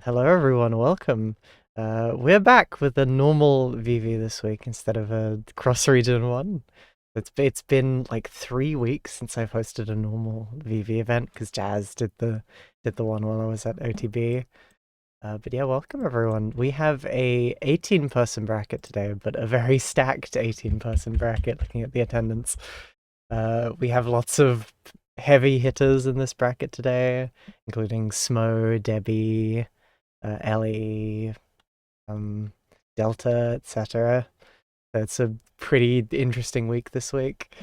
Hello everyone, welcome. We're back with a normal VV this week instead of a cross-region one. It's been like 3 weeks since I've hosted a normal VV event because Jazz did the one while I was at OTB. But yeah, welcome everyone. We have a 18-person bracket today, but a very stacked 18-person bracket looking at the attendance. We have lots of heavy hitters in this bracket today, including Smo, Debbie, Ellie, Delta, etc. So it's a pretty interesting week this week.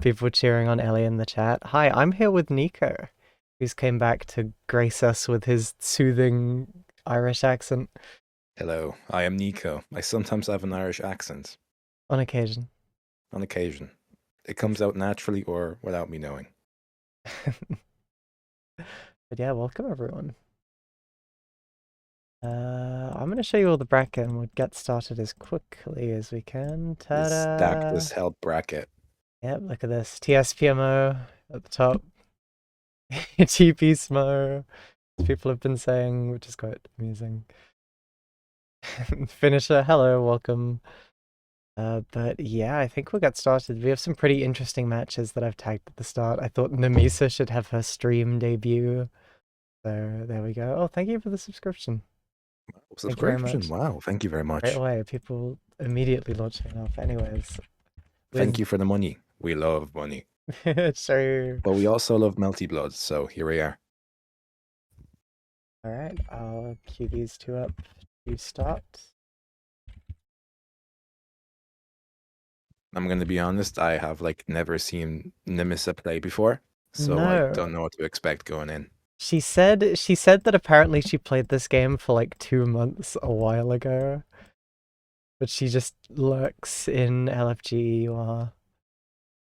People cheering on Ellie in the chat. Hi, I'm here with Nico, who's came back to grace us with his soothing Irish accent. Hello, I am Nico. I sometimes have an Irish accent. On occasion. On occasion. It comes out naturally or without me knowing. But yeah, welcome everyone. I'm going to show you all the bracket and we'll get started as quickly as we can. This stacked Ta-da! as hell bracket. Yep, look at this. TSPMO at the top. TP Smo, people have been saying, which is quite amusing. Finisher, hello, welcome. But yeah, I think we'll get started. We have some pretty interesting matches that I've tagged at the start. I thought Nemisa should have her stream debut. So there we go. Oh, thank you for the subscription. Subscription? Wow, thank you very much. Right away, people immediately launching off. Anyways. Thank you for the money. We love money. Sure. But we also love Melty Blood, so here we are. Alright, I'll queue these two up to start. I'm going to be honest, I have never seen Nemisa play before, so No. I don't know what to expect going in. She said that apparently she played this game for like 2 months a while ago. But she just lurks in LFG or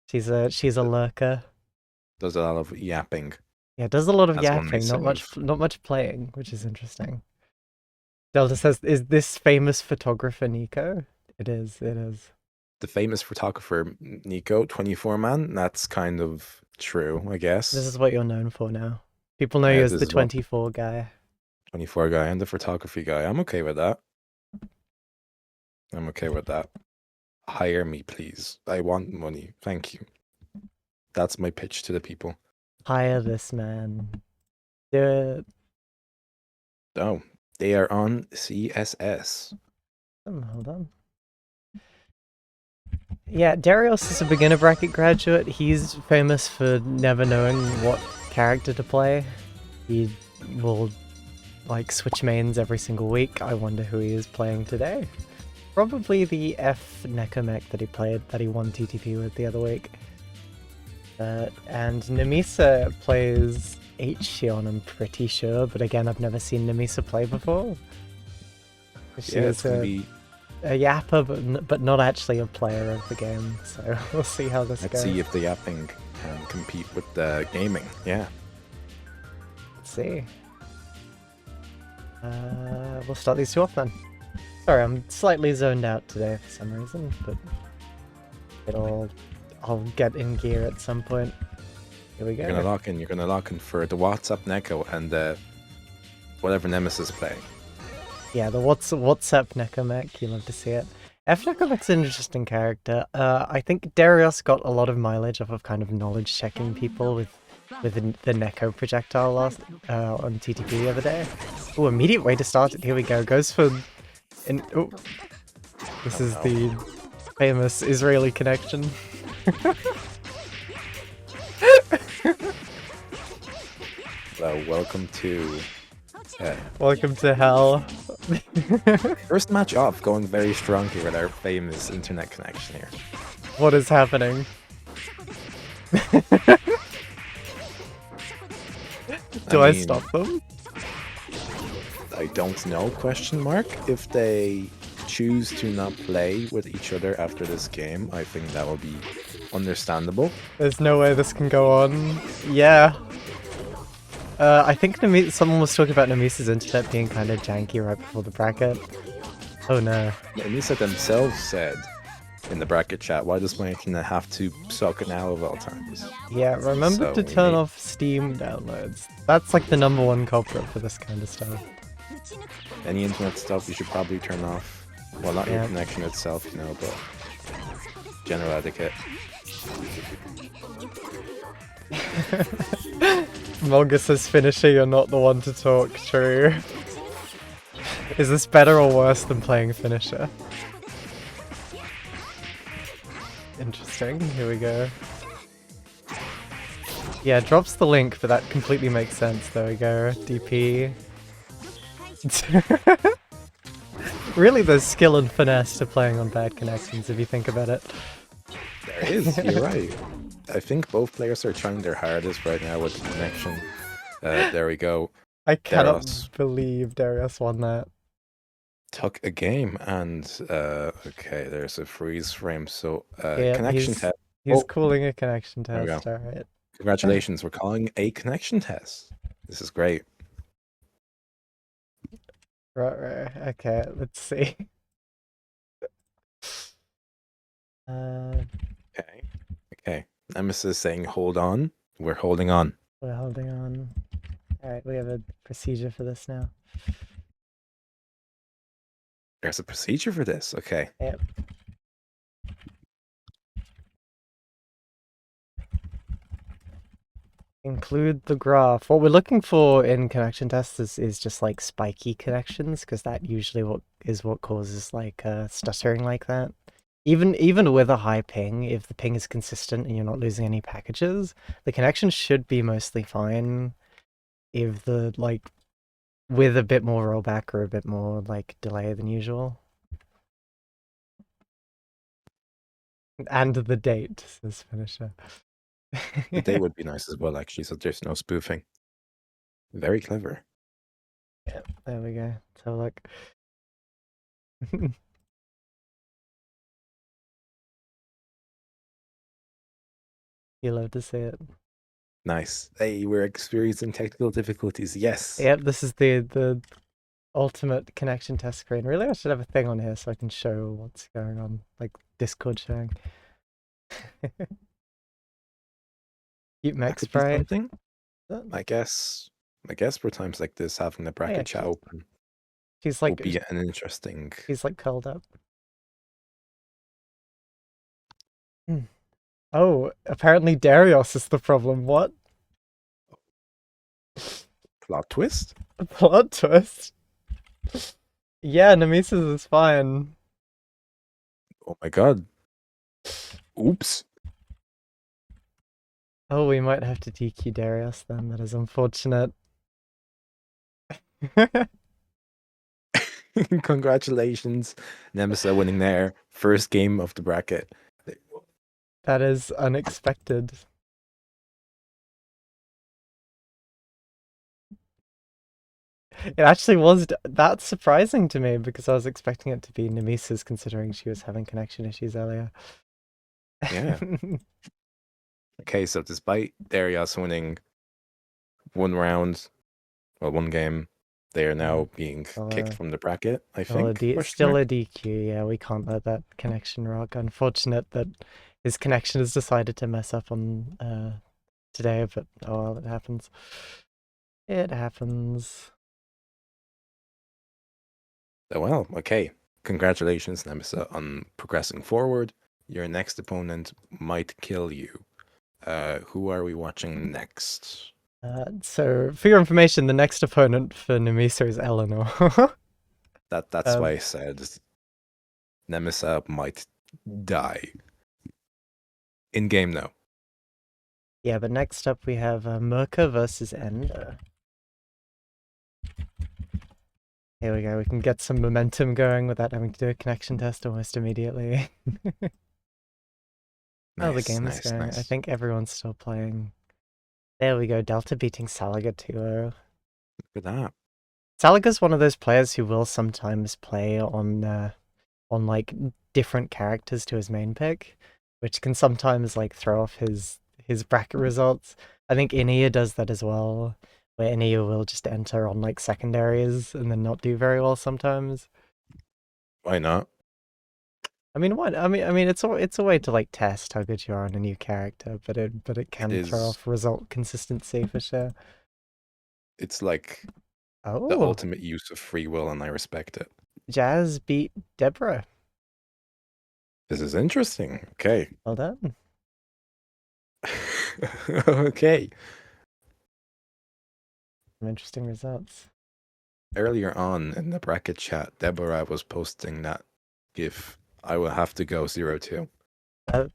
she's a lurker. Does a lot of yapping. Yeah, does a lot of That's yapping, not much playing, which is interesting. Delta says, is this famous photographer Nico? It is. The famous photographer Nico, 24 man, that's kind of true, I guess. This is what you're known for now. People know you as the 24 guy. 24 guy and the photography guy. I'm okay with that. Hire me, please. I want money. Thank you. That's my pitch to the people. Hire this man. Do it. Oh, they are on CSS. Hold on. Yeah, Darius is a beginner bracket graduate. He's famous for never knowing what character to play. He will switch mains every single week. I wonder who he is playing today. Probably the F Necomech that he won TTP with the other week. And Nemisa plays H-Shion, I'm pretty sure, but again, I've never seen Nemisa play before. She is a yapper, but not actually a player of the game, so we'll see how this goes. Let's see if the yapping can compete with the gaming, yeah. Let's see. We'll start these two off then. Sorry, I'm slightly zoned out today for some reason, but I'll get in gear at some point. Here we go. You're gonna lock in for the WhatsApp Neko and whatever Nemesis playing. Yeah, the WhatsApp Necomech, you love to see it. F Necomech's an interesting character. I think Darius got a lot of mileage off of kind of knowledge checking people with the Neko projectile on TTP the other day. Oh, immediate way to start it. Here we go. Goes for this is the famous Israeli connection. Well, welcome to hell. First match off, going very strong here with our famous internet connection here. What is happening? Do I stop them? I don't know, question mark. If they choose to not play with each other after this game, I think that will be understandable. There's no way this can go on. Yeah. I think someone was talking about Nemisa's internet being kind of janky right before the bracket. Oh no. Nemisa themselves said in the bracket chat, why does my internet have to suck an hour of all times? Yeah, remember So to we turn need off Steam downloads. That's like the #1 culprit for this kind of stuff. any internet stuff you should probably turn off. Well, not your Yeah. connection itself, you know, but general etiquette. Mulga says finisher, you're not the one to talk, true. Is this better or worse than playing finisher? Interesting, here we go. Yeah, drops the link, but that completely makes sense. There we go, DP. Really, there's skill and finesse to playing on bad connections if you think about it. There is, you're right. I think both players are trying their hardest right now with the connection. There we go. I cannot Darius believe Darius won that. took a game and okay, there's a freeze frame. So Yeah, connection test. he's Oh, calling a connection there we test, go. alright. Congratulations, we're calling a connection test. This is great. Right, okay, let's see. Okay. Okay. Nemesis saying hold on. We're holding on. We're holding on. Alright, we have a procedure for this now. There's a procedure for this. Okay. Yep. Include the graph. What we're looking for in connection tests is just like spiky connections, because that usually what causes like stuttering like that. Even with a high ping, if the ping is consistent and you're not losing any packages, the connection should be mostly fine. If the like with a bit more rollback or a bit more like delay than usual. And the date says finisher. The day would be nice as well, actually, so there's no spoofing. Very clever. Yeah, there we go. So look. You love to see it. Nice. Hey, we're experiencing technical difficulties. Yes. Yep, this is the ultimate connection test screen. Really, I should have a thing on here so I can show what's going on, like Discord showing. Keep That mech could be spray. something. I guess for times like this, having the bracket chat open She's will like be an interesting. she's like curled up. Oh, apparently Darius is the problem. What? Plot twist? A plot twist? Yeah, Nemesis is fine. Oh my god. Oops. Oh, we might have to DQ Darius then. That is unfortunate. Congratulations, Nemesis winning their first game of the bracket. That is unexpected. It actually was that's surprising to me because I was expecting it to be Nemesis considering she was having connection issues earlier. Yeah. Okay, so despite Darius winning one game, they are now being kicked from the bracket, I think. Still a DQ, yeah, we can't let that connection rock. Unfortunate that his connection has decided to mess up on today, but oh well, it happens. It happens. Oh, well, okay. Congratulations, Nemesis, on progressing forward. Your next opponent might kill you. Who are we watching next? So, for your information, the next opponent for Nemisa is Eleanor. That's why I said Nemesis might die. In game, though. Yeah, but next up we have Merca versus Ender. Here we go, we can get some momentum going without having to do a connection test almost immediately. Oh, the game is going. I think everyone's still playing. There we go, Delta beating Salaga 2-0. Look at that. Salaga's one of those players who will sometimes play on like different characters to his main pick, which can sometimes like throw off his bracket results. I think Inia does that as well, where Inia will just enter on like secondaries and then not do very well sometimes. Why not? I mean, what? I mean, it's a way to like test how good you are on a new character, but it can throw is. off result consistency for sure. It's like the Oh, ultimate use of free will, and I respect it. Jazz beat Deborah. This is interesting. Okay. Well done. Okay. Some interesting results. Earlier on in the bracket chat, Deborah was posting that GIF. I will have to go 0-2.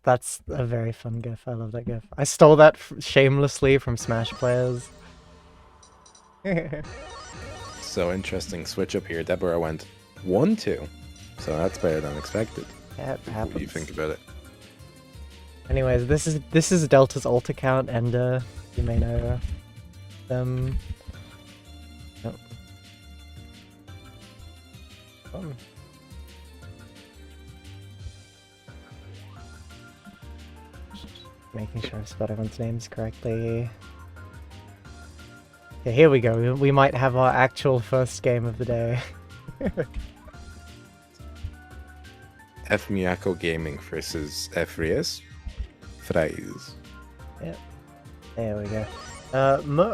That's a very fun GIF. I love that GIF. I stole that shamelessly from Smash players. So interesting switch up here. Deborah went 1-2. So that's better than expected. Yeah, it happens. What do you think about it? Anyways, this is Delta's alt account, and you may know them. Oh. Oh. Making sure I've spelled everyone's names correctly. Yeah, here we go. We might have our actual first game of the day. F Miyako Gaming versus F Reyes. Freys. Yep. There we go.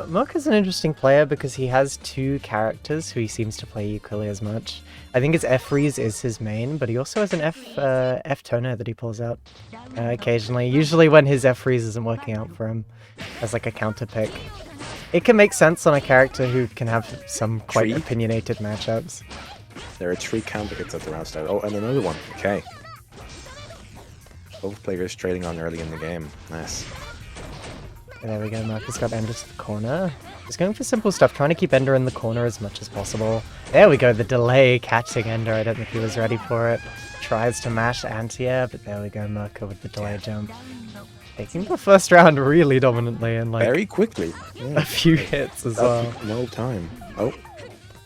Merc is an interesting player because he has two characters who he seems to play equally as much. I think his F-Freeze is his main, but he also has an F-Toner that he pulls out occasionally. Usually when his F-Freeze isn't working out for him as like a counter pick. It can make sense on a character who can have some quite opinionated matchups. There are 3 counter hits at the round start. Oh, and another one. Okay. Both players trading on early in the game. Nice. There we go, Marcus got Ender to the corner. Just going for simple stuff, trying to keep Ender in the corner as much as possible. There we go, the delay catching Ender. I don't think he was ready for it. Tries to mash anti-air, but there we go, Merca with the delay jump. Taking the first round really dominantly and like very quickly. Yeah. A few hits as well. No time. Oh.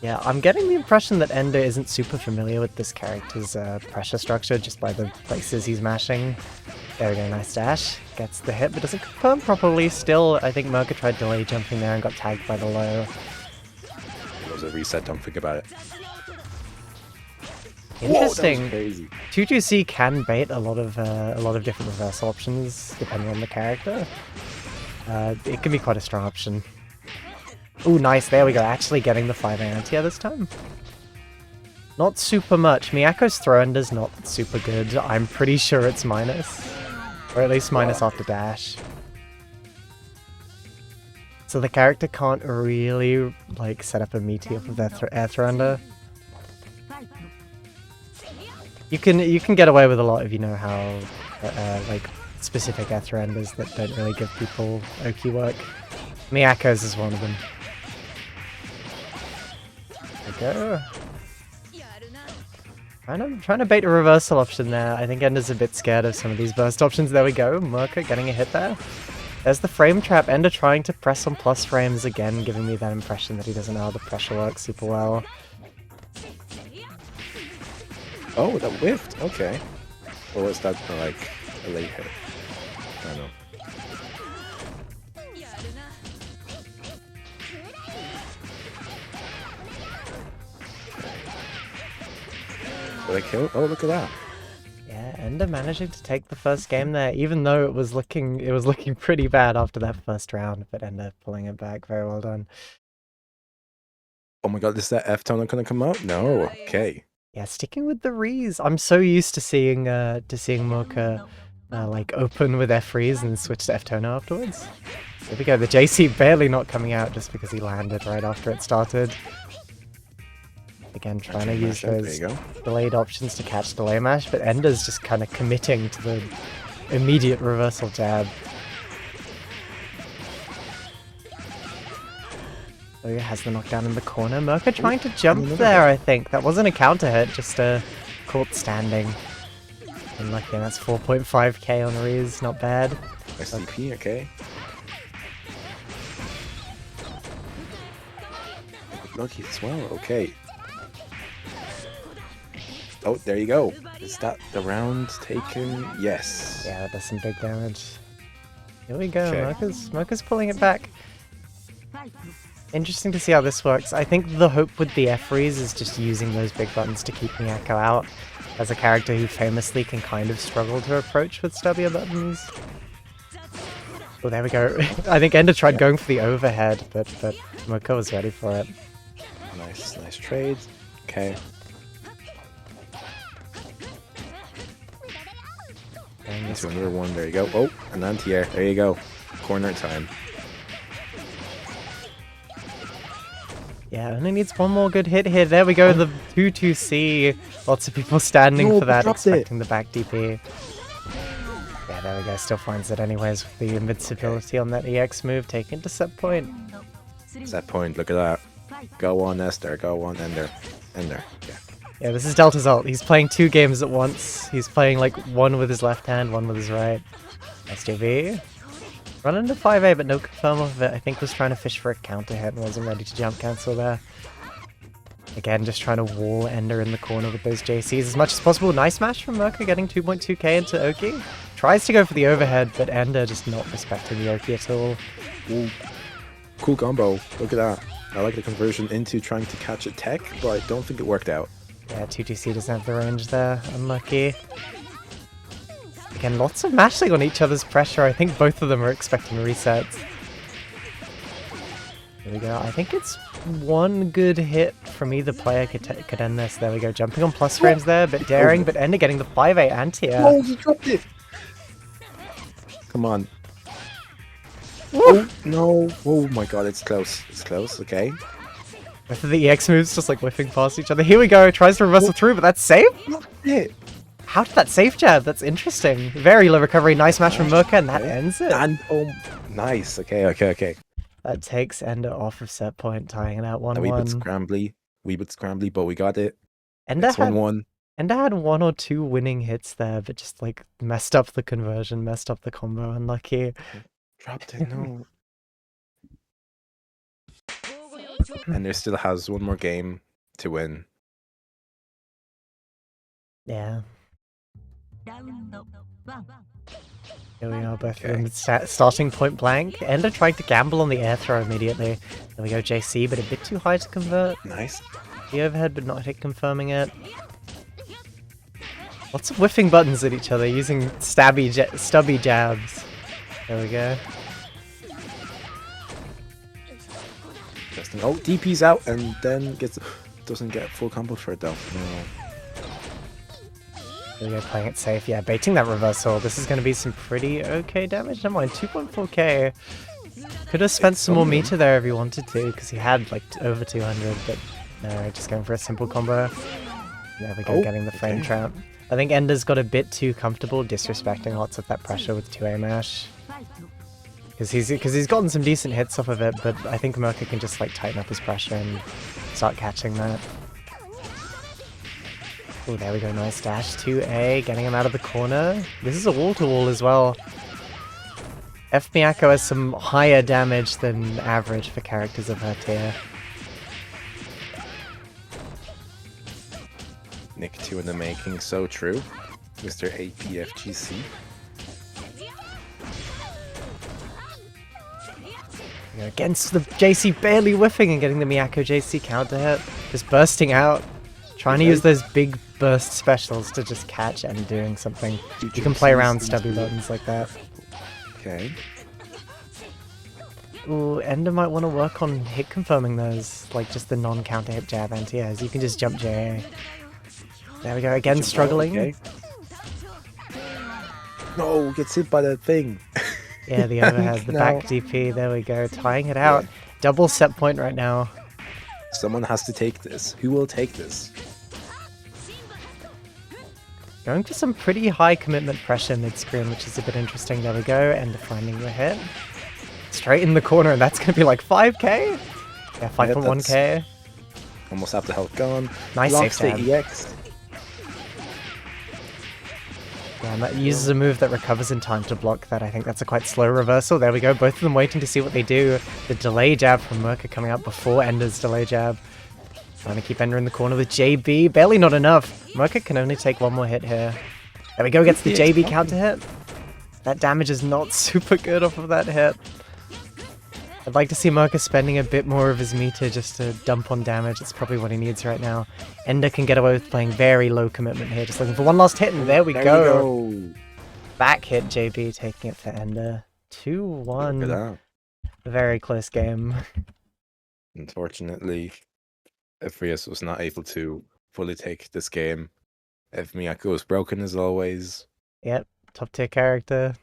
Yeah, I'm getting the impression that Ender isn't super familiar with this character's pressure structure just by the places he's mashing. There we go, nice dash. Gets the hit, but doesn't confirm properly. Still, I think Merca tried delay jumping there and got tagged by the low. It was a reset, don't think about it. Interesting. Whoa, that was crazy. 2-2-C can bait a lot of different reversal options depending on the character. It can be quite a strong option. Ooh, nice, there we go, actually getting the 5 anti this time. Not super much. Miyako's throw ender's not super good. I'm pretty sure it's minus. Or at least minus after dash. So the character can't really like set up a meaty off of their air throw ender. You can get away with a lot if you know how like specific air throw enders that don't really give people Oki work. Miyako's is one of them. There we go. Trying to bait a reversal option there. I think Ender's a bit scared of some of these burst options. There we go. Merca getting a hit there. There's the frame trap. Ender trying to press on plus frames again, giving me that impression that he doesn't know how the pressure works super well. Oh, that whiffed. Okay. Or was that like a late hit? I don't know. Did I kill? Oh, look at that. Yeah, Ender managing to take the first game there, even though it was looking pretty bad after that first round, but Ender pulling it back. Very well done. Oh my god, is that F-tone gonna come out? No. Okay. Yeah, sticking with the Rees. I'm so used to seeing Merca like open with F-Rees and then switch to F-tone afterwards. There we go, the JC barely not coming out just because he landed right after it started. Again, trying to use those delayed options to catch delay mash, but Ender's just kind of committing to the immediate reversal jab. So he has the knockdown in the corner. Merca trying to jump there, I think. That wasn't a counter hit, just a caught standing. Unlucky, that's 4.5k on Rees, not bad. SDP, okay. Lucky as well, okay. Oh, there you go. Is that the round taken? Yes. Yeah, that does some big damage. Here we go, Merca's pulling it back. Interesting to see how this works. I think the hope with the F-Freeze is just using those big buttons to keep Miyako out. as a character who famously can kind of struggle to approach with stubbier buttons. Oh, there we go. I think Ender tried going for the overhead, but Moko was ready for it. Nice trade. Okay. Into another one. There you go. Oh, an anti-air. There you go. Corner time. Yeah, only needs one more good hit here. There we go, the 2-2C. Lots of people standing for that, expecting the back DP. Yeah, there we go. Still finds it anyways with the invincibility on that EX move. Taken to set point. Set point, look at that. Go on, Esther. Go on, Ender. Yeah. Yeah, this is Delta's ult. He's playing 2 games at once. He's playing like one with his left hand, one with his right. SJV. Run into 5A, but no confirm of it. I think was trying to fish for a counter hit and wasn't ready to jump cancel there. Again, just trying to wall Ender in the corner with those JCs as much as possible. Nice smash from Merca, getting 2.2k into Oki. Tries to go for the overhead, but Ender just not respecting the Oki at all. Ooh. Cool combo. Look at that. I like the conversion into trying to catch a tech, but I don't think it worked out. Yeah, 2TC doesn't have the range there. Unlucky. Again, lots of mashing on each other's pressure. I think both of them are expecting resets. Here we go. I think it's one good hit from either player could end this. There we go. Jumping on plus frames there, but daring, but Ender getting the 5A anti-air. Oh, he dropped it! Come on. Oh, no. Oh my god, it's close. It's close, okay. Both of the EX moves just like whiffing past each other. Here we go. Tries to reversal through, but that's safe? Yeah. How did that safe jab? That's interesting. Very low recovery. Nice smash from Merca, and that ends it. And, oh, nice. Okay. That takes Ender off of set point, tying it out 1-1. A wee bit scrambly, but we got it. Ender it's 1-1. Ender had 1 or 2 winning hits there, but just like messed up the conversion, messed up the combo. Unlucky. Dropped it, no. Ender still has 1 more game to win. Yeah. Here we are, both of them starting point blank. Ender tried to gamble on the air throw immediately. There we go, JC, but a bit too high to convert. Nice. The overhead, but not hit confirming it. Lots of whiffing buttons at each other, using stubby jabs. There we go. Oh, DP's out and then doesn't get full combo for it though. No. Here we go, playing it safe. Yeah, baiting that reversal. This is going to be some pretty okay damage. Never mind, 2.4k. Could have spent some more meter there if he wanted to, because he had like over 200, but no, just going for a simple combo. There we go, getting the frame trap. I think Ender's got a bit too comfortable disrespecting lots of that pressure with 2A mash. Because he's gotten some decent hits off of it, but I think Merca can just like tighten up his pressure and start catching that. Oh, there we go, nice dash. 2A, getting him out of the corner. This is a wall-to-wall as well. MBAACC has some higher damage than average for characters of her tier. Nick 2 in the making, so true. Mr. APFGC. Against the JC, barely whiffing and getting the Miyako JC counter hit. Just bursting out. Trying to use those big burst specials to just catch and doing something. You can play around stubby buttons like that. Okay. Ooh, Ender might want to work on hit confirming those, like just the non-counter hit jab anti-airs. You can just jump JA. There we go, again struggling. Okay. No, gets hit by that thing. Yeah, the overhead, the back DP, there we go, tying it out. Double set point right now. Someone has to take this. Who will take this? Going for some pretty high commitment pressure mid-screen, which is a bit interesting. There we go, Ender finding the hit. Straight in the corner, and that's going to be like 5k? Yeah, 5.1k. Almost half the health gone. Nice Blocks safe the EX. Yeah, and that uses a move that recovers in time to block that. I think that's a quite slow reversal. There we go, both of them waiting to see what they do. The delay jab from Merca coming out before Ender's delay jab. Trying to keep Ender in the corner with JB. Barely not enough. Merca can only take 1 more hit here. There we go, gets the JB counter hit. That damage is not super good off of that hit. I'd like to see Marcus spending a bit more of his meter just to dump on damage. It's probably what he needs right now. Ender can get away with playing very low commitment here, just looking for one last hit, and there we go. Back hit, JB taking it for Ender. 2-1. Very close game. Unfortunately, Ephrius was not able to fully take this game. MBAACC was broken as always. Yep, top tier character.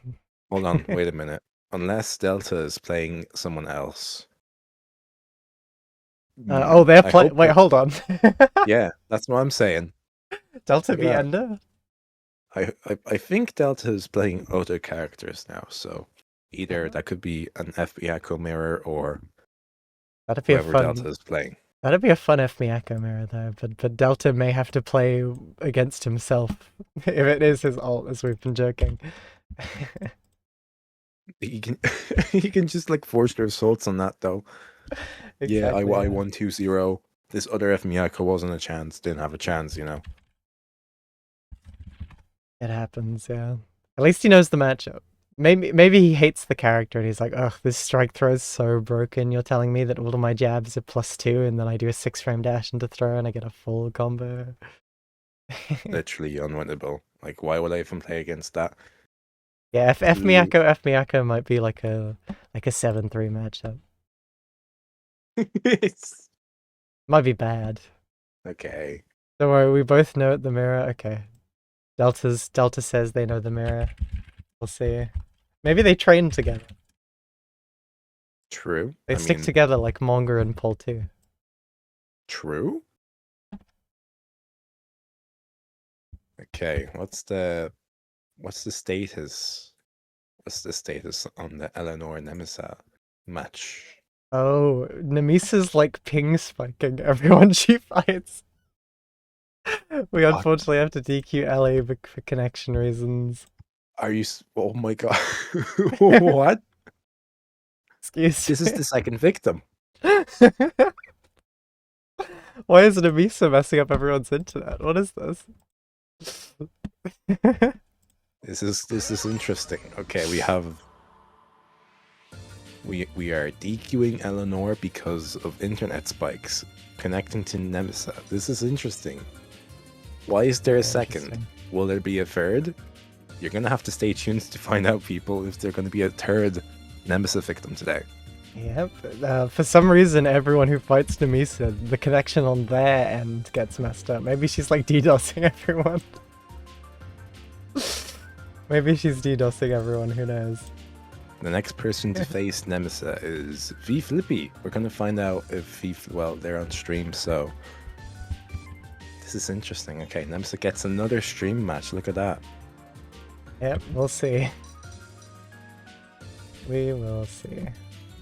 Hold on, wait a minute. Unless Delta is playing someone else. Oh, they're playing. Wait, hold on. Yeah, that's what I'm saying. Delta v Ender? I think Delta is playing other characters now, so either that could be an MBAACC mirror or that'd be whoever Delta is playing. That'd be a fun MBAACC mirror though, but Delta may have to play against himself if it is his ult, as we've been joking. He can just like force their assaults on that though. Exactly, yeah, I won 2-0. This other MBAACC wasn't a chance, didn't have a chance, you know. It happens, yeah. At least he knows the matchup. Maybe he hates the character and he's like, ugh, this strike throw is so broken. You're telling me that all of my jabs are +2 and then I do a 6-frame dash into throw and I get a full combo. Literally unwinnable. Like, why would I even play against that? Yeah, if MBAACC might be like a 7-3 matchup. Might be bad. Okay. Don't worry, we both know the mirror. Okay. Delta says they know the mirror. We'll see. Maybe they train together. True. They stick together like Monger and Paul too. True. Okay, what's the status? What's the status on the Eleanor Nemesa match? Oh, Nemisa's like ping spiking everyone she fights. We unfortunately have to DQ Ellie for connection reasons. Are you? Oh my god! What? Excuse me. This is the second victim. Why is Nemisa messing up everyone's internet? What is this? This is interesting. Okay, we are DQing Eleanor because of internet spikes connecting to Nemesa. This is interesting. Why is there a second? Will there be a third? You're gonna have to stay tuned to find out, people, if there's gonna be a third Nemesa victim today. Yep. For some reason, everyone who fights Nemesa, the connection on their end gets messed up. Maybe she's like DDoSing everyone. Maybe she's DDoSing everyone, who knows. The next person to face Nemesa is VFlippy. We're gonna find out if well, they're on stream, so this is interesting. Okay, Nemesa gets another stream match. Look at that. Yep, we'll see. We will see.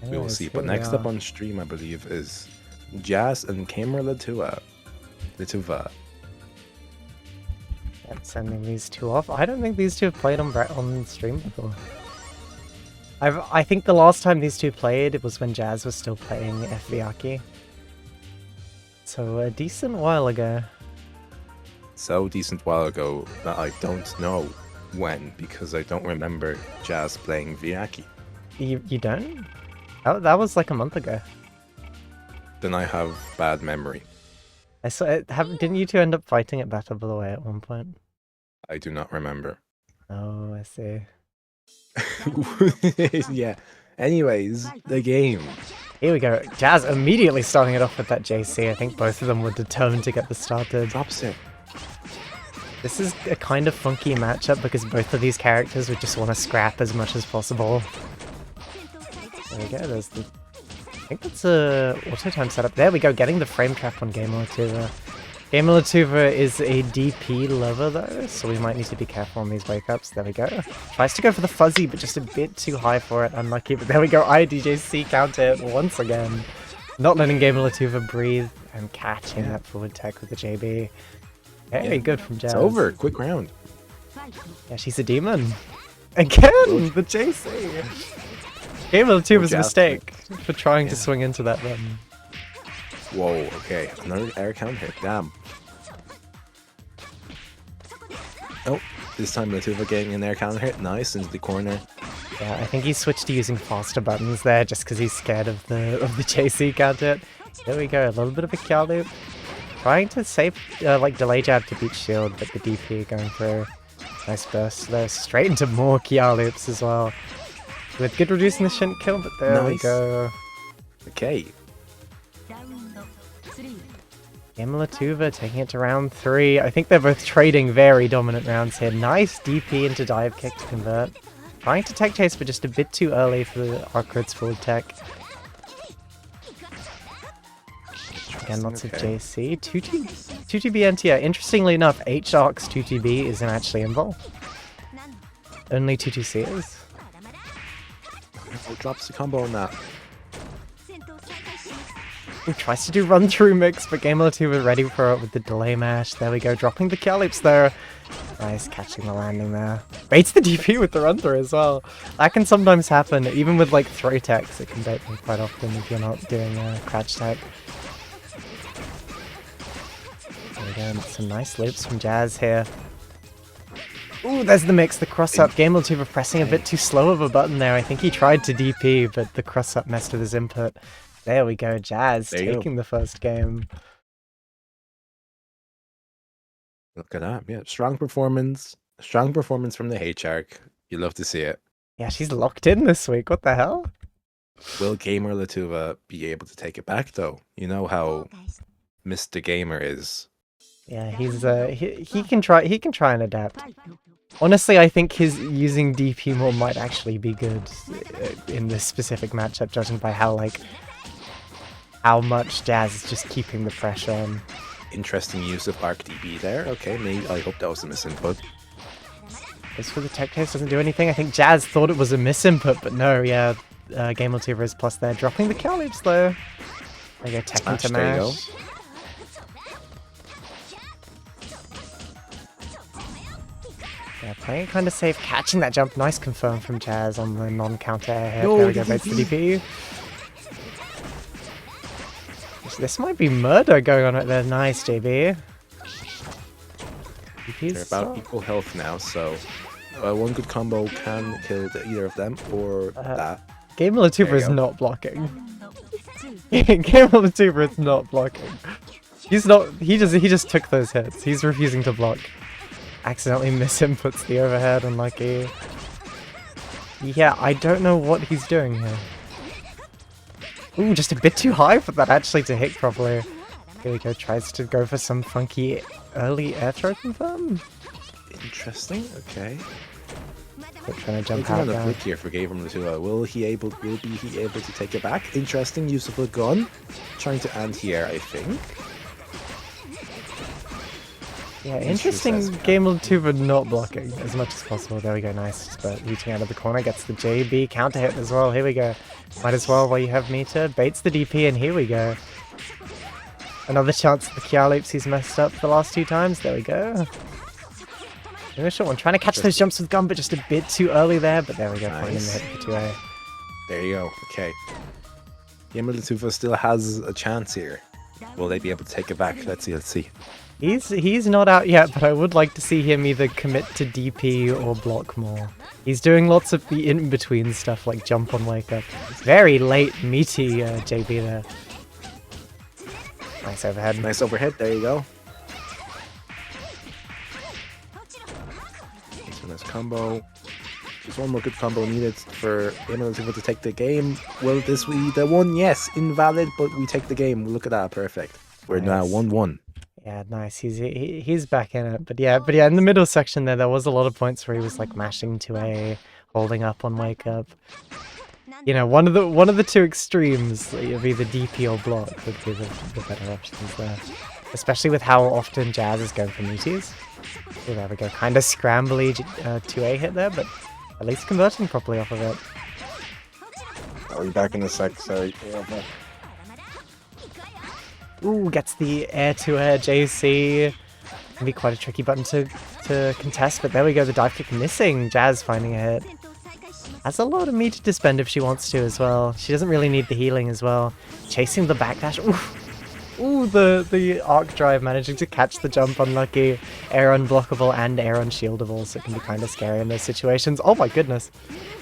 Anyways, we will see. But next up on stream, I believe, is Jazz and Kamer Lituva. Yep, sending these two off. I don't think these two have played on stream before. I think the last time these two played, it was when Jazz was still playing MBAACC. So a decent while ago. So decent while ago that I don't know when, because I don't remember Jazz playing MBAACC. You don't? That was like a month ago. Then I have bad memory. I saw it. Didn't you two end up fighting at Battle of the Way at one point? I do not remember. Oh, I see. Yeah. Anyways, the game. Here we go. Jazz immediately starting it off with that JC. I think both of them were determined to get this started. Drops it. This is a kind of funky matchup because both of these characters would just want to scrap as much as possible. There we go. There's the... I think that's a auto time setup. There we go. Getting the frame trap on Gamer Latuva. Gamer Latuva is a DP lover though, so we might need to be careful on these wake-ups. There we go. Tries to go for the fuzzy, but just a bit too high for it. Unlucky, but there we go. IDJC counter it once again. Not letting Gamer Latuva breathe and catching that forward tech with the JB. Very good from Jazz. It's over. Quick round. Yeah, she's a demon. Again, the JC. Gamer Latuva's mistake for trying to swing into that run. Whoa, okay. Another air count hit. Damn. Oh, this time Latuva getting an air counter hit. Nice, into the corner. Yeah, I think he switched to using faster buttons there just because he's scared of the JC counter. There we go, a little bit of a cow loop. Trying to save, like, delay jab to beat shield, but the DP going through. Nice burst there, straight into more Kia loops as well. With good reducing the shouldn't kill, but there we go. Okay. Latuva taking it to round 3. I think they're both trading very dominant rounds here. Nice DP into dive kick to convert. Trying to tech chase, but just a bit too early for the Arcrid's full tech. Again, lots of JC. 2TB anti-air. Interestingly enough, H-Arc's 2TB isn't actually involved. Only 2TC is. Oh, drops the combo on that. He tries to do run-through mix, but Gamer2 was ready for it with the delay mash. There we go, dropping the kill loops there. Nice, catching the landing there. Baits the DP with the run-through as well. That can sometimes happen, even with like throw techs, it can bait them quite often if you're not doing a crouch tech. There we go, some nice loops from Jazz here. Ooh, there's the mix, the cross-up. Gamer2 pressing a bit too slow of a button there. I think he tried to DP, but the cross-up messed with his input. There we go, Jazz taking the first game. Look at that. Yeah, strong performance. Strong performance from the H-Arc. You love to see it. Yeah, she's locked in this week. What the hell? Will Gamer Latuva be able to take it back, though? You know how Mr. Gamer is. Yeah, he's he can try and adapt. Honestly, I think his using DP more might actually be good in this specific matchup, judging by how much Jazz is just keeping the pressure on. Interesting use of Arc DB there. Okay, maybe I hope that was a misinput. As for the tech case, doesn't do anything. I think Jazz thought it was a misinput, but no, yeah. Game Latuva is plus there. Dropping the cow loops though. There you go, tech into mash. Yeah, playing kind of safe, catching that jump. Nice confirm from Jazz on the non-counter air. There we go, baits the DP. This might be murder going on right there. Nice, JB. They're about equal health now, so one good combo can kill either of them, or that. Game Latuva is not blocking. Game Latuva is not blocking. He's not. He just took those hits. He's refusing to block. Accidentally misinputs the overhead. Unlucky. Yeah, I don't know what he's doing here. Ooh, just a bit too high for that actually to hit properly. Here we go, tries to go for some funky early air throw confirm. Interesting, okay. We're trying to jump out down. Quick here for Gamer Latuva. Will he be able to take it back? Interesting use of a gun. Trying to anti-air, I think. Yeah, interesting Game Latuva not blocking as much as possible. There we go, nice. But reaching out of the corner, gets the JB counter hit as well. Here we go. Might as well while you have meter. Baits the DP and here we go. Another chance at the Kia loops he's messed up the last 2 times. There we go. Initial one. Trying to catch those jumps with gun, but just a bit too early there. But there we go. Finding the hit for 2A. There you go. Okay. Gamer Latuva still has a chance here. Will they be able to take it back? Let's see. He's not out yet, but I would like to see him either commit to DP or block more. He's doing lots of the in-between stuff like jump on wake up. Very late meaty JB there. Nice overhead. Nice overhead, there you go. That's a nice combo. Just one more good combo needed for Gamer Latuva to take the game. Will this be the one? Yes, invalid, but we take the game. Look at that, perfect. We're now 1-1. Yeah, nice. He's back in it. But yeah, in the middle section there was a lot of points where he was like mashing to A, holding up on wake up. You know, one of the 2 extremes of either DP or block would be the better options there. Especially with how often Jazz is going for meaties. Oh, there we go. Kind of scrambly 2A hit there, but at least converting properly off of it. Are we back in the sec? Sorry. Yeah, ooh, gets the air-to-air JC. Can be quite a tricky button to contest, but there we go, the dive kick missing. Jazz finding a hit. Has a lot of meter to spend if she wants to as well. She doesn't really need the healing as well. Chasing the backdash. Oof. Ooh, the arc drive managing to catch the jump unlucky. Air unblockable and air unshieldable, so it can be kind of scary in those situations. Oh my goodness.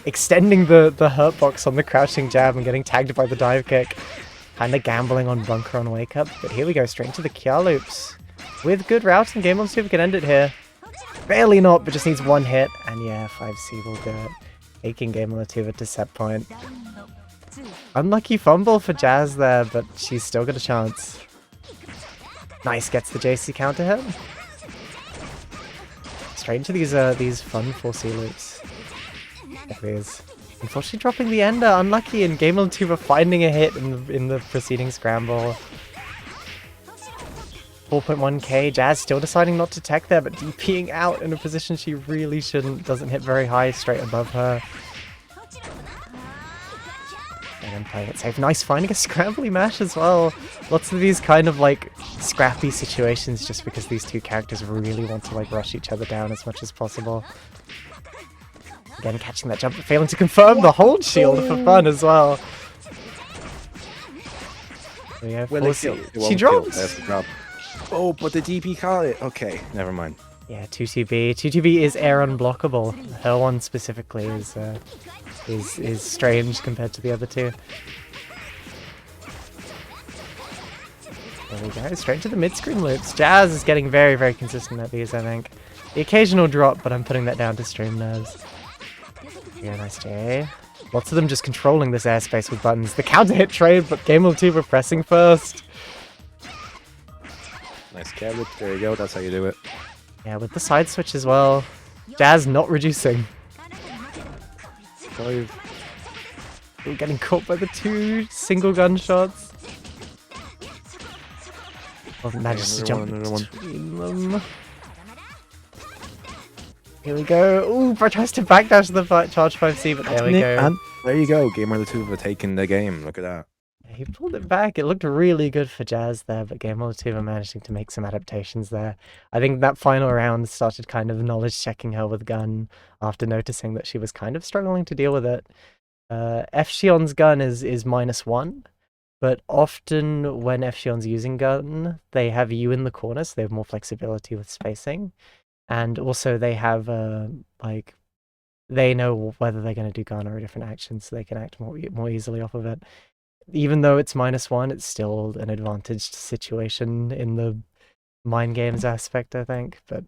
Extending the hurt box on the crouching jab and getting tagged by the dive kick. Kind of gambling on bunker on wake up, but here we go, straight into the Kya loops. With good routing, Game on 2 can end it here. Barely not, but just needs one hit, and yeah, 5C will do it. Taking Game on 2 to set point. Unlucky fumble for Jazz there, but she's still got a chance. Nice, gets the JC counter hit. Straight into these fun 4C loops. There it is. Unfortunately dropping the ender, unlucky, and Game on 2 finding a hit in the preceding scramble. 4.1k, Jazz still deciding not to tech there, but DPing out in a position she really shouldn't. Doesn't hit very high, straight above her. And then playing it safe. Nice, finding a scrambly mash as well. Lots of these kind of like scrappy situations just because these two characters really want to like rush each other down as much as possible. Again, catching that jump, but failing to confirm the hold shield for fun as well. Yeah, she drops! Oh, but the DP caught it. Okay, never mind. Yeah, 2TB. 2TB is air unblockable. Her one specifically is strange compared to the other two. There we go, straight to the mid-screen loops. Jazz is getting very, very consistent at these, I think. The occasional drop, but I'm putting that down to stream nerves. Yeah, nice J. Lots of them just controlling this airspace with buttons. The counter hit trade, but Game of 2 were pressing first. Nice carrot. There you go. That's how you do it. Yeah, with the side switch as well. Jazz not reducing. Ooh, getting caught by the two single gunshots. Oh, manages to jump between them. Here we go. Ooh, Bro tries to backdash the charge 5C, but there we go. And there you go. Gamer the two have taken the game. Look at that. Yeah, he pulled it back. It looked really good for Jazz there, but Gamer the two are managing to make some adaptations there. I think that final round started kind of knowledge checking her with gun after noticing that she was kind of struggling to deal with it. F-Shion's gun is -1. But often when F-Shion's using gun, they have you in the corner, so they have more flexibility with spacing. And also they have, like, they know whether they're going to do gun or a different action, so they can act more easily off of it. Even though it's -1, it's still an advantaged situation in the mind games aspect, I think. But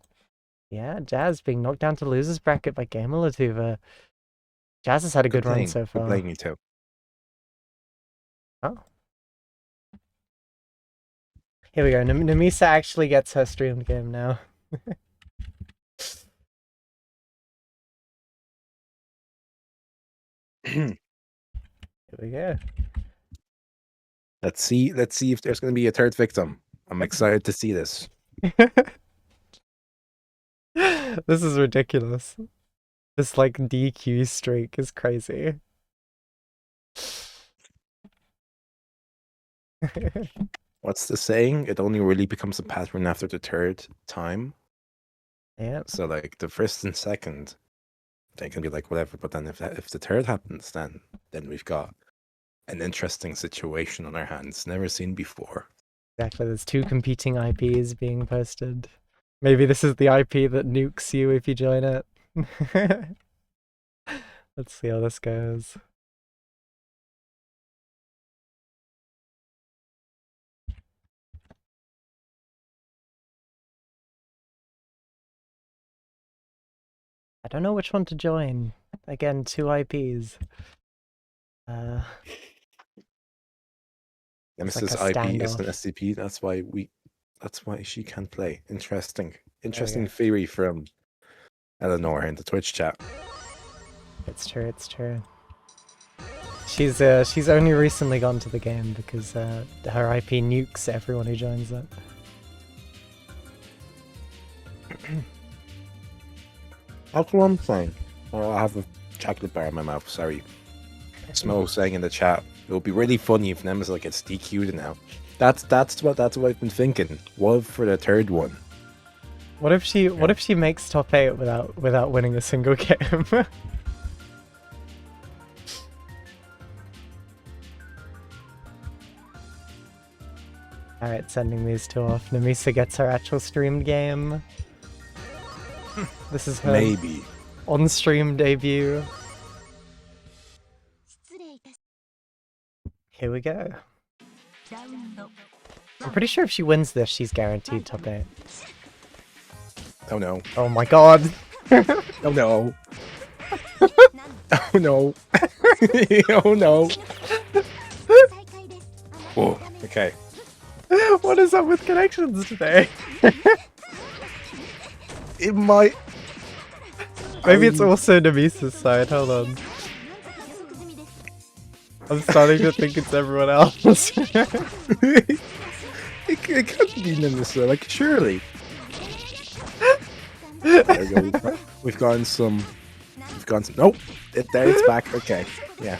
yeah, Jazz being knocked down to losers bracket by Gamer Latuva. Jazz has had a good run so far. Good playing, you too. Oh. Here we go. Namisa actually gets her streamed game now. Here we go. Let's see if there's going to be a third victim. I'm excited to see this. This is ridiculous. This like DQ streak is crazy. What's the saying? It only really becomes a pattern after the third time. Yeah. So like the first and second, they can be like whatever. But then if the third happens, then we've got an interesting situation on our hands, never seen before. Exactly. There's two competing IPs being posted. Maybe this is the IP that nukes you if you join it. Let's see how this goes. I don't know which one to join. Again, two IPs. Nemesis like IP is an SCP. That's why she can't play. Interesting theory from Eleanor in the Twitch chat. It's true. It's true. She's only recently gone to the game because her IP nukes everyone who joins it. That's what I'm saying. Oh, I have a chocolate bar in my mouth. Sorry. Smo saying in the chat, it would be really funny if Nemesis gets DQ'd now. That's what I've been thinking. What for the third one? What if she makes top 8 without winning a single game? Alright, sending these two off. Namisa gets her actual streamed game. This is her Maybe. on-stream debut. Here we go. I'm pretty sure if she wins this, she's guaranteed top 8. Oh no. Oh my god! Oh no. Oh no. Oh no. Whoa. Okay. What is up with connections today? It might. Maybe it's also Namisa's side, hold on. I'm starting to think it's everyone else. It could be Namisa, like, surely. There we go. We've gotten some. Nope. There it's back. Okay. Yeah.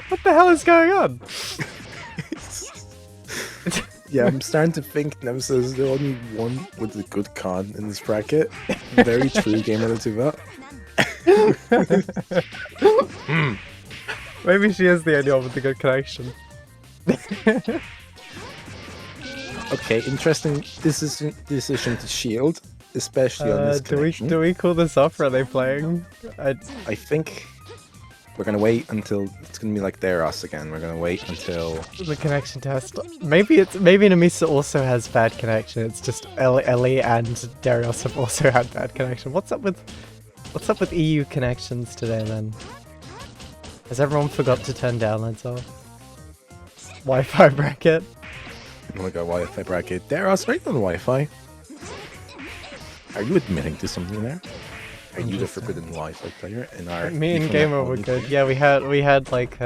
What the hell is going on? Yeah, I'm starting to think Nemesis is the only one with a good con in this bracket. Very true, game relative up. Maybe she is the only one with a good connection. Okay, interesting decision to shield, especially on this connection. Do we call this off? Or are they playing? I think we're gonna wait until it's gonna be like Deros again. We're gonna wait until the connection test. Maybe Namisa also has bad connection. It's just Ellie and Darius have also had bad connection. What's up with EU connections today then? Has everyone forgot to turn downloads off? Wi-Fi bracket. oh my god, Wi-Fi bracket. Deros, right on Wi-Fi. Are you admitting to something there? Are you the forbidden Wi-Fi player in our? Me and Gamer were good. Yeah, we had like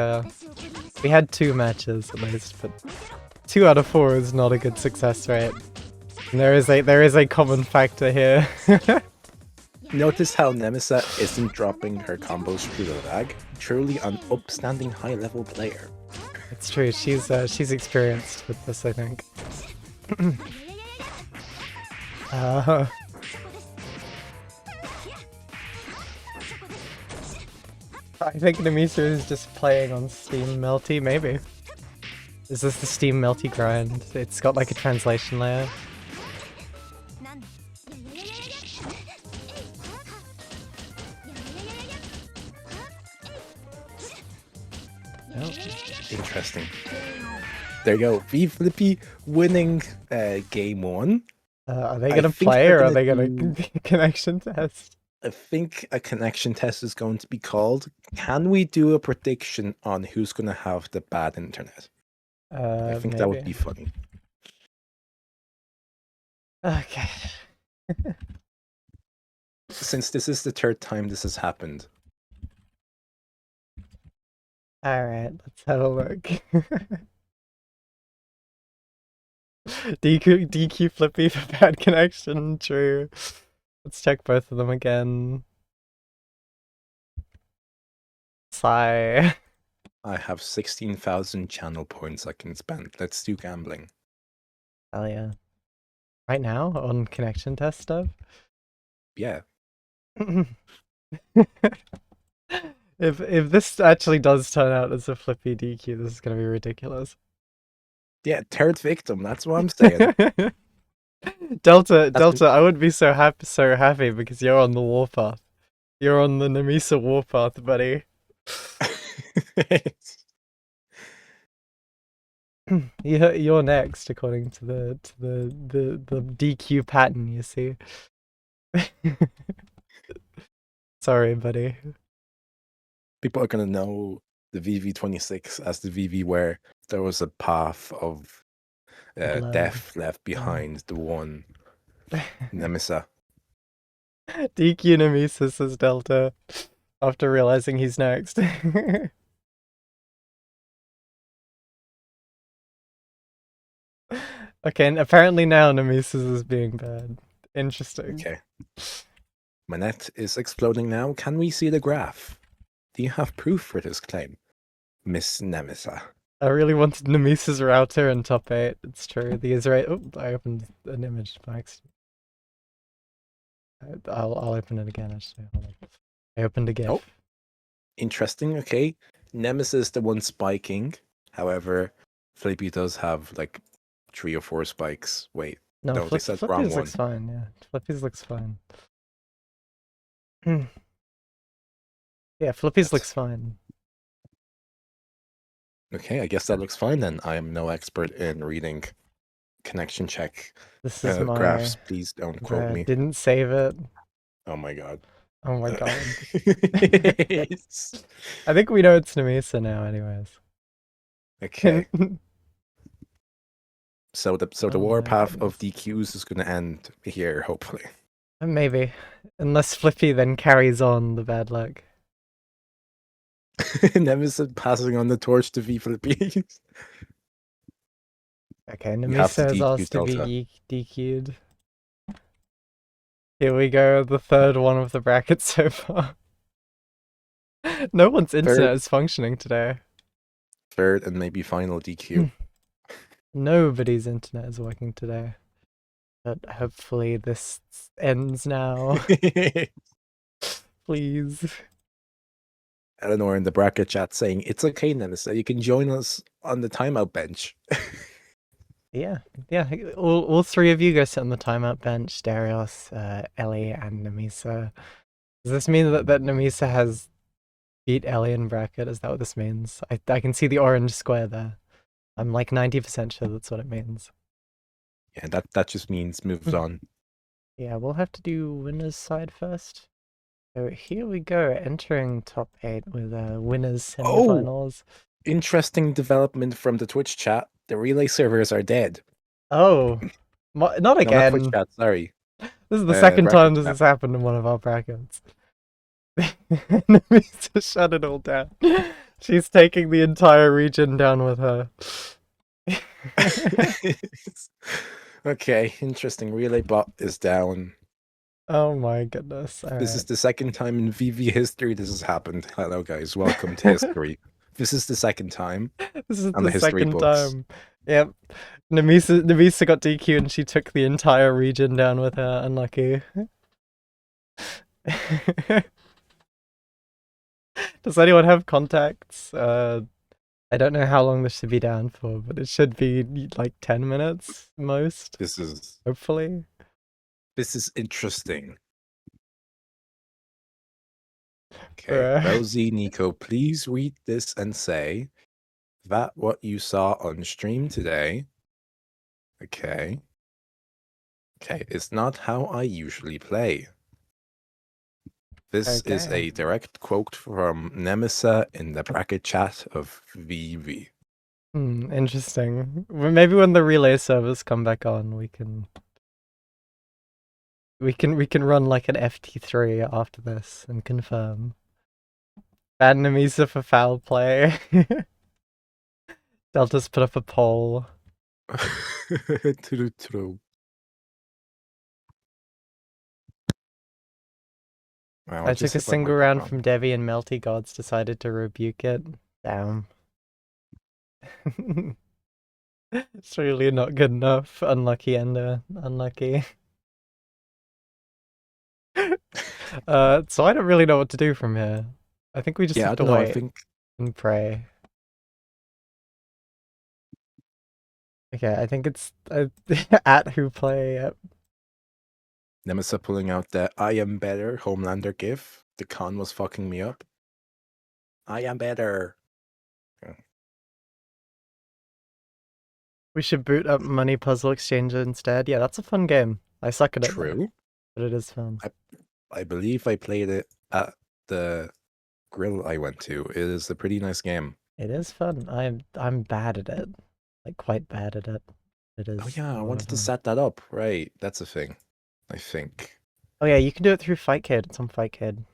we had 2 matches at least, but 2 out of 4 is not a good success rate. And there is a common factor here. Notice how Nemesa isn't dropping her combos through the lag. Truly an upstanding high-level player. It's true. She's experienced with this, I think. I think Namisa is just playing on Steam Melty, maybe. Is this the Steam Melty grind? It's got like a translation layer. Oh. Interesting. There you go. VFlippy winning game 1. Are they gonna play or are they gonna connection test? I think a connection test is going to be called. Can we do a prediction on who's going to have the bad internet? I think that would be funny. Okay. Since this is the 3rd time this has happened. Alright, let's have a look. DQ Flippy for bad connection, true. Let's check both of them again. Sigh. I have 16,000 channel points I can spend. Let's do gambling. Hell yeah. Right now on connection test stuff? Yeah. If this actually does turn out as a Flippy DQ, this is gonna be ridiculous. Yeah, 3rd victim, that's what I'm saying. Delta, I would be so happy because you're on the warpath. You're on the Namisa warpath, buddy. You're next, according to the DQ pattern. You see. Sorry, buddy. People are gonna know the VV26 as the VV where there was a path of death left behind the one Nemesa. DQ Namisa, says Delta, after realizing he's next. Okay, and apparently now Namisa's is being bad. Interesting. Okay. My net is exploding now. Can we see the graph? Do you have proof for this claim, Miss Nemesa? I really wanted Namisa's router in top 8. It's true. The Israel. Oh, I opened an image by accident. I'll open it again. Actually, hold on. I opened a GIF. Oh, interesting. Okay, Nemesis is the one spiking. However, Flippy does have like 3 or 4 spikes. Wait, No, they said wrong Flippy's one. looks fine, yeah. Flippy's looks fine. Yeah, Flippy's looks fine. Okay, I guess that looks fine then. I am no expert in reading connection check This is my graphs. Please don't quote me. Didn't save it. Oh my god. Oh my god. It's- I think we know it's Namisa now, anyways. okay. So the Oh warpath my of DQs is gonna end here, hopefully. Maybe. Unless Flippy then carries on the bad luck. Nemesis passing on the torch to V Philippines. Okay, You have to Namisa is DQ asked to Delta. be DQ'd. Here we go, the third one of the bracket so far. No one's internet is functioning today. Third and maybe final DQ. Nobody's internet is working today. But hopefully this ends now. Please. Eleanor in the bracket chat saying, "It's okay, Nemesis. You can join us on the timeout bench." Yeah. All three of you go sit on the timeout bench. Darius, Ellie, and Namisa. Does this mean that Namisa has beat Ellie in bracket? Is that what this means? I can see the orange square there. I'm like 90% sure that's what it means. Yeah, that just means moves on. Yeah, we'll have to do winners side first. So here we go, entering top 8 with winners semifinals. Interesting development from the Twitch chat. The relay servers are dead. Oh, not again. No, not Twitch chat, sorry. This is the second time this has happened in one of our brackets. Enemies to shut it all down. She's taking the entire region down with her. Okay, interesting. Relay bot is down. Oh my goodness. This is the second time in VV history this has happened. Hello guys, welcome to history. This is the second time. This is the second time. Yep. Namisa got DQ and she took the entire region down with her. Unlucky. Does anyone have contacts? I don't know how long this should be down for, but it should be like 10 minutes most. This is hopefully. This is interesting. Okay, Rosie, Nico, please read this and say that what you saw on stream today. Okay. Okay, it's not how I usually play. This is a direct quote from Nemesa in the bracket chat of VV. Interesting. Maybe when the relay servers come back on, we can run like an FT3 after this and confirm. Bad Namisa for foul play. Delta's put up a poll. True. Wow, I took a single round from Devi and Melty Gods decided to rebuke it. Damn. It's really not good enough. Unlucky Ender. Unlucky. So I don't really know what to do from here. I think we just have to wait and pray. Okay, I think it's at who play. Yep. Nemesa pulling out the I am better Homelander gif. The con was fucking me up. I am better. Yeah. We should boot up Money Puzzle Exchanger instead. Yeah, that's a fun game. I suck at it. True. But it is fun. I believe I played it at the grill I went to. It is a pretty nice game. It is fun. I'm bad at it. Like quite bad at it. It is. Oh yeah, I wanted to set that up. Right, that's a thing. I think. Oh yeah, you can do it through Fightcade. It's on Fightcade.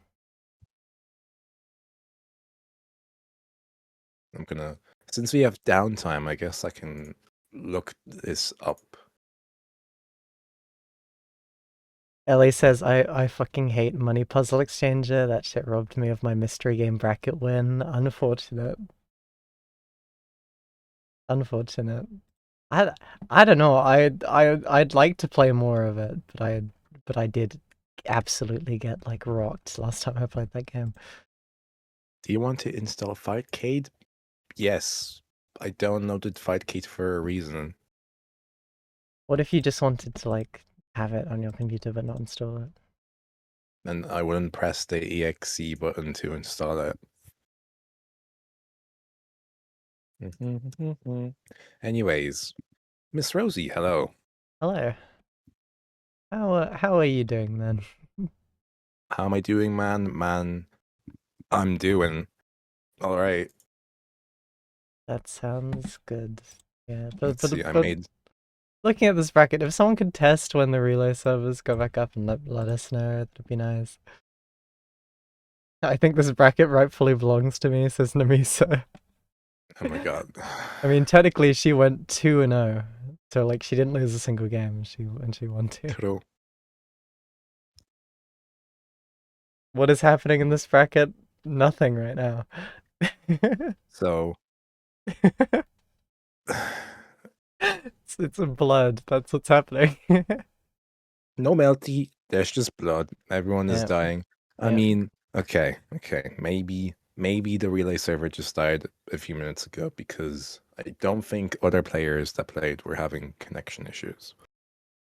I'm gonna, since we have downtime, I guess I can look this up. Ellie says, I fucking hate Money Puzzle Exchanger. That shit robbed me of my mystery game bracket win. Unfortunate. Unfortunate. I don't know. I'd like to play more of it, but I did absolutely get like rocked last time I played that game. Do you want to install Fightcade? Yes. I downloaded Fightcade for a reason. What if you just wanted to like have it on your computer but not install it? And I wouldn't press the exe button to install it. Anyways, Miss Rosie, hello. Hello. How are you doing then? How am I doing, man? Man, I'm doing all right. That sounds good. Yeah, Let's see, I but made... looking at this bracket, if someone could test when the relay servers go back up and let us know, that'd be nice. I think this bracket rightfully belongs to me, says Namisa. Oh my god. I mean, technically she went 2-0. So like she didn't lose a single game, she won 2. True. What is happening in this bracket? Nothing right now. So it's a blood. That's what's happening. no melty, there's just blood. Everyone is Yep. dying. I Yep. mean, okay. Maybe the relay server just died a few minutes ago because I don't think other players that played were having connection issues.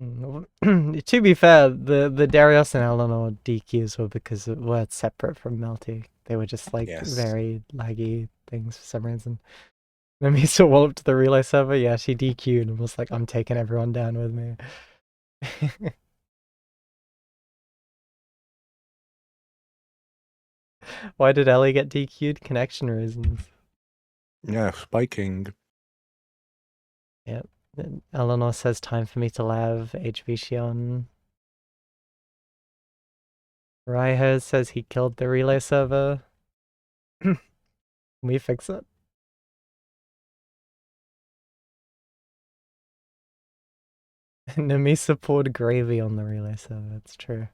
To be fair, the Darius and Eleanor DQs were because it were separate from Melty. They were just like Yes. very laggy things for some reason. Then we saw walloped to the relay server. Yeah, she DQ'd and was like, "I'm taking everyone down with me." Why did Ellie get DQ'd? Connection reasons. Yeah, spiking. Yep. Eleanor says, "Time for me to lav HV Shion." Raiho says he killed the relay server. Can we fix it? Namisa poured gravy on the relay server. That's true.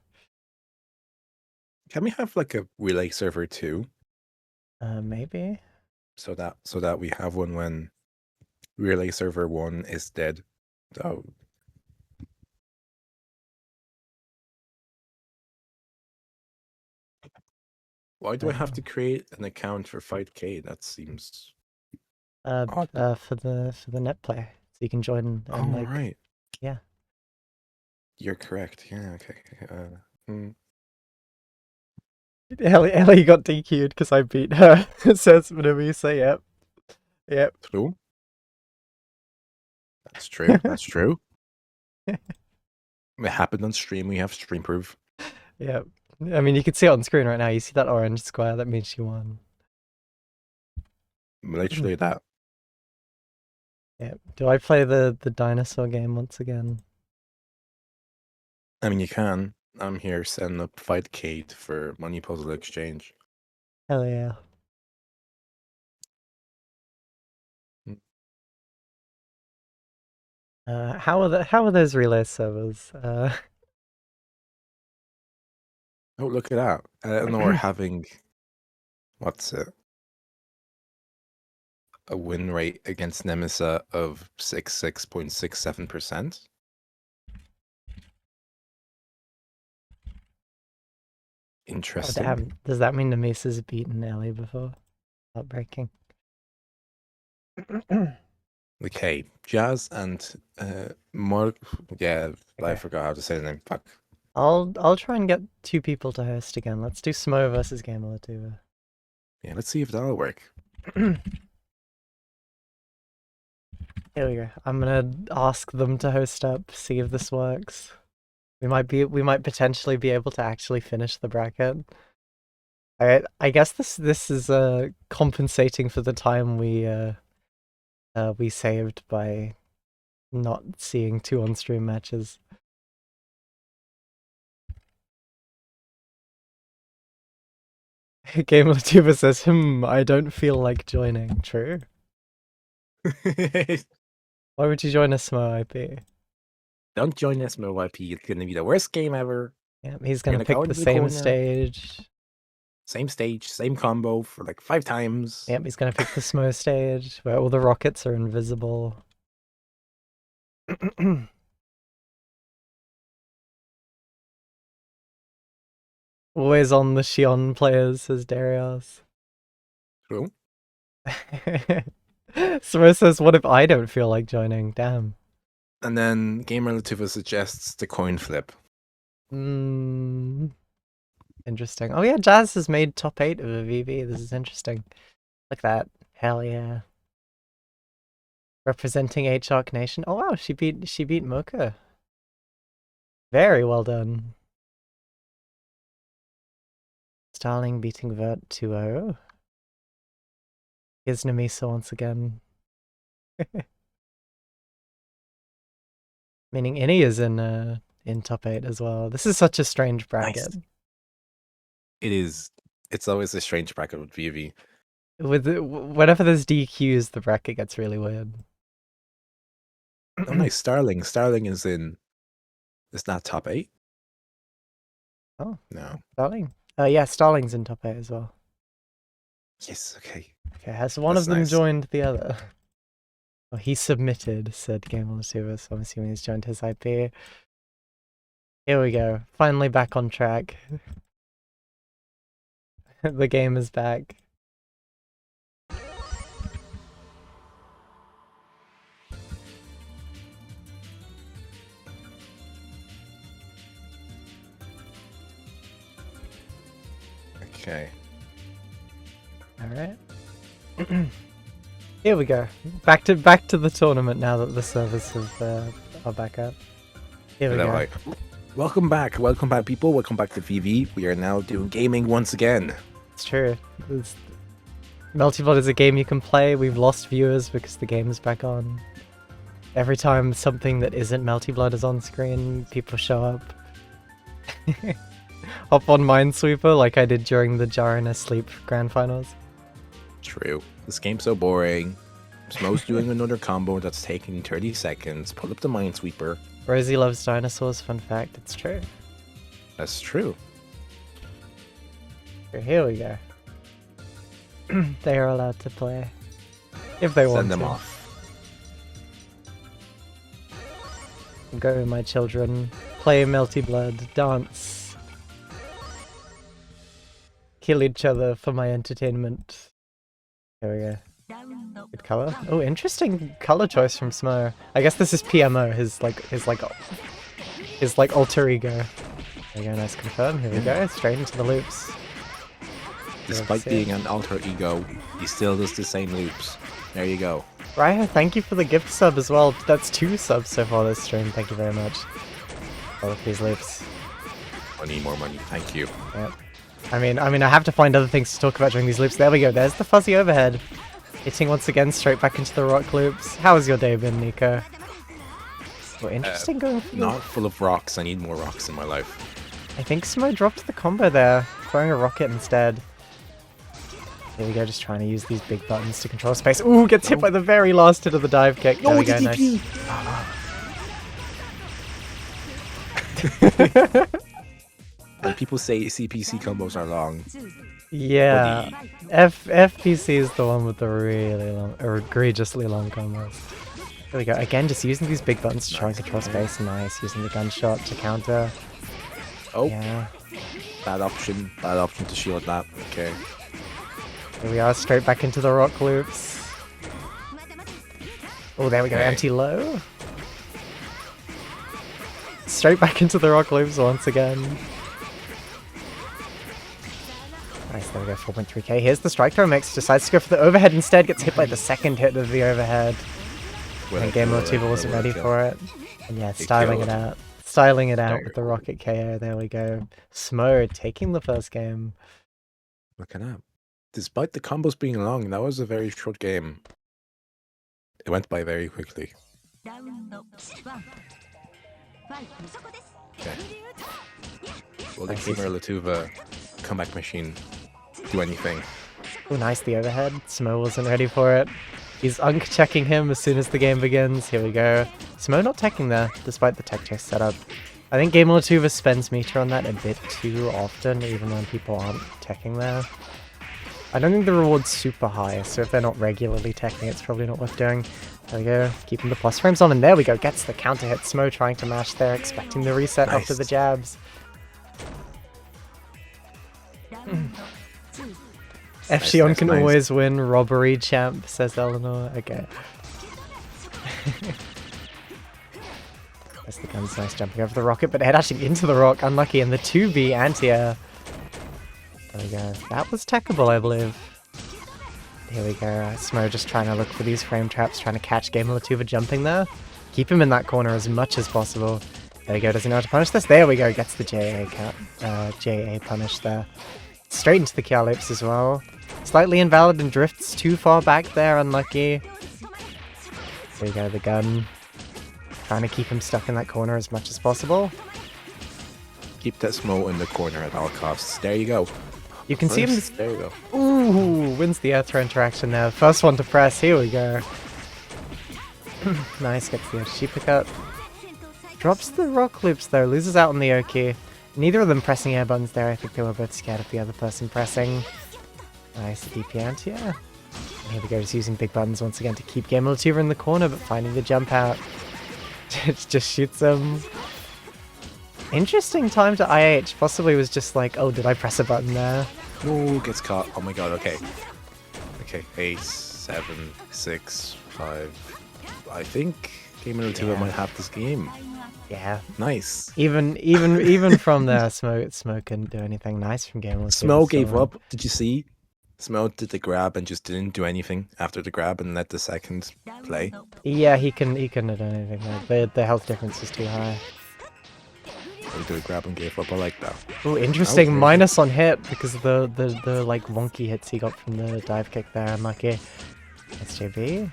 Can we have like a relay server too? Maybe. So that we have one when relay server 1 is dead. So why do I have to create an account for Fightcade? That seems odd. For the net play, so you can join and like. Right. Yeah. You're correct. Yeah. Okay. Ellie got DQ'd because I beat her. Says Namisa. Yep. True. That's true. That's true. It happened on stream. We have stream proof. Yep. I mean, you can see it on screen right now. You see that orange square? That means she won. Literally that. Yep. Do I play the dinosaur game once again? I mean, you can. I'm here setting up Fightcade for money puzzle exchange. Hell yeah. How are those relay servers? Oh, look at that. I don't know, we're having, what's it? A win rate against Nemesa of 66.67%. Interesting. Oh, damn. Does that mean Namisa's beaten Ellie before? Heartbreaking. Okay, Jazz and Mark. Yeah, Okay. I forgot how to say the name. Fuck. I'll try and get 2 people to host again. Let's do Smo versus Gamer Latuba. Yeah, let's see if that'll work. Here we go. I'm gonna ask them to host up, see if this works. We might potentially be able to actually finish the bracket. I guess this is compensating for the time we saved by not seeing 2 on-stream matches. Gamer Tuber says, I don't feel like joining. True. Why would you join a Smo IP? Don't join SMOYP. It's gonna be the worst game ever. Yeah, he's gonna pick go the into the same corner. stage. Same stage, same combo for like 5 times. Yep, he's gonna pick the Smo stage where all the rockets are invisible. Always on the Shion players, says Darius. True. Smo says, what if I don't feel like joining? Damn. And then Game Relativa suggests the coin flip. Interesting. Oh yeah, Jazz has made top 8 of a VV. This is interesting. Like that. Hell yeah. Representing H-Arc Nation. Oh wow, she beat Mocha. Very well done. Starling beating Vert 2-0. Here's Namisa once again. Meaning Innie is in top 8 as well. This is such a strange bracket. Nice. It is. It's always a strange bracket with VV. Whenever there's DQs, the bracket gets really weird. Oh nice, Starling. Starling is in. It's not top 8. Oh no, Starling. Yeah, Starling's in top 8 as well. Yes. Okay. Okay, has one of them joined the other? Oh, he submitted, said Game on the Server, so I'm assuming he's joined his IP. Here we go. Finally back on track. The game is back. Okay. Alright. Here we go. Back to the tournament now that the servers are back up. Here we go. Like, welcome back, people. Welcome back to VV. We are now doing gaming once again. It's true. Multi-VOD is a game you can play. We've lost viewers because the game is back on. Every time something that isn't Multi-Blood is on screen, people show up. Hop on Minesweeper like I did during the Jaren Asleep Grand Finals. True. This game's so boring. Smo's doing another combo that's taking 30 seconds. Pull up the Minesweeper. Rosie loves dinosaurs, fun fact. It's true. That's true. Here we go. They are allowed to play. If they want to. Send them off. Go, my children. Play Multi-Blood. Dance. Kill each other for my entertainment. There we go. Good color. Oh, interesting color choice from Smo. I guess this is PMO, his alter ego. There we go, nice confirm. Here we go, straight into the loops. Despite being an alter ego, he still does the same loops. There you go. Raiha, thank you for the gift sub as well. That's 2 subs so far this stream. Thank you very much. All of these loops. Money, more money. Thank you. Yep. I mean, I have to find other things to talk about during these loops. There we go. There's the fuzzy overhead. Hitting once again straight back into the rock loops. How has your day been, Nico? Well, interesting going for not full of rocks. I need more rocks in my life. I think Smo dropped the combo there, throwing a rocket instead. Here we go, just trying to use these big buttons to control space. Ooh, gets hit by the very last hit of the dive kick. There we go, nice. And people say CPC combos are long. Yeah, FPC is the one with the really long, or egregiously long combos. There we go, again just using these big buttons to try and control space. Nice, using the gunshot to counter. Oh, yeah. Bad option to shield that. Okay. Here we are, straight back into the rock loops. Oh, there we go, empty low. Straight back into the rock loops once again. Nice, there we go, 4.3k. Here's the strike throw mix, decides to go for the overhead instead, gets hit by the second hit of the overhead. And Game Relativa wasn't ready for it. And yeah, styling it out. Styling it out with the rocket KO, there we go. Smo taking the first game. Look at that. Despite the combos being long, that was a very short game. It went by very quickly. Okay. Will the Game Relativa comeback machine do anything? Oh, nice, the overhead. Smo wasn't ready for it. He's checking him as soon as the game begins. Here we go. Smo not teching there, despite the tech chase setup. I think Game Relativa spends meter on that a bit too often, even when people aren't teching there. I don't think the reward's super high, so if they're not regularly teching, it's probably not worth doing. There we go, keeping the plus frames on, and there we go, gets the counter hit. Smo trying to mash there, expecting the reset after the jabs. Efxion nice, can nice. always win. Robbery champ, says Eleanor. Okay. There's the guns, nice jumping over the rocket, but head dashing into the rock. Unlucky, and the 2B anti-air. There we go. That was techable, I believe. Here we go. Smo just trying to look for these frame traps, trying to catch GameLatuva jumping there. Keep him in that corner as much as possible. There we go. Does he know how to punish this? There we go. Gets the JA punish there. Straight into the Kia loops as well. Slightly invalid and drifts too far back there. Unlucky. There we go. The gun. Trying to keep him stuck in that corner as much as possible. Keep that Smo in the corner at all costs. There you go. You can see him. There you go. Ooh, wins the air throw interaction there. First one to press. Here we go. Nice, gets the OTG pickup. Drops the rock loops though, loses out on the Oki. Neither of them pressing air buttons there. I think they were both scared of the other person pressing. Nice, DP anti, yeah. And here we go, just using big buttons once again to keep GameLatuva in the corner, but finding the jump out. It just shoots him. Interesting time to IH. Possibly was just like, oh, did I press a button there? No, gets caught. Oh my god, okay. Okay, 8, 7, 6, 5. I think GameLatuva might have this game. Yeah. Nice. Even from there, Smo couldn't do anything nice from GameLatuva. Smo gave up. Did you see? Smo did the grab and just didn't do anything after the grab and let the second play. Yeah, he couldn't have done anything. The health difference was too high. He did a grab and gave up. I like that. Oh, interesting. Minus on hit because of the like wonky hits he got from the dive kick there. Unlucky. SJB.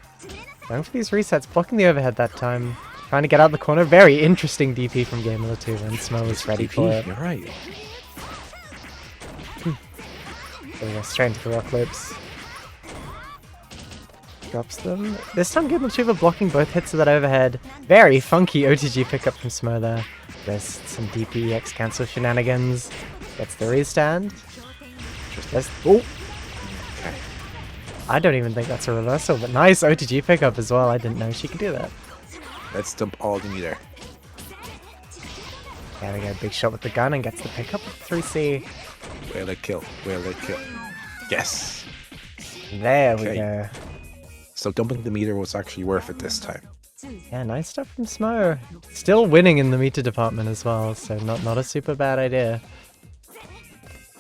Going for these resets, blocking the overhead that time. Trying to get out the corner. Very interesting DP from GameLatuva, and Smo was ready for it. You're right. There we go, straight into the rock loops. Drops them. This time GameLatuva blocking both hits of that overhead. Very funky OTG pickup from Smo there. There's some DPEX cancel shenanigans. Gets the restand. Oh! Okay. I don't even think that's a reversal, but nice OTG pickup as well. I didn't know she could do that. Let's dump all the meter. There we go, big shot with the gun and gets the pickup with 3C. Will it kill? Will it kill? Yes! There we go. So dumping the meter was actually worth it this time. Yeah, nice stuff from Smo. Still winning in the meter department as well, so not a super bad idea.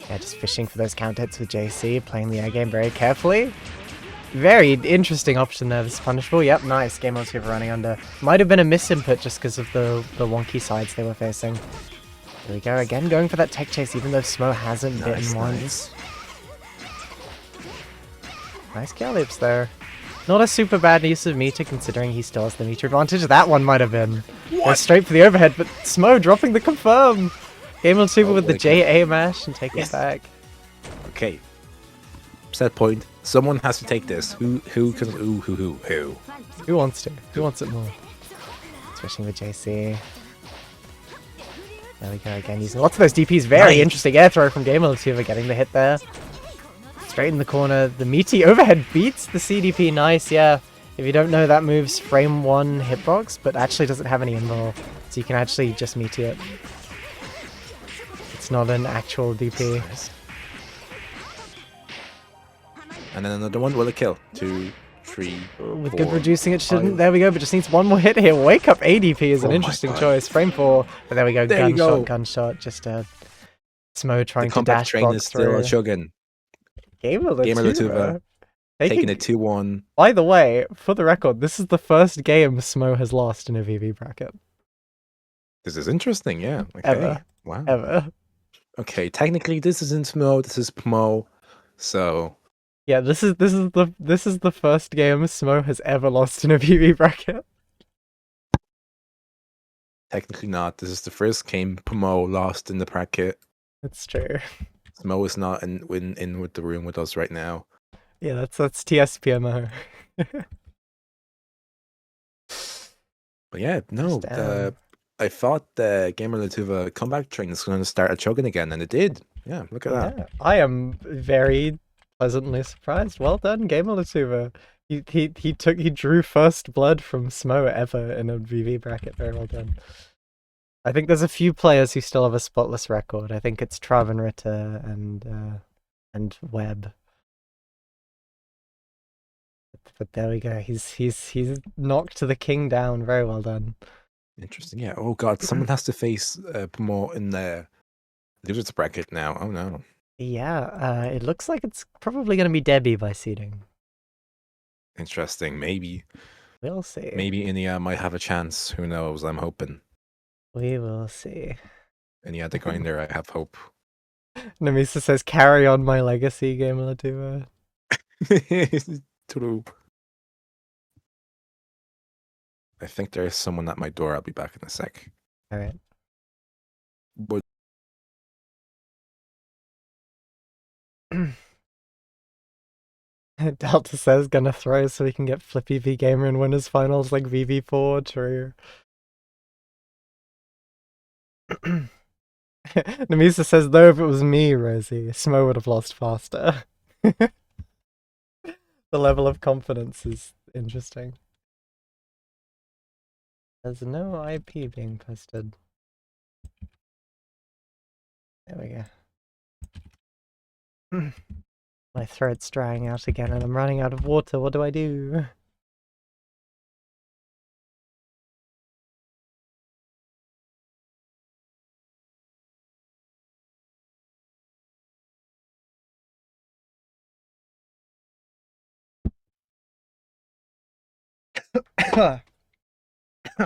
Yeah, just fishing for those count hits with JC, playing the air game very carefully. Very interesting option there, this punishable. Yep, nice. GameLatuva running under. Might have been a misinput just because of the wonky sides they were facing. There we go, again going for that tech chase even though Smo hasn't bitten once. Nice Kia loops there. Not a super bad use of meter considering he still has the meter advantage. That one might have been. Goes straight for the overhead, but Smo dropping the confirm. GameLatuva with the JA mash and take it back. Okay. Set point. Someone has to take this. Who can? Who? Who wants to? Who wants it more? Switching with JC. There we go again, using lots of those DPs. Very interesting air throw from GameLatuva, getting the hit there. Straight in the corner. The meaty overhead beats the CDP. Nice, yeah. If you don't know, that moves frame 1 hitbox, but actually doesn't have any invul. So you can actually just meaty it. It's not an actual DP. And then another one. Will it kill? 2, 3. With 4, good reducing, it shouldn't. 5. There we go, but just needs one more hit here. Wake Up ADP is an interesting choice. Frame 4. But there we go. Gunshot. Just Smo trying to dash train is still through. a chugging. GameLatuva taking it 2-1. By the way, for the record, this is the first game Smo has lost in a VV bracket. This is interesting, yeah. Okay. Ever. Wow. Ever. Okay, technically this isn't Smo, this is Pmo. So yeah, this is the first game Smo has ever lost in a VV bracket. Technically not. This is the first game Pmo lost in the bracket. That's true. Mo is not in with the room with us right now. Yeah, that's TSPMO. But yeah, no. I thought the GameLatuva comeback train is going to start a chugging again, and it did. Yeah, look at that. I am very pleasantly surprised. Well done, GameLatuva. He drew first blood from Smo ever in a VV bracket. Very well done. I think there's a few players who still have a spotless record. I think it's Trav and Ritter and Webb. But there we go. He's knocked the king down. Very well done. Interesting. Yeah. Oh god, someone has to face more in the losers bracket now. Oh no. Yeah. It looks like it's probably going to be Debbie by seeding. Interesting. Maybe. We'll see. Maybe Inia might have a chance. Who knows? I'm hoping. We will see. Inia the grinder. I have hope. Namisa says, "Carry on my legacy, Gamer Duo." True. I think there is someone at my door. I'll be back in a sec. All right. But Delta says gonna throw so we can get Flippy v Gamer in winners finals like VV4. True. Namisa says, though if it was me, Rosie, Smo would have lost faster. The level of confidence is interesting. There's no IP being posted. There we go. My throat's drying out again and I'm running out of water. What do I do?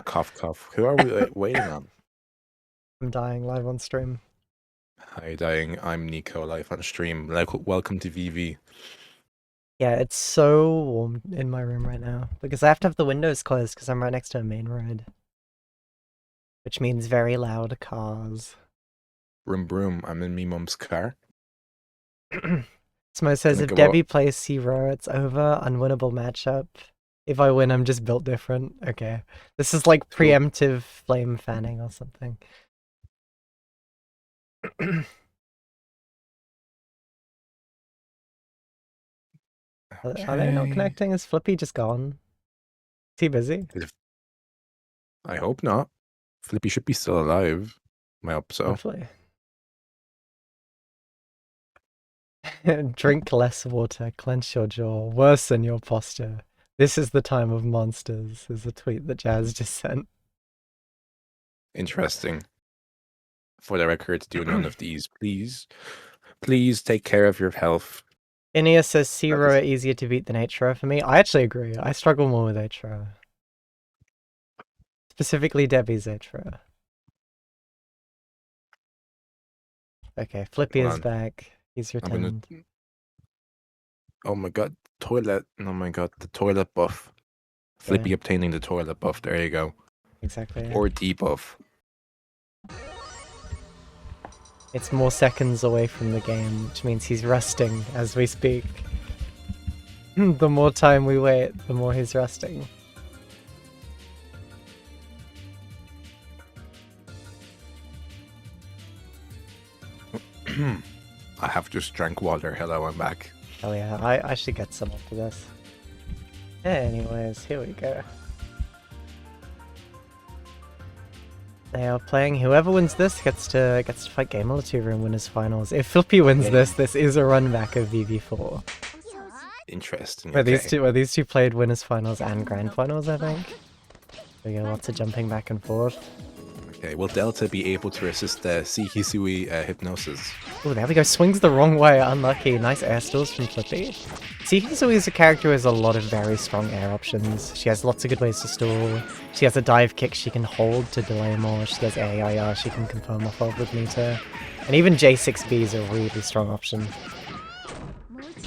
cough, cough. Who are we waiting on? I'm dying live on stream. Hi, dying. I'm Nico, live on stream. Welcome to VV. Yeah, it's so warm in my room right now because I have to have the windows closed because I'm right next to a main road. Which means very loud cars. Broom, broom. I'm in me mum's car. Smo says, if Debbie plays Zero, it's over. Unwinnable matchup. If I win, I'm just built different. Okay. This is like preemptive flame fanning or something. Okay. Are they not connecting? Is Flippy just gone? Is he busy? I hope not. Flippy should be still alive. I hope so. Hopefully. Drink less water, clench your jaw, worsen your posture. This is the time of monsters, is a tweet that Jazz just sent. Interesting. For the record, do none of these, please. Please take care of your health. Inia says Zero are easier to beat than Atro for me. I actually agree. I struggle more with Atro. Specifically Debbie's Atro. Okay, Flippy is back. He's returned. Oh my god, toilet. Oh my god, the toilet buff. Flippy obtaining the toilet buff. There you go. Exactly. Or debuff. It's more seconds away from the game, which means he's resting as we speak. The more time we wait, the more he's resting. I have just drank water. Hello, I'm back. Oh yeah, I should get some after this. Anyways, here we go. They are playing. Whoever wins this gets to fight Gamer 2 Room Winners Finals. If Flippy wins this is a run back of VV4. Interesting. Where these two played Winners Finals and Grand Finals, I think. We got lots of jumping back and forth. Okay, will Delta be able to resist the Hisui hypnosis? Oh, there we go. Swings the wrong way. Unlucky. Nice air stalls from Flippy. Hisui is a character who has a lot of very strong air options. She has lots of good ways to stall. She has a dive kick she can hold to delay more. She has AIR she can confirm off of with meter. And even J6B is a really strong option.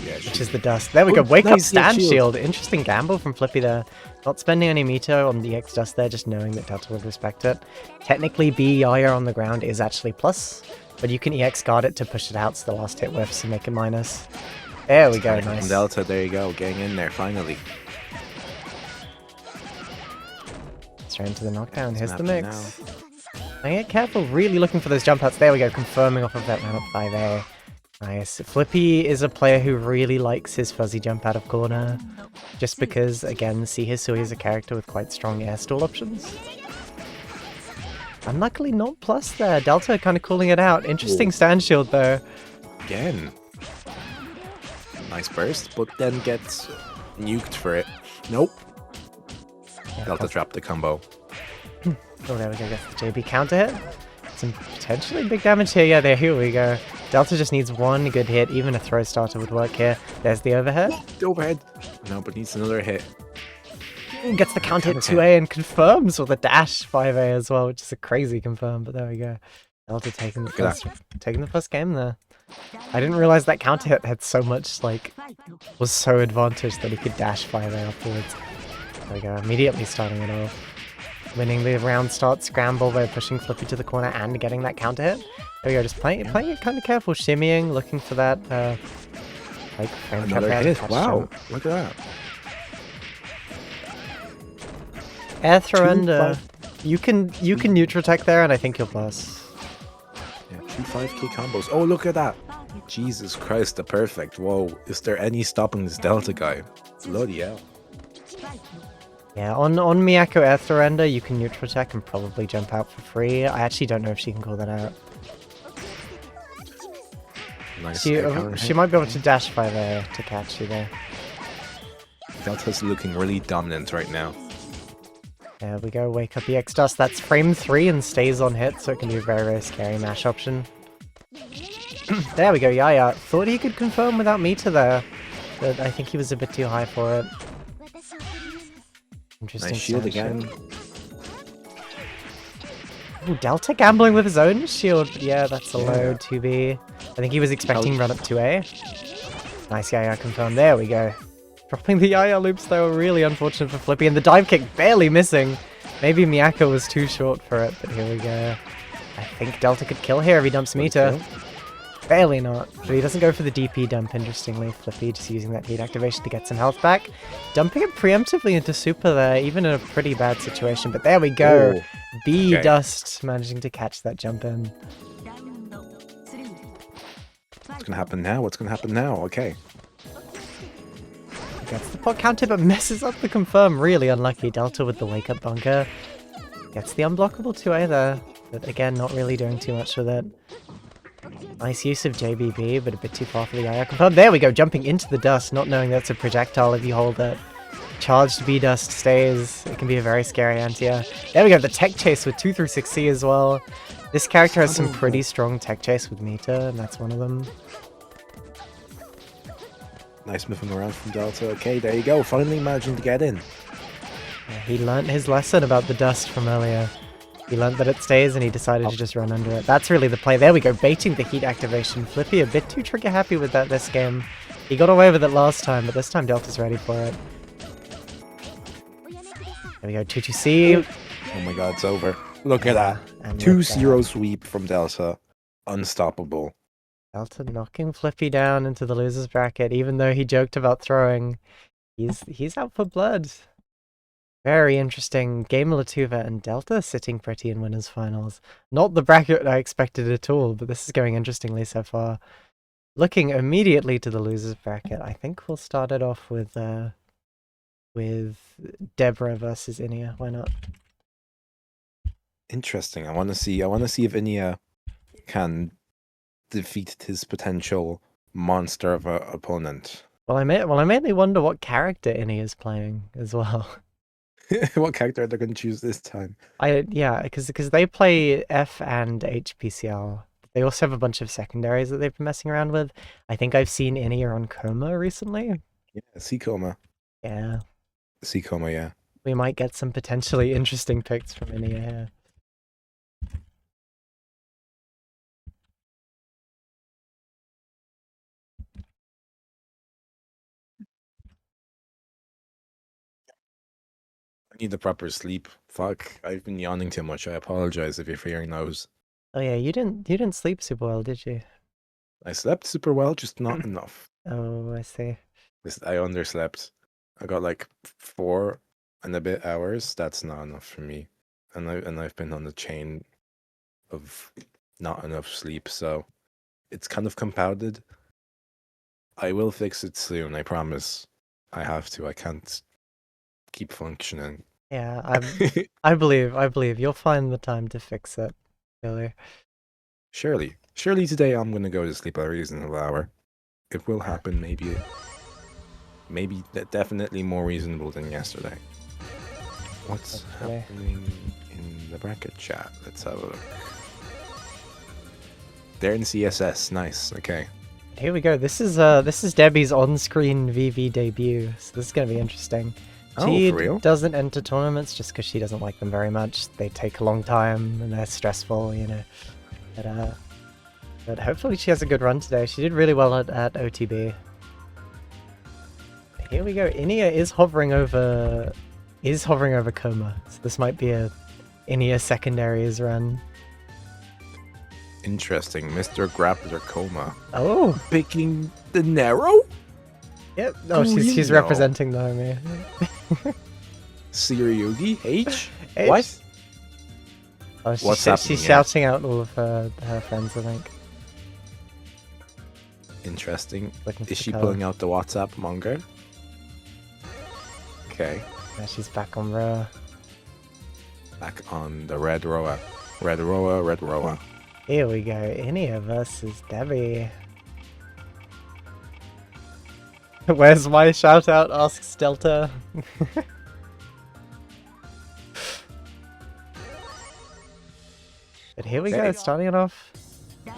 Yeah, which is the dust. There we go. Wake up stand shield. Interesting gamble from Flippy there. Not spending any meter on the X dust there, just knowing that Delta would respect it. Technically, BEIR on the ground is actually plus, but you can EX guard it to push it out so the last hit whiffs and make it minus. There we go, nice. Delta, there you go, getting in there finally. Straight into the knockdown. Here's the mix. Now get careful, really looking for those jump outs. There we go, confirming off of that man up by there. Nice. Flippy is a player who really likes his fuzzy jump out of corner, just because, again, Hisui is a character with quite strong air stall options. Unluckily not plus there. Delta kind of calling it out. Interesting stand shield though. Again. Nice burst, but then gets nuked for it. Nope. Yeah, Delta trapped the combo. Oh, there we go. Gets the JB counter hit. Some potentially big damage here. Yeah, here we go. Delta just needs one good hit. Even a throw starter would work here. There's the overhead. The overhead. No, but needs another hit. Gets the counter hit 2A and confirms with a dash 5A as well, which is a crazy confirm, but there we go. Delta taking the first game there. I didn't realize that counter hit had so much, like, was so advantaged that he could dash 5A afterwards. There we go, immediately starting it off. Winning the round start scramble by pushing Flippy to the corner and getting that counter hit. There we go, just playing it kind of careful, shimmying, looking for that, like, frame trap Another hit. Wow, jump. look at that. Air throw under. You can neutral tech there, and I think you'll pass. Yeah, 2 5k combos. Oh, look at that. Jesus Christ, the perfect. Whoa, is there any stopping this Delta guy? Bloody hell. Yeah, on Miyako air surrender, you can neutral tech and probably jump out for free. I actually don't know if she can call that out. Nice. She might be able to dash 5A to catch you there. Delta's looking really dominant right now. There we go, wake up EX Dust. That's frame 3 and stays on hit, so it can be a very, very scary mash option. There we go, Yaya. Thought he could confirm without meter there, but I think he was a bit too high for it. Interesting. Nice shield again. Ooh, Delta gambling with his own shield, but yeah, that's a low 2B. I think he was expecting run up 2A. Nice Yaya confirm. There we go. Dropping the Yaya loops though, really unfortunate for Flippy, and the dive kick barely missing. Maybe Miyako was too short for it, but here we go. I think Delta could kill here if he dumps meter. Barely not, but he doesn't go for the DP dump, interestingly. Flippy just using that heat activation to get some health back. Dumping it preemptively into super there, even in a pretty bad situation, but there we go. Ooh. B Dust managing to catch that jump in. What's gonna happen now? What's gonna happen now? Okay. Gets the pot counter, but messes up the confirm. Really unlucky. Delta with the wake up bunker. Gets the unblockable 2A there, but again, not really doing too much with it. Nice use of JBB, but a bit too far for the Yaya confirm. There we go, jumping into the dust, not knowing that's a projectile if you hold it. Charged B Dust stays. It can be a very scary anti-air. There we go, the tech chase with 2 through 6C as well. This character has some pretty strong tech chase with meter, and that's one of them. Nice moving around from Delta. Okay, there you go. Finally managing to get in. Yeah, he learnt his lesson about the dust from earlier. He learnt that it stays and he decided to just run under it. That's really the play. There we go, baiting the heat activation. Flippy a bit too trigger happy with that this game. He got away with it last time, but this time Delta's ready for it. There we go, 2-2C. Oh my god, it's over. Look at that. 2-0 sweep from Delta. Unstoppable. Delta knocking Flippy down into the loser's bracket, even though he joked about throwing. He's out for blood. Very interesting. Game Latuva and Delta sitting pretty in winners finals. Not the bracket I expected at all, but this is going interestingly so far. Looking immediately to the losers bracket, I think we'll start it off with Deborah versus Inia. Why not? Interesting. I want to see if Inia can defeat his potential monster of an opponent. Well, I mainly wonder what character Inia is playing as well. What character are they going to choose this time? Yeah, because they play F and HPCL. They also have a bunch of secondaries that they've been messing around with. I think I've seen Inia on Coma recently. Yeah, C-Coma. Yeah. C-Coma, yeah. We might get some potentially interesting picks from Inia here. I need the proper sleep. Fuck, I've been yawning too much. I apologize if you're hearing those. Oh yeah, you didn't sleep super well, did you? I slept super well, just not enough. Oh, I see. I underslept. I got like 4 and a bit hours. That's not enough for me. And I've been on the chain of not enough sleep, so it's kind of compounded. I will fix it soon, I promise. I have to. I can't keep functioning. Yeah, I believe you'll find the time to fix it. Really. Surely today I'm gonna go to sleep at a reasonable hour. It will happen, maybe maybe definitely more reasonable than yesterday. What's happening in the bracket chat? Let's have a look. They're in CSS. Nice. Okay. Here we go. This is Debbie's on-screen VV debut, so this is gonna be interesting. She for real? doesn't enter tournaments just because she doesn't like them very much. They take a long time and they're stressful, you know. But hopefully she has a good run today. She did really well at OTB. Here we go. Inia is hovering over Coma, so this might be a Inia secondaries run. Interesting. Mr. Grappler Coma. Oh, Picking the narrow? yep. Oh, she's No. representing Naomi. Siryugi? H? H? What? Oh, What's happening, she's yeah? shouting out all of her friends, I think. Interesting. Looking for Is she the pulling out the WhatsApp manga? Okay. Yeah, she's back on row. Back on the red rower. Red rower, red rower. Here we go. Inia versus Debbie. Where's my shout out? Asks Delta. But here we go, Okay. starting it off.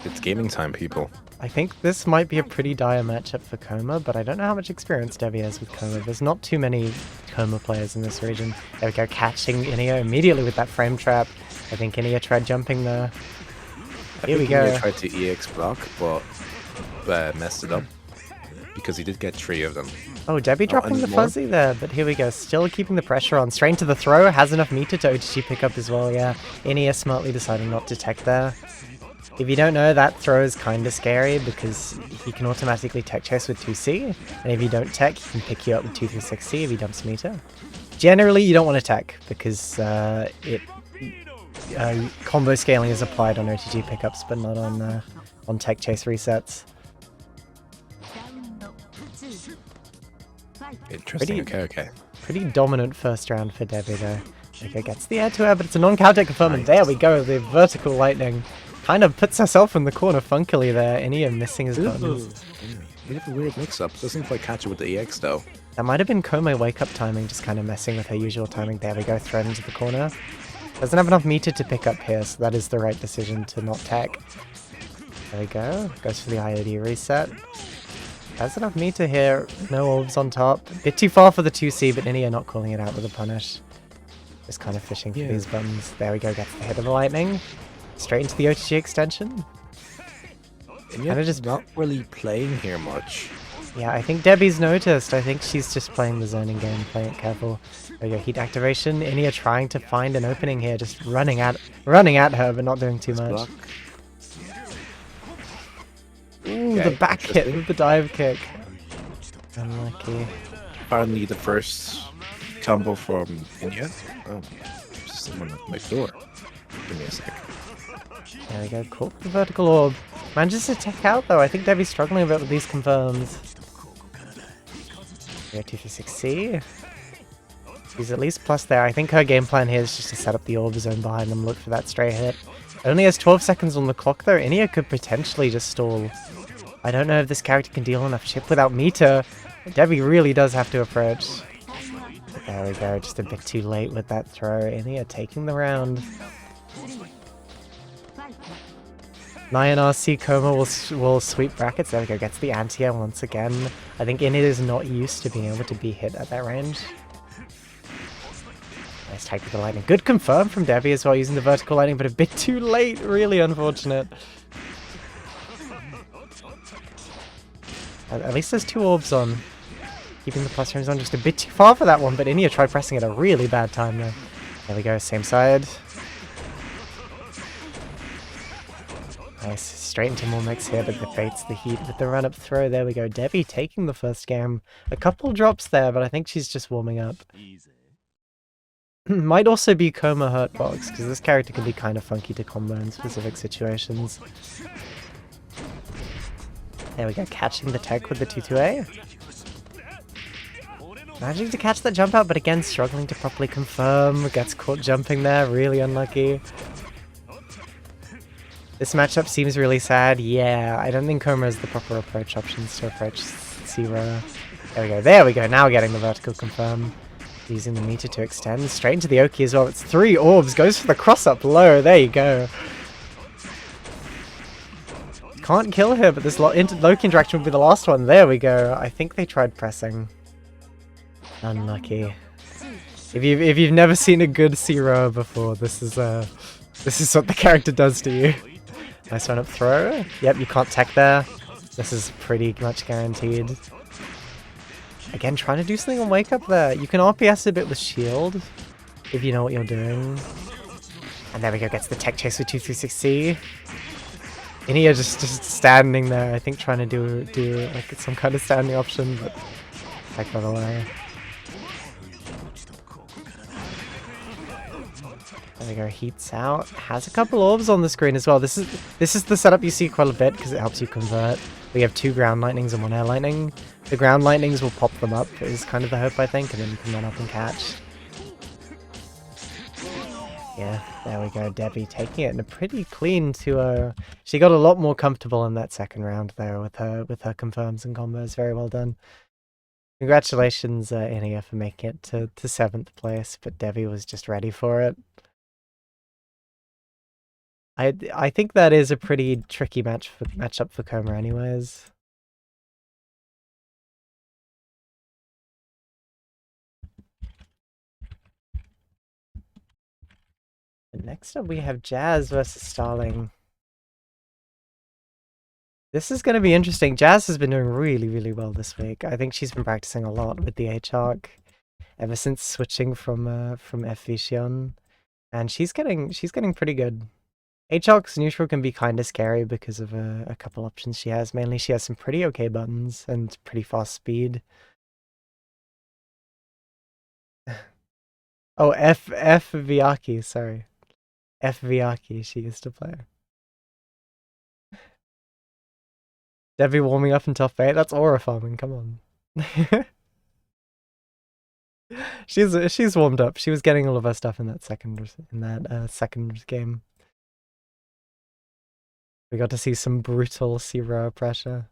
It's gaming time, people. I think this might be a pretty dire matchup for Coma, but I don't know how much experience Debbie has with Coma. There's not too many Coma players in this region. There we go, catching Inia immediately with that frame trap. I think Inia tried jumping there. Here we go. He tried to EX block, but messed it up. Because he did get 3 of them. Oh, Debbie dropping the anymore? fuzzy there, but here we go. Still keeping the pressure on. Straight into the throw. Has enough meter to OTG pick up as well, yeah. Inia smartly deciding not to tech there. If you don't know, that throw is kind of scary because he can automatically tech chase with 2C. And if you don't tech, he can pick you up with 236C if he dumps meter. Generally, you don't want to tech because combo scaling is applied on OTG pickups, but not on tech chase resets. Interesting. Okay. Pretty dominant first round for Debbie though. Okay, gets the air to air, but it's a non-counter confirm, and there we go, the vertical lightning. Kind of puts herself in the corner funkily there, Inia missing his buttons. We have a weird mix-up. Doesn't quite catch it with the EX though. That might have been Kome wake-up timing, just kind of messing with her usual timing. There we go, thrown into the corner. Doesn't have enough meter to pick up here, so that is the right decision to not tech. There we go, goes for the IOD reset. Has enough meter here, no orbs on top. Bit too far for the 2C, but Inia not calling it out with a punish. Just kind of fishing for these buttons. There we go, gets the hit of the lightning. Straight into the OTG extension. And yet just not really playing here much. Yeah, I think Debbie's noticed. I think she's just playing the zoning game, playing it careful. There we go, heat activation. Inia trying to find an opening here, just running at her, but not doing too much. Block. Ooh, Okay, the back hit with the dive kick. Unlucky. Finally, the first combo from Inia. Oh, there's someone at my door. Give me a sec. There we go, caught the vertical orb. Manages to tech out though. I think Debbie's struggling a bit with these confirms. Yeah, 236C. She's at least plus there. I think her game plan here is just to set up the orb zone behind them, look for that stray hit. Only has 12 seconds on the clock though. Inia could potentially just stall. I don't know if this character can deal enough chip without meter. Debbie really does have to approach. There we go, just a bit too late with that throw. Inia taking the round. RC Coma will sweep brackets. There we go, gets the anti-air once again. I think Inia is not used to being able to be hit at that range. Nice take with the lightning. Good confirm from Debbie as well, using the vertical lightning, but a bit too late. Really unfortunate. At least there's 2 orbs on. Keeping the plus frames on just a bit too far for that one, but Inia tried pressing at a really bad time there. There we go, same side. Nice, straight into more mix here, but it baits the heat with the run-up throw. There we go, Debbie taking the first game. A couple drops there, but I think she's just warming up. Might also be Coma Hurtbox, because this character can be kind of funky to combo in specific situations. There we go, catching the tech with the 2-2A. Managing to catch that jump out, but again, struggling to properly confirm. Gets caught jumping there, really unlucky. This matchup seems really sad. Yeah, I don't think Coma has the proper approach options to approach Zero. There we go. Now we're getting the vertical confirm. Using the meter to extend. Straight into the Oki as well. It's 3 orbs. Goes for the cross up low. There you go. Can't kill her, but this Loki interaction will be the last one. There we go. I think they tried pressing. Unlucky. If you've never seen a good C-rower before, this is what the character does to you. Nice one up throw. Yep, you can't tech there. This is pretty much guaranteed. Again, trying to do something on wake up there. You can RPS a bit with shield if you know what you're doing. And there we go, gets the tech chase with 236C. Inia just standing there, I think trying to do like some kind of standing option, but tech by the way. There we go, heats out. Has a couple orbs on the screen as well. This is the setup you see quite a bit because it helps you convert. We have 2 ground lightnings and 1 air lightning. The ground lightnings will pop them up is kind of the hope, I think, and then you can run up and catch. Yeah, there we go. Debbie taking it in a pretty clean 2-0. She got a lot more comfortable in that second round there with her confirms and combos. Very well done. Congratulations, Inia, for making it to 7th place, but Debbie was just ready for it. I think that is a pretty tricky matchup for Coma anyways. And next up we have Jazz versus Starling. This is going to be interesting. Jazz has been doing really, really well this week. I think she's been practicing a lot with the H-Arc ever since switching from FV and she's getting pretty good. H-Arc's neutral can be kind of scary because of a couple options she has. Mainly she has some pretty okay buttons and pretty fast speed. Oh, F-VVelocity, sorry. F-VVelocity she used to play. Debbie warming up in top 8? That's aura farming, come on. She's warmed up. She was getting all of her stuff in that second game. We got to see some brutal C-row pressure.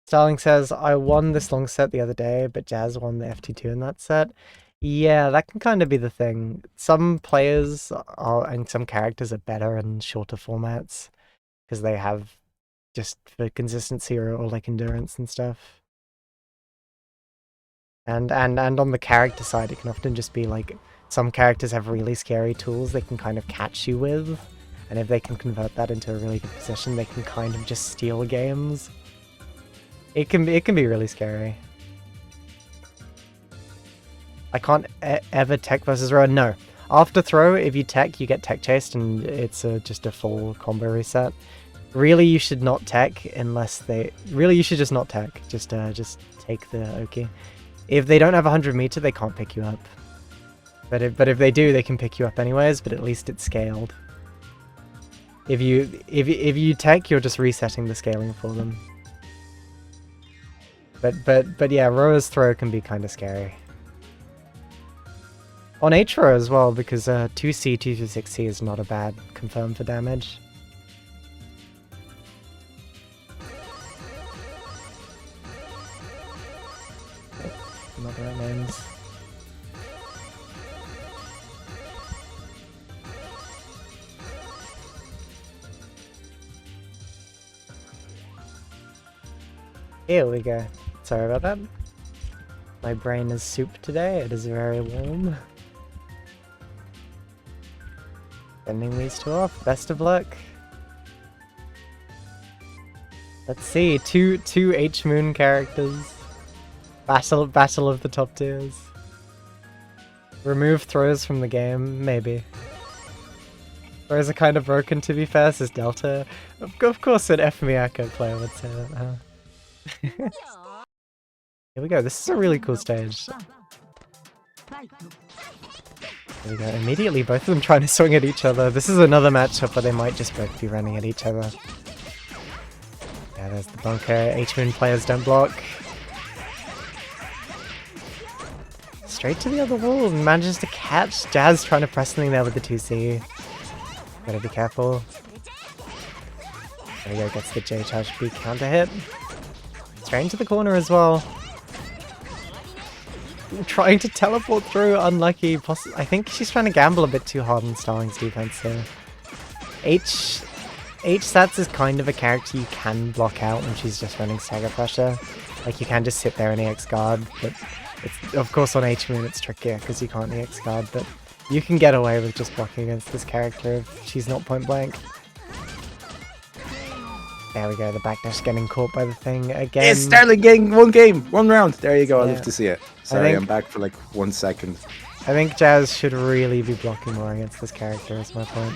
Starling says, I won this long set the other day, but Jazz won the FT2 in that set. Yeah, that can kind of be the thing. Some players and some characters are better in shorter formats because they have just for consistency or like endurance and stuff. And on the character side, it can often just be like some characters have really scary tools they can kind of catch you with. And if they can convert that into a really good position, they can kind of just steal games. It can be really scary. I can't ever tech versus row. No. After throw, if you tech, you get tech chased and it's just a full combo reset. Really, you should not tech unless they... Really, you should just not tech. Just take the Oki. If they don't have 100 meter, they can't pick you up. But if they do, they can pick you up anyways, but at least it's scaled. If you tech, you're just resetting the scaling for them. But yeah, Roa's throw can be kind of scary. On H-row as well, because 2C, 226C is not a bad confirm for damage. Not the right names. Here we go. Sorry about that. My brain is soup today. It is very warm. Sending these 2 off. Best of luck. Let's see. Two H-Moon characters. Battle of the top tiers. Remove throws from the game, maybe. Throws are kind of broken, to be fair, says Delta. Of course an MBAACC player would say that, huh? Here we go, this is a really cool stage. There we go, immediately both of them trying to swing at each other. This is another matchup where they might just both be running at each other. Yeah, there's the bunker. H-Moon players don't block. Straight to the other wall and manages to catch. Jazz trying to press something there with the 2C. Gotta be careful. There we go, gets the J-Charge B counter hit. Straight into the corner as well. Trying to teleport through, unlucky. I think she's trying to gamble a bit too hard on Starling's defense there. H-Sats is kind of a character you can block out when she's just running stagger pressure. Like, you can just sit there and EX guard, but it's, of course on H-Moon it's trickier because you can't EX guard, but you can get away with just blocking against this character if she's not point blank. There we go, the backdash getting caught by the thing again. Yes, Starling getting one round. There you go, I love to see it. Sorry, I'm back for like 1 second. I think Jazz should really be blocking more against this character, is my point.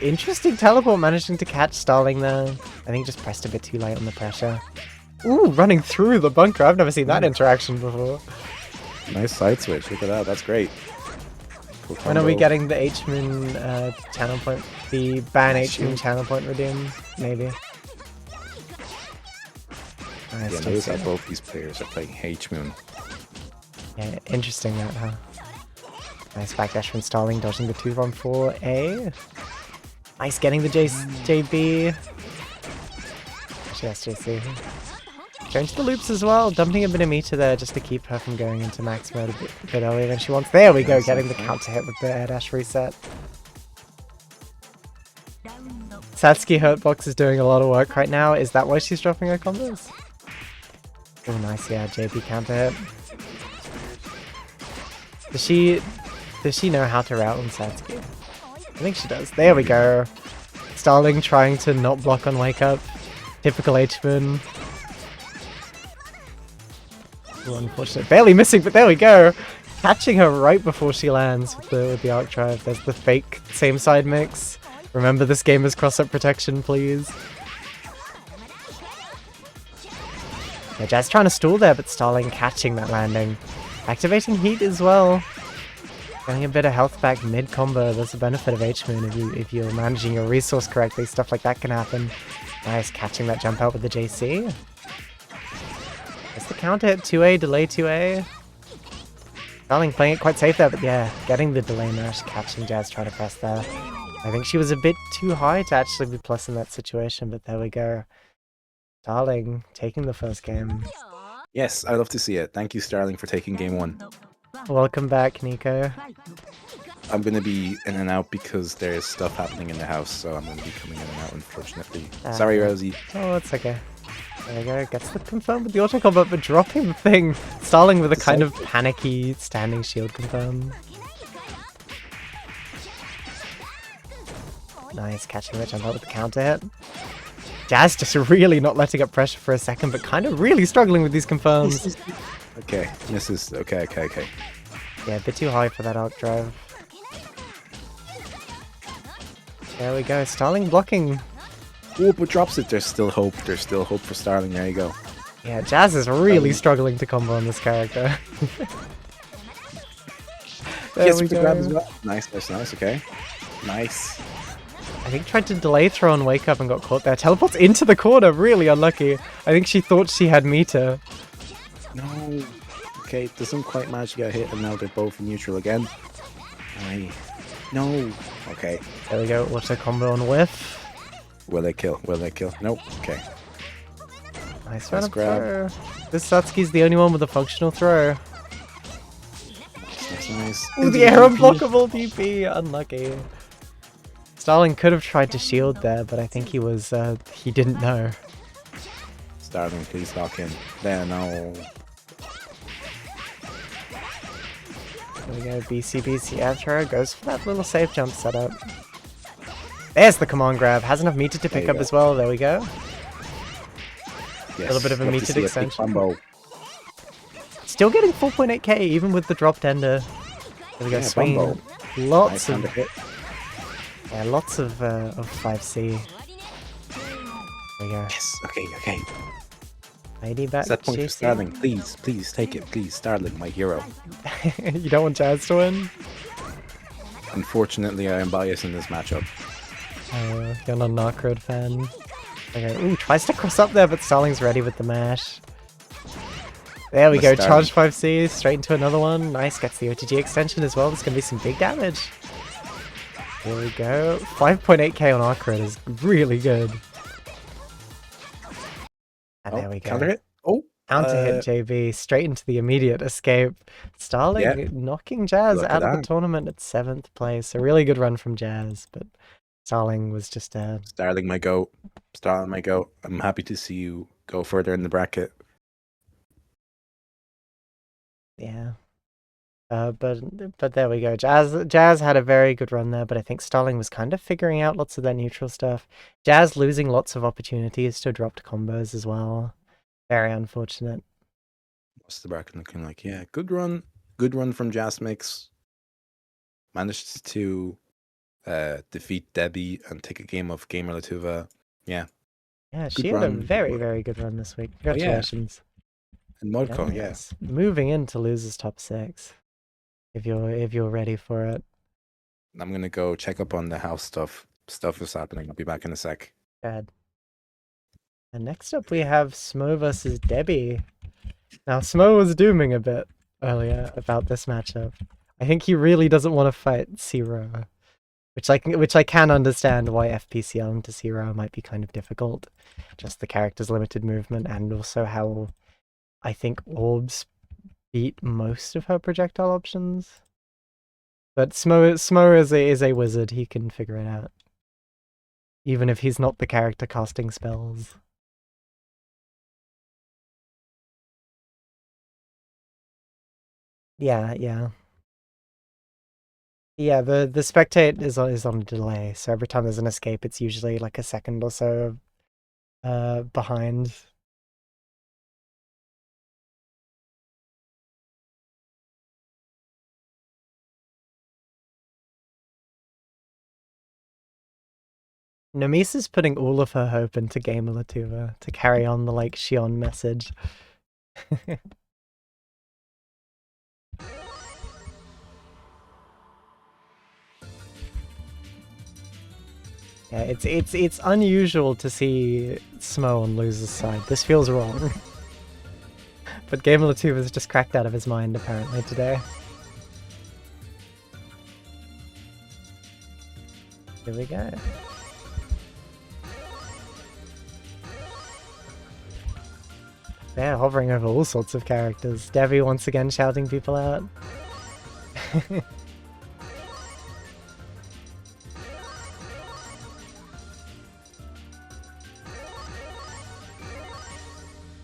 Interesting teleport managing to catch Starling there. I think just pressed a bit too late on the pressure. Ooh, running through the bunker. I've never seen that interaction before. Nice side switch, look at that, that's great. Cool. When are we getting the H-Moon channel point, the ban H-Moon channel point redeem? Maybe. Nice, yeah, notice how both these players are playing H-Moon. Yeah, interesting that, huh? Nice backdash from Starling, dodging the 2-1-4-A. Nice getting the JB. Actually, that's JC. Going to the loops as well, dumping a bit of meter there just to keep her from going into max mode a bit earlier than she wants. There we go, getting the counter hit with the air dash reset. Satsuki Hurtbox is doing a lot of work right now. Is that why she's dropping her combos? Oh, nice, yeah, JB counter hit. Does she know how to route on Satsuki? I think she does. There we go. Starling trying to not block on wake up. Typical H-Moon. Unfortunate. Barely missing, but there we go. Catching her right before she lands with the arc drive. There's the fake same side mix. Remember, this game is cross-up protection, please. Yeah, Jazz trying to stall there, but Starling catching that landing. Activating heat as well. Getting a bit of health back mid-combo. There's the benefit of H-Moon if you're managing your resource correctly. Stuff like that can happen. Nice, catching that jump out with the JC. It's the counter hit 2A, delay 2A. Starling playing it quite safe there, but yeah, getting the delay mash, catching Jazz trying to press there. I think she was a bit too high to actually be plus in that situation, but there we go. Starling taking the first game. Yes, I love to see it. Thank you, Starling, for taking game 1. Welcome back, Nico. I'm going to be in and out because there's stuff happening in the house, so I'm going to be coming in and out, unfortunately. Sorry, Rosie. Oh, it's okay. There we go, gets the confirm with the auto combo, but dropping the thing. Starling with a kind of panicky standing shield confirm. Nice, catching the jump out with the counter hit. Jazz just really not letting up pressure for a second, but kind of really struggling with these confirms. Okay, this is... Okay. Yeah, a bit too high for that arc drive. There we go, Starling blocking. Oh, but drops it. There's still hope. There's still hope for Starling. There you go. Yeah, Jazz is really struggling to combo on this character. There we go. Grab as well. Nice, okay. Nice. I think tried to delay throw on wake up and got caught there. Teleports into the corner, really unlucky. I think she thought she had meter. No. Okay, doesn't quite manage to get hit, and now they're both in neutral again. No. Okay. There we go, auto combo on whiff. Will they kill? Nope. Okay. Nice run up throw. This Satsuki's the only one with a functional throw. Nice. Ooh, the air unblockable DP. Unlucky. Starling could have tried to shield there, but I think he didn't know. Starling, please lock in. There, no. There we go, BC after goes for that little safe jump setup. There's the command grab. Has enough meter to pick up as well. There we go. Yes, A little bit of a metered extension. Still getting 4.8k even with the dropped ender. There we go, swing. Lots of 5C. There we go. Yes, okay. ID back. Set point for Starling, please take it, please. Starling, my hero. You don't want Jazz to win? Unfortunately, I am biased in this matchup. You're not an Narcroad fan. Okay, ooh, tries to cross up there, but Starling's ready with the mash. There we go, charge 5C, straight into another one. Nice, gets the OTG extension as well. There's going to be some big damage. Here we go. 5.8k on Narcroad is really good. And there we go. Counter hit? Counter hit JB straight into the immediate escape. Starling knocking Jazz out of the tournament at 7th place. A really good run from Jazz, but Starling was just Starling my goat. Starling my goat. I'm happy to see you go further in the bracket. Yeah. But there we go. Jazz had a very good run there, but I think Starling was kind of figuring out lots of that neutral stuff. Jazz losing lots of opportunities to drop combos as well. Very unfortunate. What's the bracket looking like? Yeah, good run. Good run from Jazz Mix. Managed to defeat Debbie and take a game of Gamer Latuva. Yeah. Yeah, she had a very, very good run this week. Congratulations. And Modco, yes. Moving into losers top 6. If you're ready for it. I'm gonna go check up on the house stuff. Stuff is happening. I'll be back in a sec. Go ahead. And next up we have Smo versus Debbie. Now Smo was dooming a bit earlier about this matchup. I think he really doesn't want to fight Zero, which I can understand why FPCL to Zero might be kind of difficult. Just the character's limited movement and also how I think Orbs beat most of her projectile options. But Smo is a wizard, he can figure it out. Even if he's not the character casting spells. Yeah. Yeah, the spectate is on a delay, so every time there's an escape it's usually like a second or so behind. Namisa's putting all of her hope into Gamer Latuva to carry on the like Shion message. Yeah, it's unusual to see Smo on loser's side. This feels wrong. But Gamer Latuva's just cracked out of his mind apparently today. Here we go. They're hovering over all sorts of characters. Devi once again shouting people out.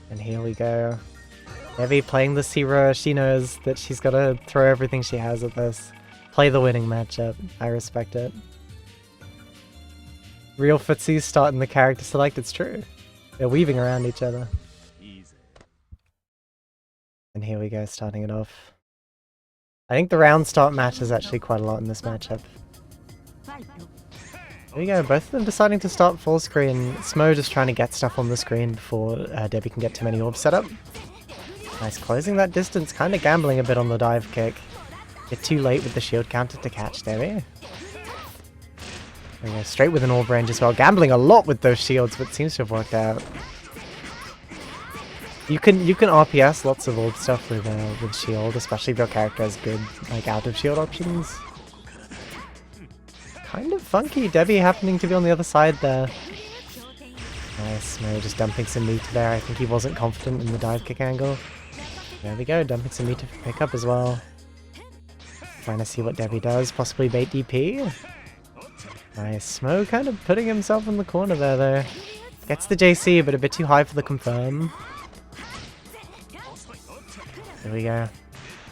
And here we go. Devi playing the Zero. She knows that she's got to throw everything she has at this. Play the winning matchup. I respect it. Real footsies starting the character select. It's true. They're weaving around each other. And here we go, starting it off. I think the round start matters actually quite a lot in this matchup. Here we go, both of them deciding to start full screen. Smo just trying to get stuff on the screen before Debbie can get too many orbs set up. Nice, closing that distance, kind of gambling a bit on the dive kick. Bit too late with the shield counter to catch Debbie. There we go, straight with an orb range as well. Gambling a lot with those shields, but seems to have worked out. You can RPS lots of old stuff with shield, especially if your character has good like out of shield options. Kind of funky. Debbie happening to be on the other side there. Nice, Mo just dumping some meat there. I think he wasn't confident in the dive kick angle. There we go, dumping some meat to pick up as well. Trying to see what Debbie does, possibly bait DP. Nice, Mo kind of putting himself in the corner there though. Gets the JC, but a bit too high for the confirm. There we go.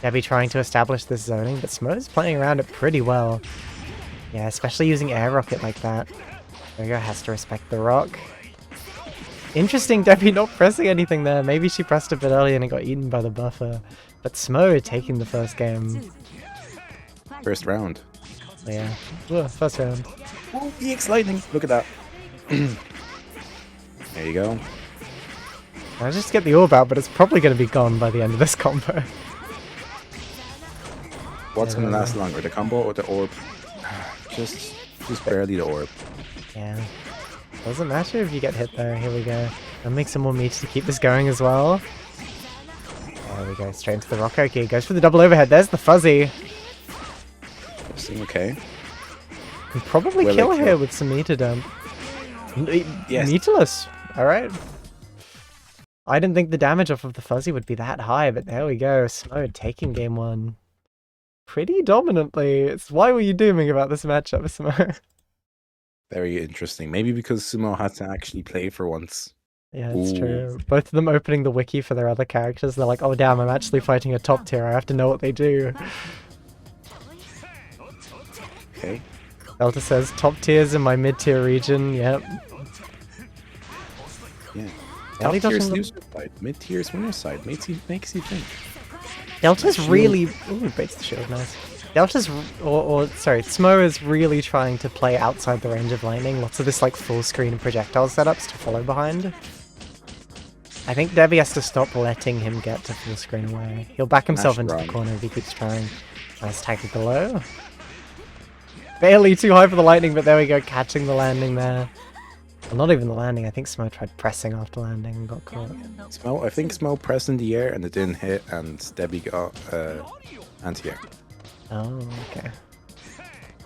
Debbie trying to establish this zoning, but Smo's playing around it pretty well. Yeah, especially using air rocket like that. There we go, has to respect the rock. Interesting, Debbie not pressing anything there. Maybe she pressed a bit early and it got eaten by the buffer. But Smo taking the first game. First round. Yeah, first round. Oh, EX Lightning! Look at that. There you go. I just get the orb out, but it's probably going to be gone by the end of this combo. What's going to last longer, the combo or the orb? Just barely the orb. Yeah. Doesn't matter if you get hit there. Here we go. I'll make some more meat to keep this going as well. There we go. Straight into the rock. Okay, goes for the double overhead. There's the fuzzy. Okay. Can probably kill here with some meter dump. Yes. Meterless. Alright. I didn't think the damage off of the fuzzy would be that high, but there we go. Smo taking game 1. Pretty dominantly. Why were you dooming about this matchup, Smo? Very interesting. Maybe because Sumo had to actually play for once. Yeah, it's true. Both of them opening the wiki for their other characters. They're like, oh damn, I'm actually fighting a top tier. I have to know what they do. Okay. Delta says, top tiers in my mid-tier region. Yep. Yeah. Top tier's loser side. Mid-tier's winner side. Makes you think. Delta's really... Ooh, breaks the shield, nice. Delta's... sorry, Smo is really trying to play outside the range of lightning. Lots of this, like, full-screen projectile setups to follow behind. I think Debbie has to stop letting him get to full-screen away. He'll back himself into the corner if he keeps trying. Nice tactical low. Barely too high for the lightning, but there we go, catching the landing there. Well, not even the landing. I think Smo tried pressing after landing and got caught. I think Smo pressed in the air and it didn't hit, and Debbie got anti-air. Oh, okay.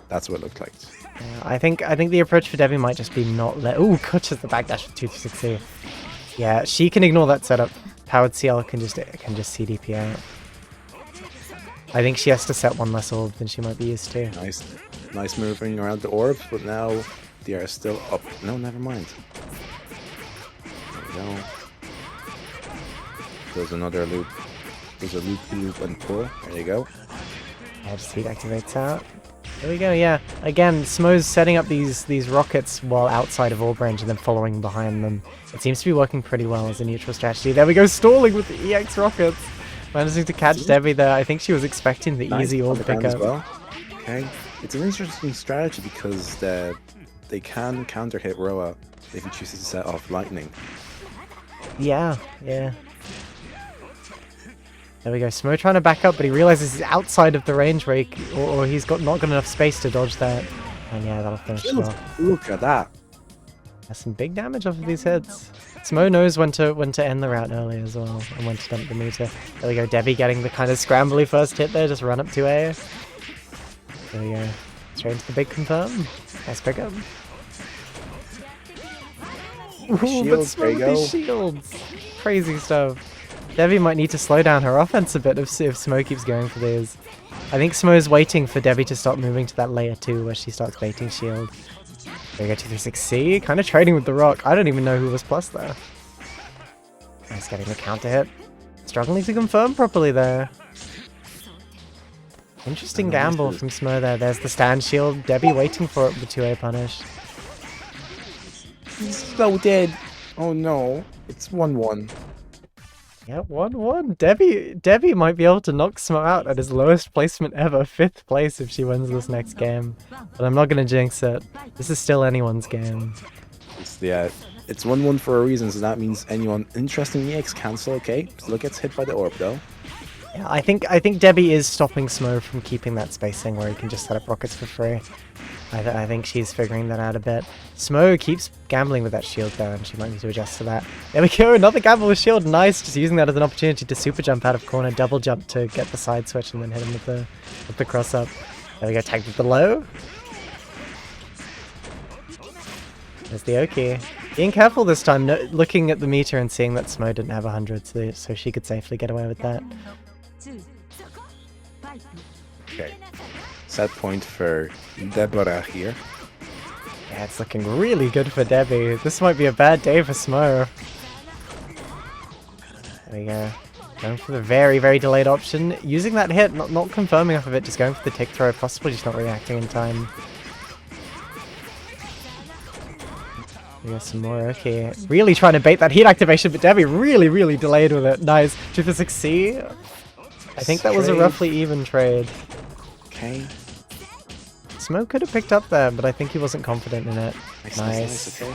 That's what it looked like. Yeah, I think the approach for Debbie might just be not let. Ooh, catches the backdash with 2-3-6C. Yeah, she can ignore that setup. Powered CL can just CDP out. I think she has to set one less orb than she might be used to. Nice moving around the orbs, but now they are still up. No, never mind. There we go. There's another loop. There's a loop and pull. There you go. Yeah, just heat activates out. There we go, yeah. Again, Smo's setting up these rockets while outside of orb range and then following behind them. It seems to be working pretty well as a neutral strategy. There we go, stalling with the EX rockets. Managing to catch Debbie there. I think she was expecting the easy orb pickup. As well. Okay. It's an interesting strategy because they can counter hit Roa if he chooses to set off lightning. Yeah. There we go. Smo trying to back up, but he realizes he's outside of the range where or he's not got enough space to dodge that. And yeah, that'll finish well. Look at that. That's some big damage off of these hits. Smo knows when to end the route early as well, and when to dump the meter. There we go, Debbie getting the kind of scrambly first hit there, just run up to A. There we go. Straight into the big confirm. Nice pickup. Ooh, but Smo with these shields. Crazy stuff. Debbie might need to slow down her offense a bit if Smo keeps going for these. I think Smo's waiting for Debbie to stop moving to that layer 2 where she starts baiting shield. There we go, 2-3-6C, kind of trading with the rock. I don't even know who was plus there. Nice getting the counter hit. Struggling to confirm properly there. Interesting gamble from Smo there. There's the stand shield. Debbie waiting for it with the 2A punish. He's so dead. Oh no, it's 1-1. Yeah, 1-1. Debbie might be able to knock Smo out at his lowest placement ever, 5th place if she wins this next game. But I'm not going to jinx it. This is still anyone's game. It's 1-1 for a reason, so that means anyone interested in EX cancel, okay? Still gets hit by the orb though. Yeah, I think Debbie is stopping Smo from keeping that spacing where he can just set up rockets for free. I think she's figuring that out a bit. Smo keeps gambling with that shield though, and she might need to adjust to that. There we go, another gamble with shield, nice, just using that as an opportunity to super jump out of corner, double jump to get the side switch and then hit him with the cross up. There we go, tagged with the low. There's the Oki. Being careful this time, looking at the meter and seeing that Smo didn't have 100, so she could safely get away with that. Okay. Set point for Deborah here. Yeah, it's looking really good for Debbie. This might be a bad day for Smo. There we go. Going for the very, very delayed option. Using that hit, not confirming off of it, just going for the tick throw, possibly just not reacting in time. We got some more, okay. Really trying to bait that heat activation, but Debbie really, really delayed with it. Nice. 2-6C. I think that was a roughly even trade. Okay. Smo could have picked up there, but I think he wasn't confident in it. Nice. Okay.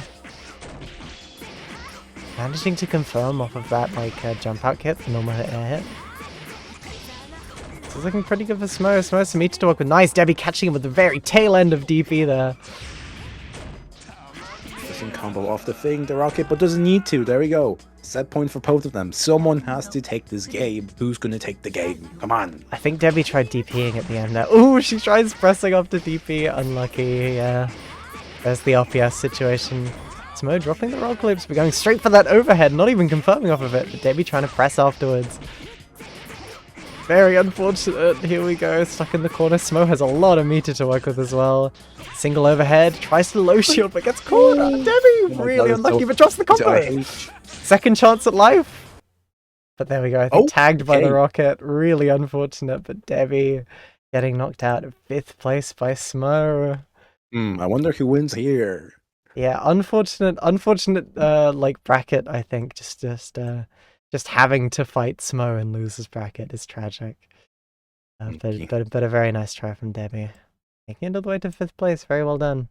Managing to confirm off of that, like, jump out kit, the normal air hit. This is looking pretty good for Smo. Smo has some meter to work with. Nice, Debbie catching him with the very tail end of DP there. Doesn't combo off the thing, the rocket, but doesn't need to. There we go. Set point for both of them. Someone has to take this game. Who's going to take the game? Come on. I think Debbie tried DPing at the end there. Ooh, she tries pressing up to DP. Unlucky, yeah. There's the RPS situation. Smo dropping the rock loops, but going straight for that overhead, not even confirming off of it. But Debbie trying to press afterwards. Very unfortunate. Here we go, stuck in the corner. Smo has a lot of meter to work with as well. Single overhead, tries to low shield, but gets caught. Debbie, really unlucky, but drops the combo. Second chance at life. But there we go, I think tagged by the rocket. Really unfortunate, but Debbie getting knocked out at 5th place by Smo. I wonder who wins here. Yeah, unfortunate, like bracket. I think just having to fight Smo and lose his bracket is tragic. But a very nice try from Debbie, making it all the way to 5th place. Very well done.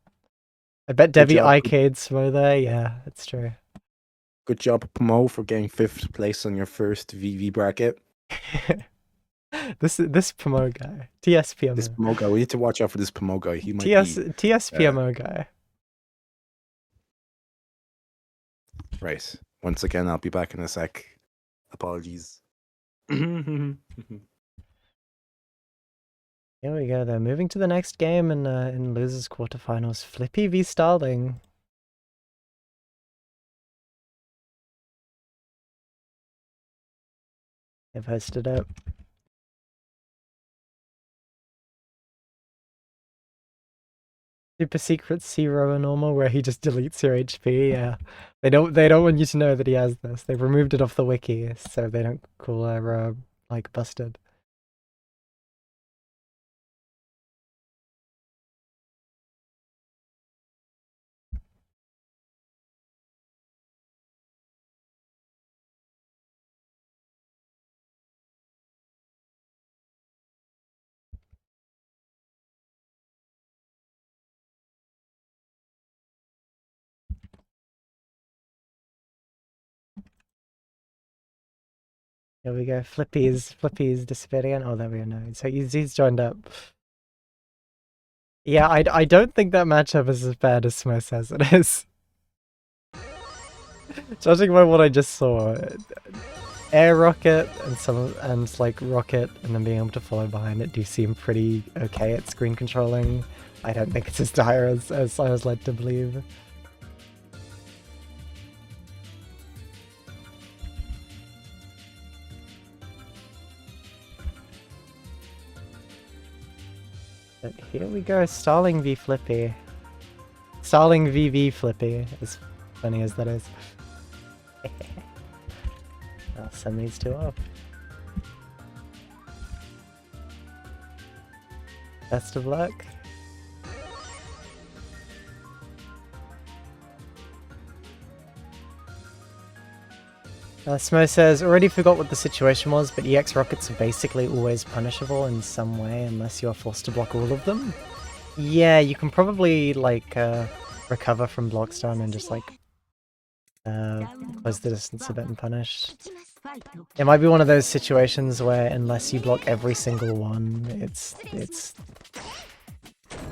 I bet Debbie IK'd Smo there. Yeah, that's true. Good job, Pomo, for getting 5th place on your first VV bracket. This Pomo guy, TSPMO. This Pomo guy, we need to watch out for this Pomo guy. He might TSPMO guy. Right. Once again, I'll be back in a sec. Apologies. Here we go. They're moving to the next game in losers quarterfinals. Flippy v Starling. They've hosted it. Super secret zero normal where he just deletes your HP. Yeah, they don't want you to know that he has this. They've removed it off the wiki so they don't call her like busted. Here we go. Flippy's disappearing. Oh, there we go. No, so he's joined up. Yeah, I don't think that matchup is as bad as Smo says it is. Judging by what I just saw, air rocket and like rocket and then being able to follow behind it do seem pretty okay at screen controlling. I don't think it's as dire as I was led to believe. But here we go, Starling v Flippy. Starling VV Flippy, as funny as that is. I'll send these two up. Best of luck. Smo says, already forgot what the situation was, but EX rockets are basically always punishable in some way unless you are forced to block all of them. Yeah, you can probably like recover from block stun and just like close the distance a bit and punish. It might be one of those situations where unless you block every single one, it's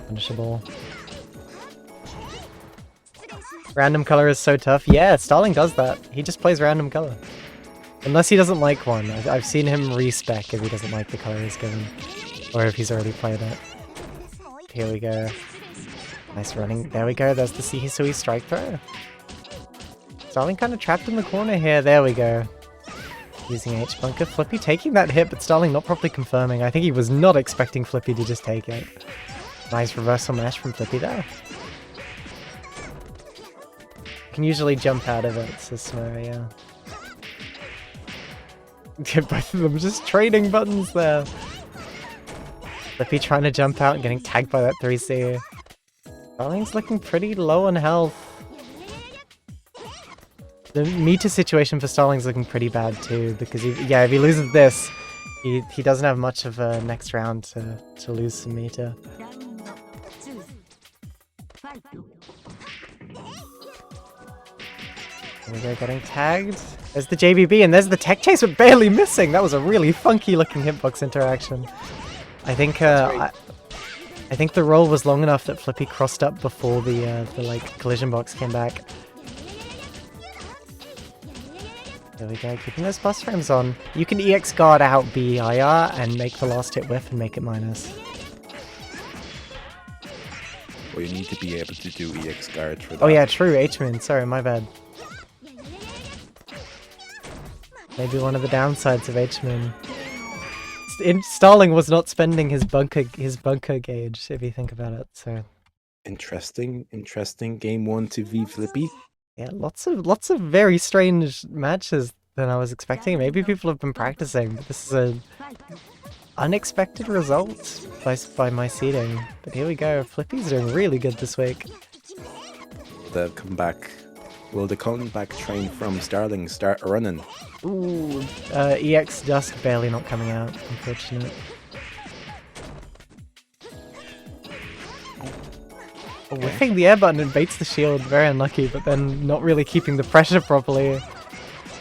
punishable. Random color is so tough. Yeah, Starling does that. He just plays random color. Unless he doesn't like one. I've seen him respec if he doesn't like the color he's given. Or if he's already played it. Here we go. Nice running. There we go. There's the Hisui strike throw. Starling kind of trapped in the corner here. There we go. Using H-bunker. Flippy taking that hit, but Starling not properly confirming. I think he was not expecting Flippy to just take it. Nice reversal mash from Flippy there. Can usually jump out of it, says Smo, yeah. Both of them just trading buttons there. Flippy trying to jump out and getting tagged by that 3C. Starling's looking pretty low on health. The meter situation for Starling's looking pretty bad too, because if he loses this, he doesn't have much of a next round to lose some meter. There we go, getting tagged. There's the JBB and there's the tech chase, but barely missing. That was a really funky looking hitbox interaction. I think I think the roll was long enough that Flippy crossed up before the like collision box came back. There we go, keeping those plus frames on. You can EX guard out BIR and make the last hit whiff and make it minus. Well, you need to be able to do EX guard for that. Oh yeah, true, H-Moon. Sorry, my bad. Maybe one of the downsides of H-Moon. Starling was not spending his bunker gauge, if you think about it. So interesting game 1 to V Flippy. Yeah, lots of very strange matches than I was expecting. Maybe people have been practicing, but this is an unexpected result by my seeding. But here we go. Flippy's doing really good this week. The comeback. Will the comeback train from Starling start running? Ooh, EX Dusk barely not coming out, unfortunate. Oh, whiffing the air button and baits the shield, very unlucky, but then not really keeping the pressure properly.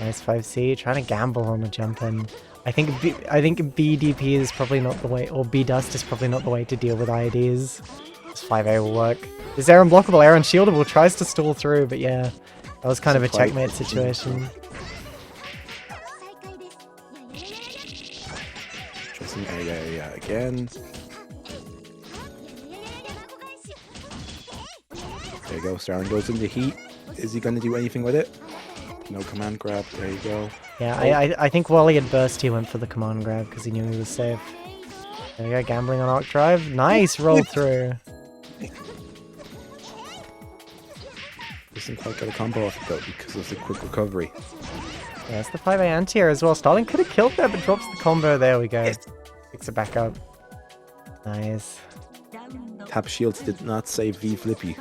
Nice 5C, trying to gamble on the jump in. I think BDP is probably not the way, or B Dust is probably not the way to deal with IEDs. This 5A will work. Is air unblockable, air unshieldable, tries to stall through, but yeah, that was kind of a checkmate situation. Interesting area again. There you go, Starling goes into heat. Is he going to do anything with it? No command grab, there you go. Yeah, I think while he had burst, he went for the command grab because he knew he was safe. There we go, gambling on arc drive. Nice roll through. Doesn't quite get a combo off it though because of the quick recovery. Yeah, it's the 5A anti-air as well. Starling could have killed that, but drops the combo. There we go. Yes. Picks it back up. Nice. Tap shields did not save V Flippy.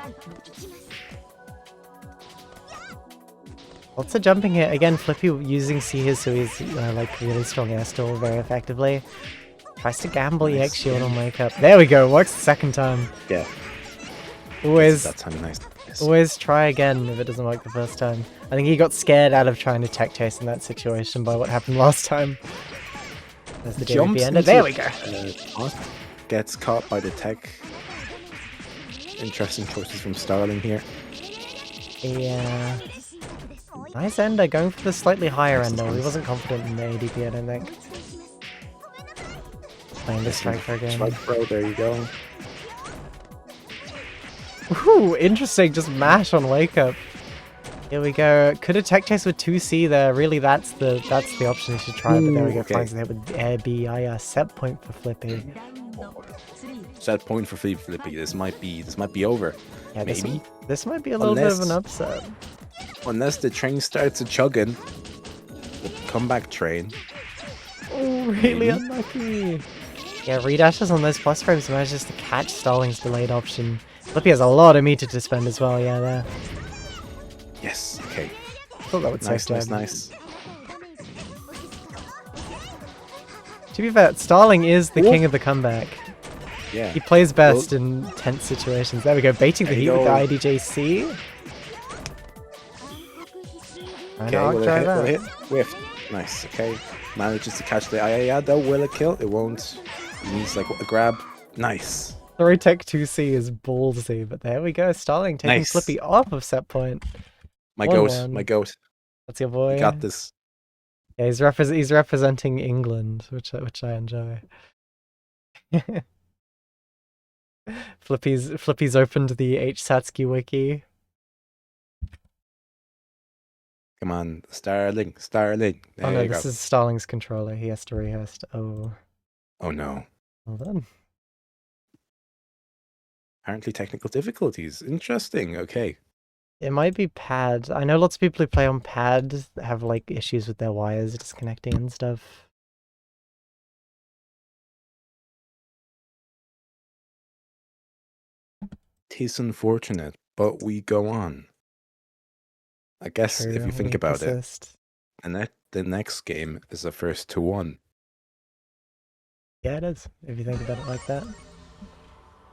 Lots of jumping here. Again, Flippy using C here, so he's like really strong air stall very effectively. Tries to gamble EX shield on wake up. There we go. Works the second time. Yeah. Always. That time, nice. Yes. Always try again if it doesn't work the first time. I think he got scared out of trying to tech chase in that situation by what happened last time. There's the JVP ender. There we go. Gets caught by the tech. Interesting choices from Starling here. Yeah. Nice ender, going for the slightly higher ender. He wasn't confident in the ADP, I don't think. Playing the strike for again. Strike throw, there you go. Ooh, interesting, just mash on wake up. Here we go. Could have tech chase with 2C there. Really, that's the option you should try. But there we go. Okay. Finds it with air B. Set point for Flippy. Set point for Flippy. This might be over. Yeah, maybe. This might be a little bit of an upset. Unless the train starts a chugging. The comeback train. Oh, really unlucky. Yeah, redashes on those plus frames manages to catch Starling's delayed option. Flippy has a lot of meter to spend as well, yeah, there. Yes, okay. Thought that would save Nice. To be fair, Starling is the king of the comeback. Yeah. He plays best in tense situations. There we go, baiting the heat with the IDJC. Okay, will it hit? Whiff. Nice, okay. Manages to catch the IA though. Will it kill? It won't. He needs like a grab. Nice. Sorry, Tech 2C is ballsy, but there we go. Starling taking Nice. Flippy off of set point. My 1-1. goat. That's your boy. You got this. Yeah, he's representing England, which I enjoy. Flippy's opened the H-Satsuki wiki. Come on, Starling. There Oh no, you this go. is Starling's controller. He has to rehost. Oh. Oh no. Well done. Apparently technical difficulties. Interesting. Okay. It might be pad. I know lots of people who play on pad have like issues with their wires disconnecting and stuff. Tis unfortunate, but we go on. I guess True, if you think we about persist. it, and the next game is a first to one. Yeah, it is. If you think about it like that.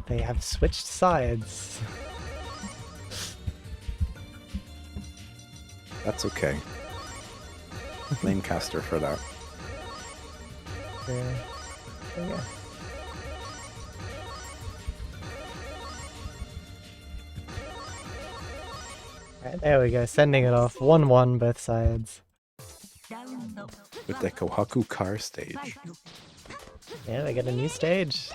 They have switched sides. That's okay. Blame Caster for that. Yeah. Oh, yeah. Right, there we go, sending it off. 1-1 both sides. With the Kohaku car stage. Yeah, they get a new stage.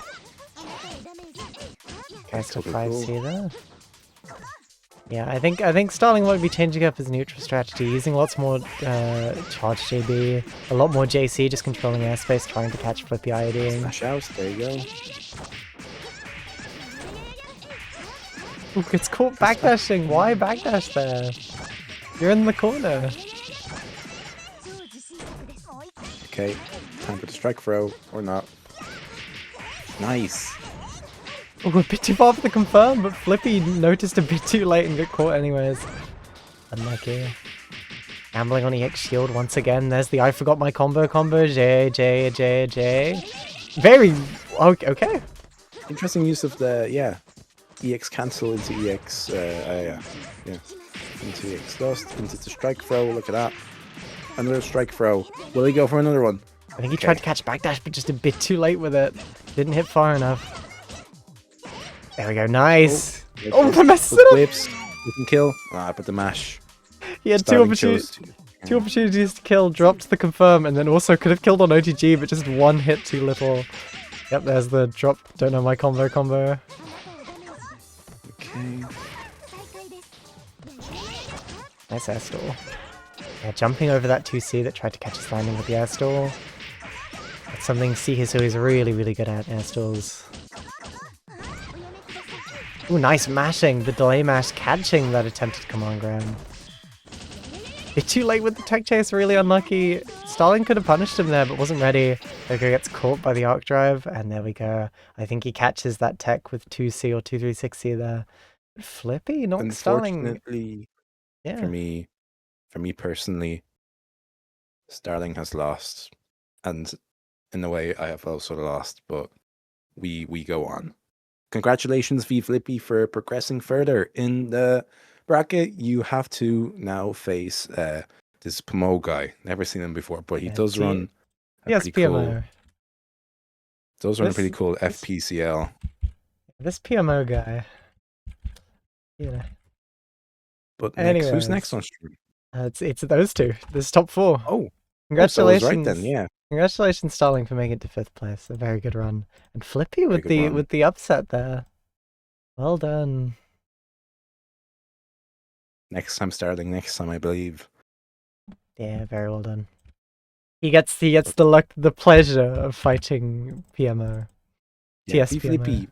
Tries to Cool, 5C there. Yeah, I think Starling might be changing up his neutral strategy, using lots more charge JB, a lot more JC, just controlling airspace, trying to catch Flippy IDing. Flash out, there you go. Ooh, it's caught backdashing. Why backdash there? You're in the corner. Okay, time for the strike throw, or not. Nice. Oh, a bit too far for the confirm, but Flippy noticed a bit too late and got caught anyways. Unlucky. Gambling on EX shield once again. There's the I forgot my combo. J. Very... Okay. Interesting use of the, EX cancel into EX, into EX dust, into the strike throw, look at that. Another strike throw. Will he go for another one? I think he tried to catch backdash, but just a bit too late with it. Didn't hit far enough. There we go, nice! Oh, the messes it up! Whips, we can kill. But the mash. He had two opportunities to kill, dropped the confirm, and then also could have killed on OTG, but just one hit too little. Yep, there's the drop, don't know my combo. Okay. Nice air stall. Yeah, jumping over that 2C that tried to catch his landing with the air stall. That's something Sihisu is really, really good at, air stalls. Ooh, nice mashing, the delay mash catching that attempted command grab. Bit too late with the tech chase, really unlucky. Starling could have punished him there, but wasn't ready. Goku gets caught by the arc drive, and there we go. I think he catches that tech with 2C or 236C there. Flippy, not Starling. Unfortunately, yeah. For me personally, Starling has lost, and in a way I have also lost, but we go on. Congratulations, Flippy, for progressing further in the bracket. You have to now face this Pomo guy. Never seen him before, but he does run a pretty cool. Does run a pretty cool FPCL. This PMO guy. Yeah. But next, who's next on stream? It's those two. This is top 4. Oh, congratulations! right then, yeah. Congratulations, Starling, for making it to 5th place. A very good run. And Flippy with the upset there. Well done. Next time, Starling. Next time, I believe. Yeah, very well done. He gets the pleasure of fighting PMO. Yeah, TS PMO. Flippy.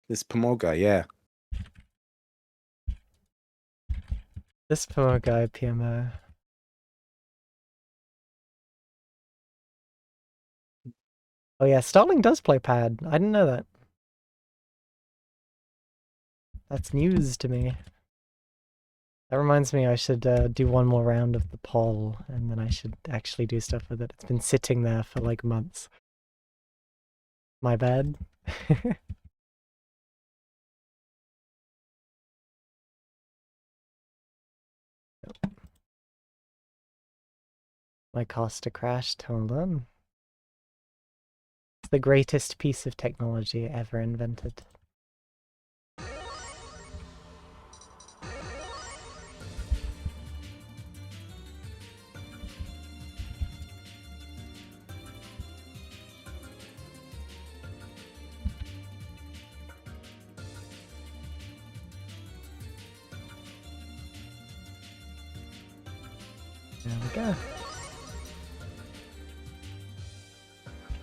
This Pomo guy, yeah. This poor guy, PMO. Oh yeah, Starling does play pad. I didn't know that. That's news to me. That reminds me I should do one more round of the poll, and then I should actually do stuff with it. It's been sitting there for like months. My bad. My Costa crashed. Hold on. It's the greatest piece of technology ever invented. There we go.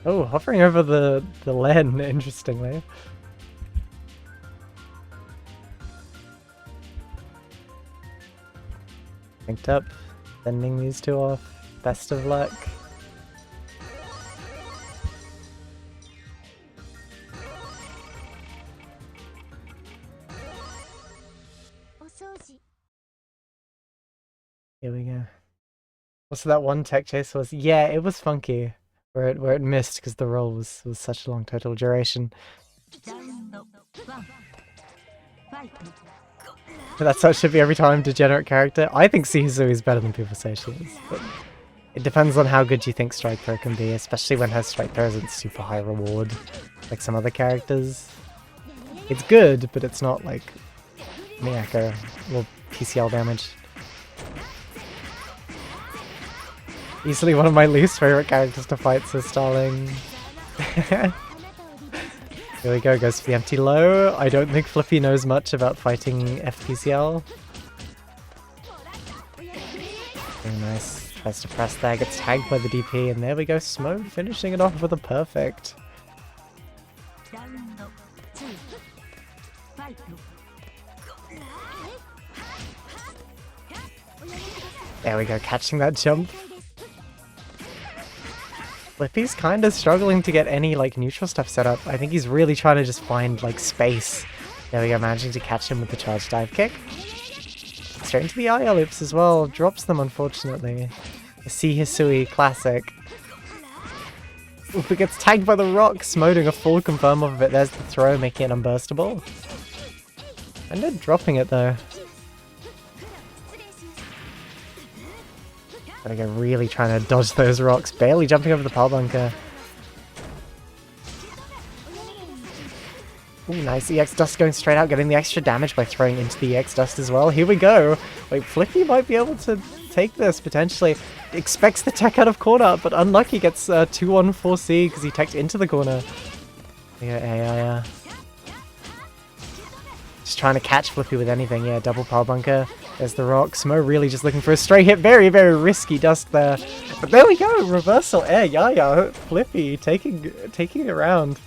Oh, hovering over the LAN, interestingly. Picked up, sending these two off. Best of luck. Here we go. Also, that one tech chase was, yeah, it was funky. Where it missed because the roll was such a long total duration. That's how it should be every time, degenerate character. I think Sihisu is better than people say she is, but it depends on how good you think Strike Throw can be, especially when her Strike Throw isn't super high reward, like some other characters. It's good, but it's not like Miyako or PCL damage. Easily one of my least favorite characters to fight, so Starling. Here we go, goes for the empty low. I don't think Flippy knows much about fighting FPCL. Very nice. Tries to press there, gets tagged by the DP, and there we go, Smo finishing it off with a perfect. There we go, catching that jump. Flippy's kind of struggling to get any like neutral stuff set up. I think he's really trying to just find like space. There we go, managing to catch him with the charge dive kick. Straight into the IR loops as well. Drops them, unfortunately. A C Hisui classic. Oof, it gets tagged by the rock. Smo doing a full confirm of it. There's the throw, making it unburstable. And then dropping it though. Gotta go, really trying to dodge those rocks. Barely jumping over the power bunker. Ooh, nice EX Dust going straight out, getting the extra damage by throwing into the EX Dust as well. Here we go. Wait, Flippy might be able to take this, potentially. Expects the tech out of corner, but unlucky, gets 2-1-4C because he teched into the corner. Yeah. Just trying to catch Flippy with anything. Yeah, double power bunker. There's the rock. Smo really just looking for a straight hit. Very, very risky Dust there. But there we go. Reversal air. Yeah. Flippy taking it around.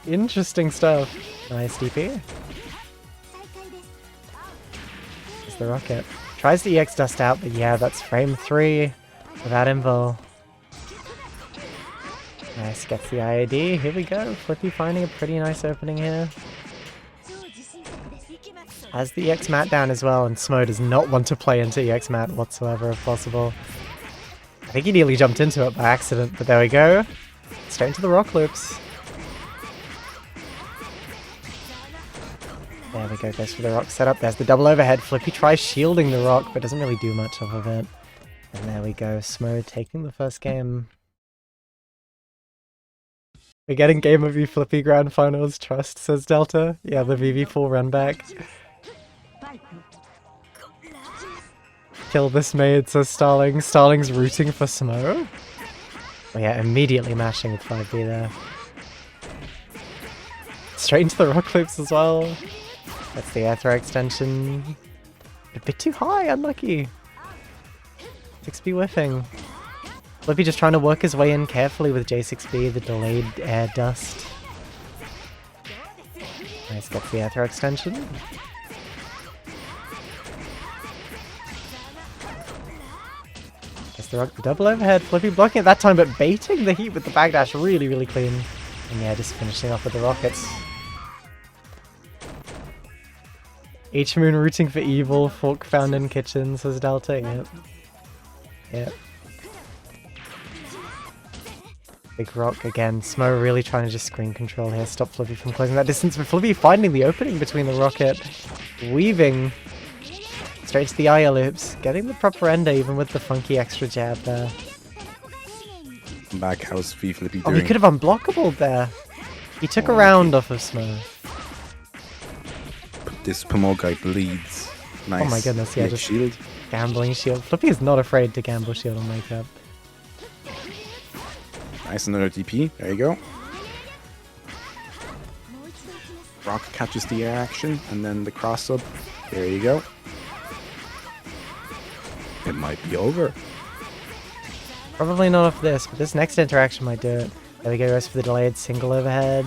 Interesting stuff. Nice DP. There's the rocket. Tries to EX Dust out, but yeah, that's frame 3 without invul. Nice, gets the IAD. Here we go. Flippy finding a pretty nice opening here. Has the EX mat down as well, and Smo does not want to play into EX mat whatsoever if possible. I think he nearly jumped into it by accident, but there we go. Straight into the rock loops. There we go, goes for the rock setup. There's the double overhead. Flippy tries shielding the rock, but doesn't really do much off of it. And there we go, Smo taking the first game. We're getting Game of You Flippy Grand Finals, trust, says Delta. Yeah, the VV4 run back. Kill this maid, says Starling. Starling's rooting for Smo. Oh yeah, immediately mashing with 5B there. Straight into the rock loops as well. That's the air throw extension. A bit too high, unlucky. 6B whiffing. Flippy just trying to work his way in carefully with J6B, the delayed air dust. Nice, gets the air throw extension. Gets the double overhead. Flippy blocking it that time, but baiting the heat with the backdash really, really clean. And yeah, just finishing off with the rockets. H-Moon rooting for evil, fork found in kitchen, says Delta. Yep. Big rock again. Smo really trying to just screen control here. Stop Flippy from closing that distance, but Flippy finding the opening between the rocket. Weaving straight to the IR loops. Getting the proper ender even with the funky extra jab there. Back, how's Flippy doing? Oh, he could have unblockable there. He took a round off of Smo. This Pomo guy bleeds. Nice. Oh my goodness, yeah, just shield. Gambling shield. Flippy is not afraid to gamble shield on wake up. Nice, another DP. There you go. Rock catches the air action, and then the cross up. There you go. It might be over. Probably not off this, but this next interaction might do it. There we go, goes for the delayed single overhead.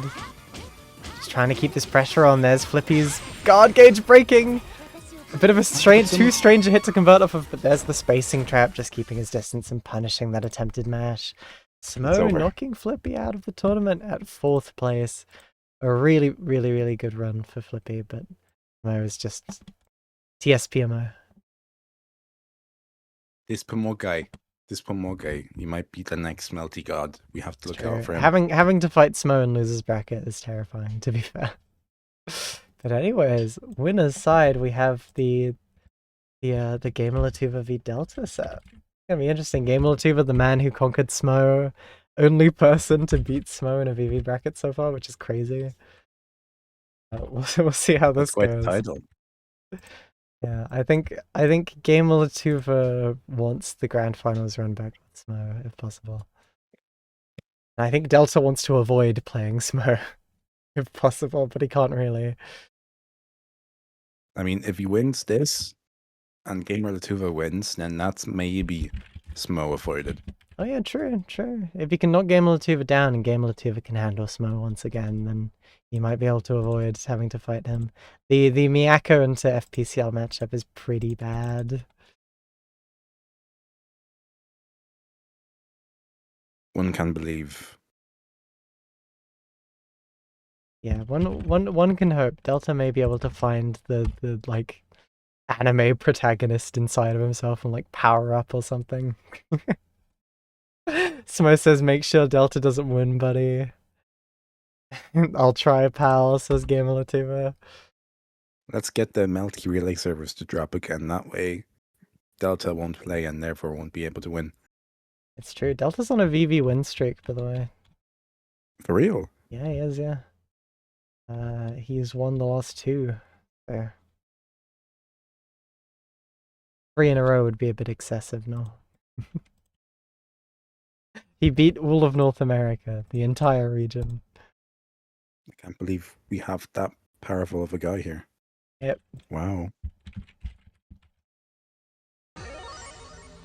Just trying to keep this pressure on. There's Flippy's guard gauge breaking. A bit of a too strange a hit to convert off of, but there's the spacing trap, just keeping his distance and punishing that attempted mash. Smo knocking Flippy out of the tournament at 4th place. A really, really, really good run for Flippy, but Mo is just TSPMO. This Pomo guy, he might be the next Melty God. We have to look out for him. Having to fight Smo in losers bracket is terrifying, to be fair. But anyways, winners side, we have the Gamer Latuva v Delta set. It's gonna be interesting. Gamer Latuva, the man who conquered Smo, only person to beat Smo in a VV bracket so far, which is crazy. We'll see how this goes. Quite the title. Yeah, I think Gamer Latuva wants the grand finals run back with Smo if possible. I think Delta wants to avoid playing Smo, if possible, but he can't really. I mean, if he wins this, and Gamer Latuva wins, then that's maybe Smo avoided. Oh yeah, true. If he can knock Gamer Latuva down and Gamer Latuva can handle Smo once again, then you might be able to avoid having to fight him. The Miyako into FPCL matchup is pretty bad. One can believe. Yeah, one can hope Delta may be able to find the like anime protagonist inside of himself and like power up or something. Smo says, make sure Delta doesn't win, buddy. I'll try, pal, says Gamer Latuva. Let's get the Melty Relay servers to drop again. That way, Delta won't play and therefore won't be able to win. It's true. Delta's on a VV win streak, by the way. For real? Yeah, he is, yeah. He's won the last 2. There. 3 in a row would be a bit excessive, no? He beat all of North America, the entire region. I can't believe we have that powerful of a guy here. Yep. Wow.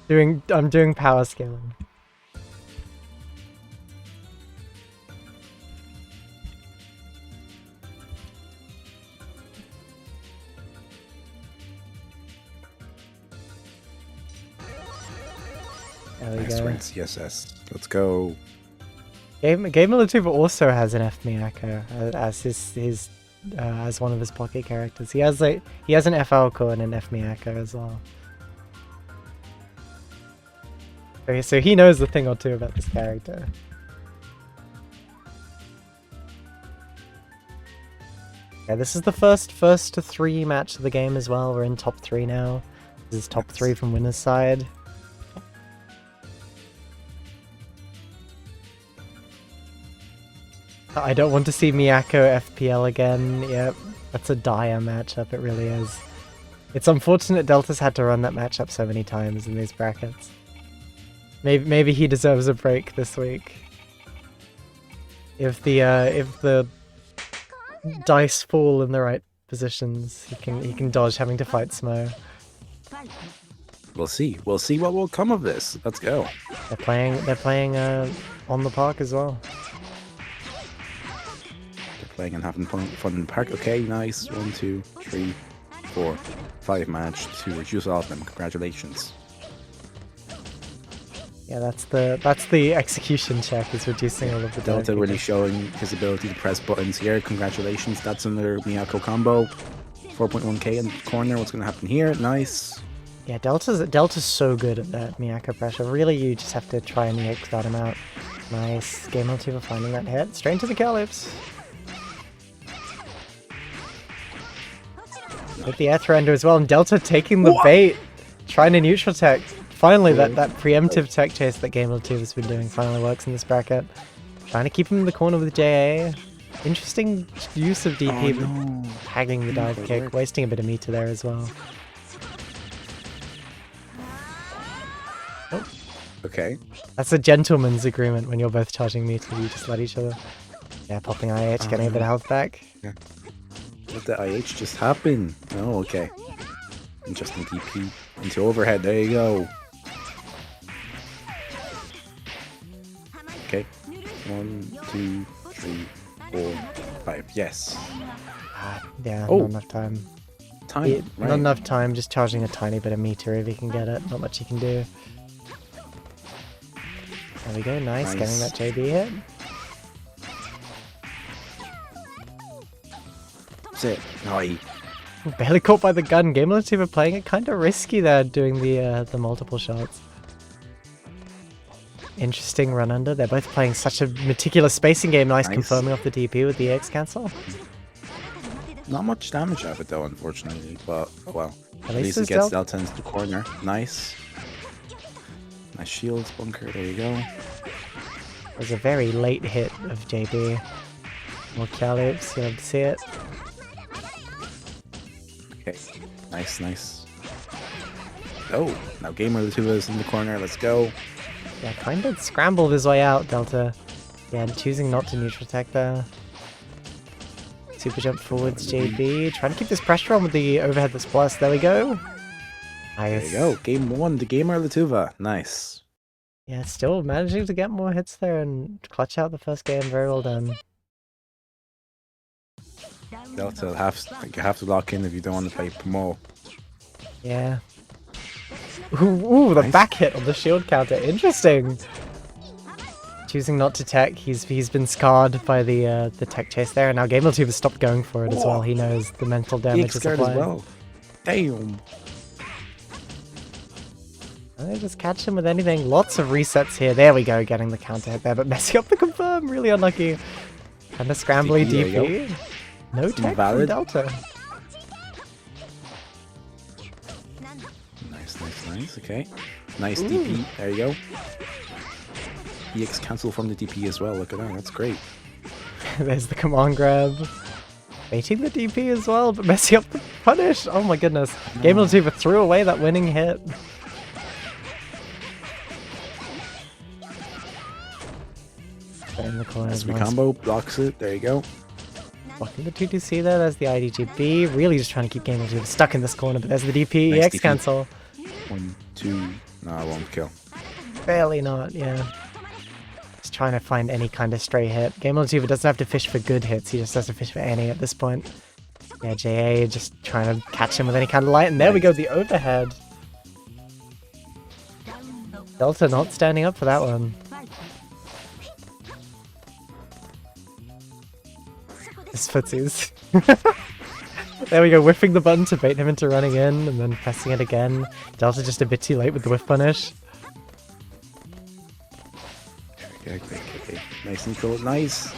I'm doing power scaling. There we Nice go. rank CSS. Let's go. Gamer Latuva also has an F Miyako as his as one of his pocket characters. He has an FL core and an F Miyako as well. Okay, so he knows a thing or two about this character. Yeah, this is the first to 3 match of the game as well. We're in top 3 now. This is top 3 from winner's side. I don't want to see Miyako FPL again. Yep, that's a dire matchup, it really is. It's unfortunate Delta's had to run that matchup so many times in these brackets. Maybe he deserves a break this week. If the dice fall in the right positions, he can dodge having to fight Smo. We'll see. We'll see what will come of this. Let's go. They're playing on the park as well. Playing and having fun in the park. Okay, nice. 1, 2, 3, 4, 5 match to reduce all of them. Congratulations. Yeah, that's the execution check, is reducing all of the Delta really showing his ability to press buttons here. Congratulations. That's another Miyako combo. 4.1k in the corner. What's going to happen here? Nice. Yeah, Delta's so good at that Miyako pressure. Really, you just have to try and crowd him out. Nice. Game on 2 for finding that hit. Straight into the Calyps. With the air throw as well, and Delta taking the bait, trying to neutral tech. Finally, that preemptive tech chase that Game 2 has been doing finally works in this bracket. Trying to keep him in the corner with the JA. Interesting use of DP, hagging the dive kick, wasting a bit of meter there as well. Oh. Okay. That's a gentleman's agreement when you're both charging meter, you just let each other. Yeah, popping IH, getting a bit of health back. Yeah. Let the IH just happen. Oh, okay. Interesting DP into overhead. There you go. Okay. 1, 2, 3, 4, 5. Yes. Yeah, Oh. not enough time. Right. Not enough time, just charging a tiny bit of meter if he can get it. Not much he can do. There we go, nice. Getting that JB hit. That's it. Nice. Barely caught by the gun. Game Two were playing it kind of risky there, doing the multiple shots. Interesting run under. They're both playing such a meticulous spacing game. Nice confirming off the DP with the EX cancel. Not much damage out of it though, unfortunately. But oh well. At least it gets Delta into the corner. Nice. Nice shields bunker. There you go. It was a very late hit of JB. More Calyps, you'll have to see it. Okay. Nice, nice. Oh, now Gamer 2 is in the corner. Let's go. Yeah, kind of scrambled his way out, Delta. Yeah, choosing not to neutral attack there. Super jump forwards, JB. Trying to keep this pressure on with the overhead that's plus. There we go. Nice. There you go. Game 1, the gamer Latuva. Nice. Yeah, still managing to get more hits there and clutch out the first game. Very well done. Delta, you have to lock in if you don't want to play Pomo. Yeah. Ooh, the Nice. back hit on the shield counter. Interesting. Choosing not to tech. He's been scarred by the tech chase there, and now GameLTube has stopped going for it as well. He knows the mental damage is scared applied. as well. Damn. They just catch him with anything. Lots of resets here. There we go, getting the counter hit there, but messing up the confirm. Really unlucky. And a scrambly DP. No tech Invalid. from Delta. Nice. Okay. Nice DP. There you go. EX cancel from the DP as well. Look at that. That's great. There's the command grab. Baiting the DP as well, but messing up the punish. Oh my goodness. GameLTube threw away that winning hit. In the corner. As we combo, blocks it. There you go. Blocking the 2-2C there. There's the IDGB. Really just trying to keep GameLTube stuck in this corner, but there's the DP. Nice EX DP. cancel. 1, 2. No, I won't kill. Barely not, yeah. Just trying to find any kind of stray hit. GameLTube doesn't have to fish for good hits, he just has to fish for any at this point. Yeah, JA just trying to catch him with any kind of light, and there we go, the overhead. Delta not standing up for that one. This footsies. There we go, whiffing the button to bait him into running in, and then pressing it again. Delta just a bit too late with the whiff punish. Okay. Nice Nico. Nice.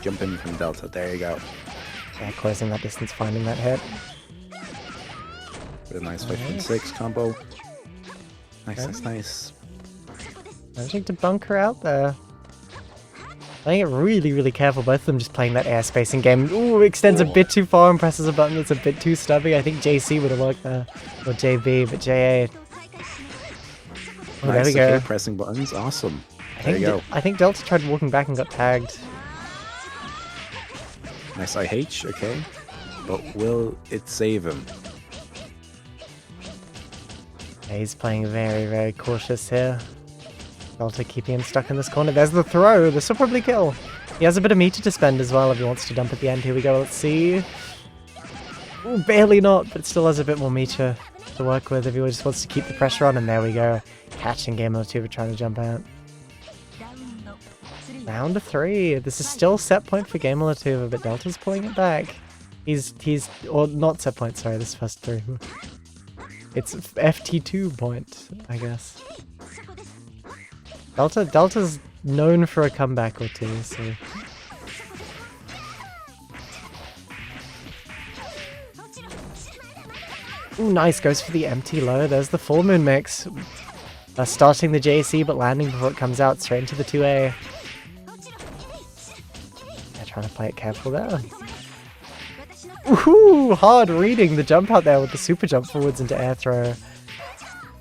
Jump in from Delta. There you go. Yeah, closing that distance, finding that hit. With a nice 5.6 combo. Nice. Managing to bunker out there. Playing it really careful, both of them just playing that airspace game. Ooh, extends a bit too far and presses a button that's a bit too stubby. I think JC would have worked there, or JB, but JA. Oh, Nice, there we go. okay, pressing buttons. Awesome. There you go. I think Delta tried walking back and got tagged. Nice IH, okay. But will it save him? Yeah, he's playing very cautious here. Delta keeping him stuck in this corner. There's the throw. This will probably kill. He has a bit of meter to spend as well if he wants to dump at the end. Here we go. Let's see. Ooh, barely not, but still has a bit more meter to work with if he just wants to keep the pressure on. And there we go. Catching GameLTube trying to jump out. Round 3. This is still set point for GameLTube, but Delta's pulling it back. Or not set point, sorry, this first 3. It's FT2 point, I guess. Delta's known for a comeback or two, so... Ooh, nice, goes for the empty low. There's the full moon mix. Starting the JC, but landing before it comes out, straight into the 2A. Yeah, trying to play it careful there. Woohoo! Hard reading the jump out there with the super jump forwards into air throw.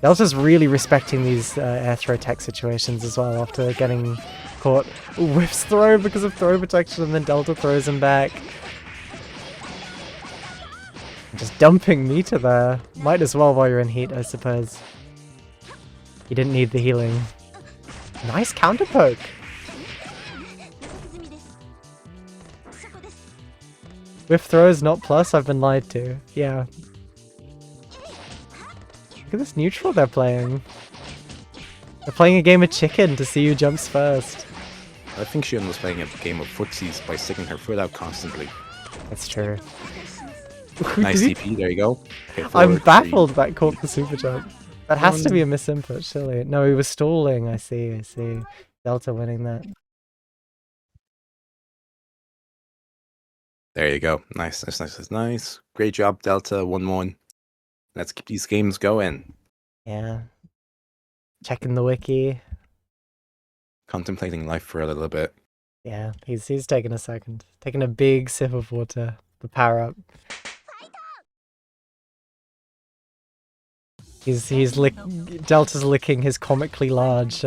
Delta's really respecting these air throw tech situations as well after getting caught. Ooh, whiffs throw because of throw protection, and then Delta throws him back. Just dumping meter there. Might as well while you're in heat, I suppose. He didn't need the healing. Nice counter poke. Whiff throws not plus, I've been lied to. Yeah. Look at this neutral they're playing. They're playing a game of chicken to see who jumps first. I think Shion was playing a game of footsies by sticking her foot out constantly. That's true. Nice DP, there you go. Okay, I'm 4, baffled 3. that caught the super jump. That has to be a misinput, surely. No, he was stalling, I see. Delta winning that. There you go. Nice. Great job, Delta. 1-1. Let's keep these games going. Yeah. Checking the wiki. Contemplating life for a little bit. Yeah, he's taking a second. Taking a big sip of water. The power up. Delta's licking his comically large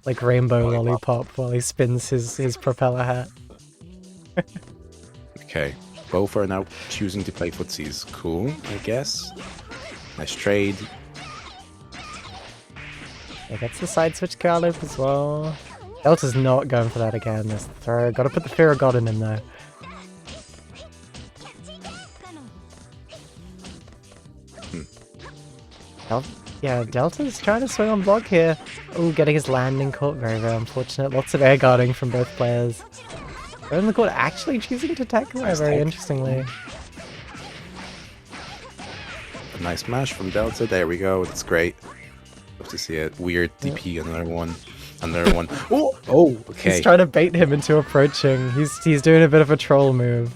like rainbow lollipop while he spins his propeller hat. Okay, both are now choosing to play footsies. Cool, I guess. Nice trade. He gets the side switch car loop as well. Delta's not going for that again. This throw. Gotta put the fear of God in him though. Yeah, Delta's trying to swing on block here. Oh, getting his landing caught. Very, very unfortunate. Lots of air guarding from both players. In the court actually choosing to tackle there very interestingly. A nice mash from Delta. There we go. That's great. Love to see it. Weird DP. Another one. Another one. Oh, okay. He's trying to bait him into approaching. He's doing a bit of a troll move.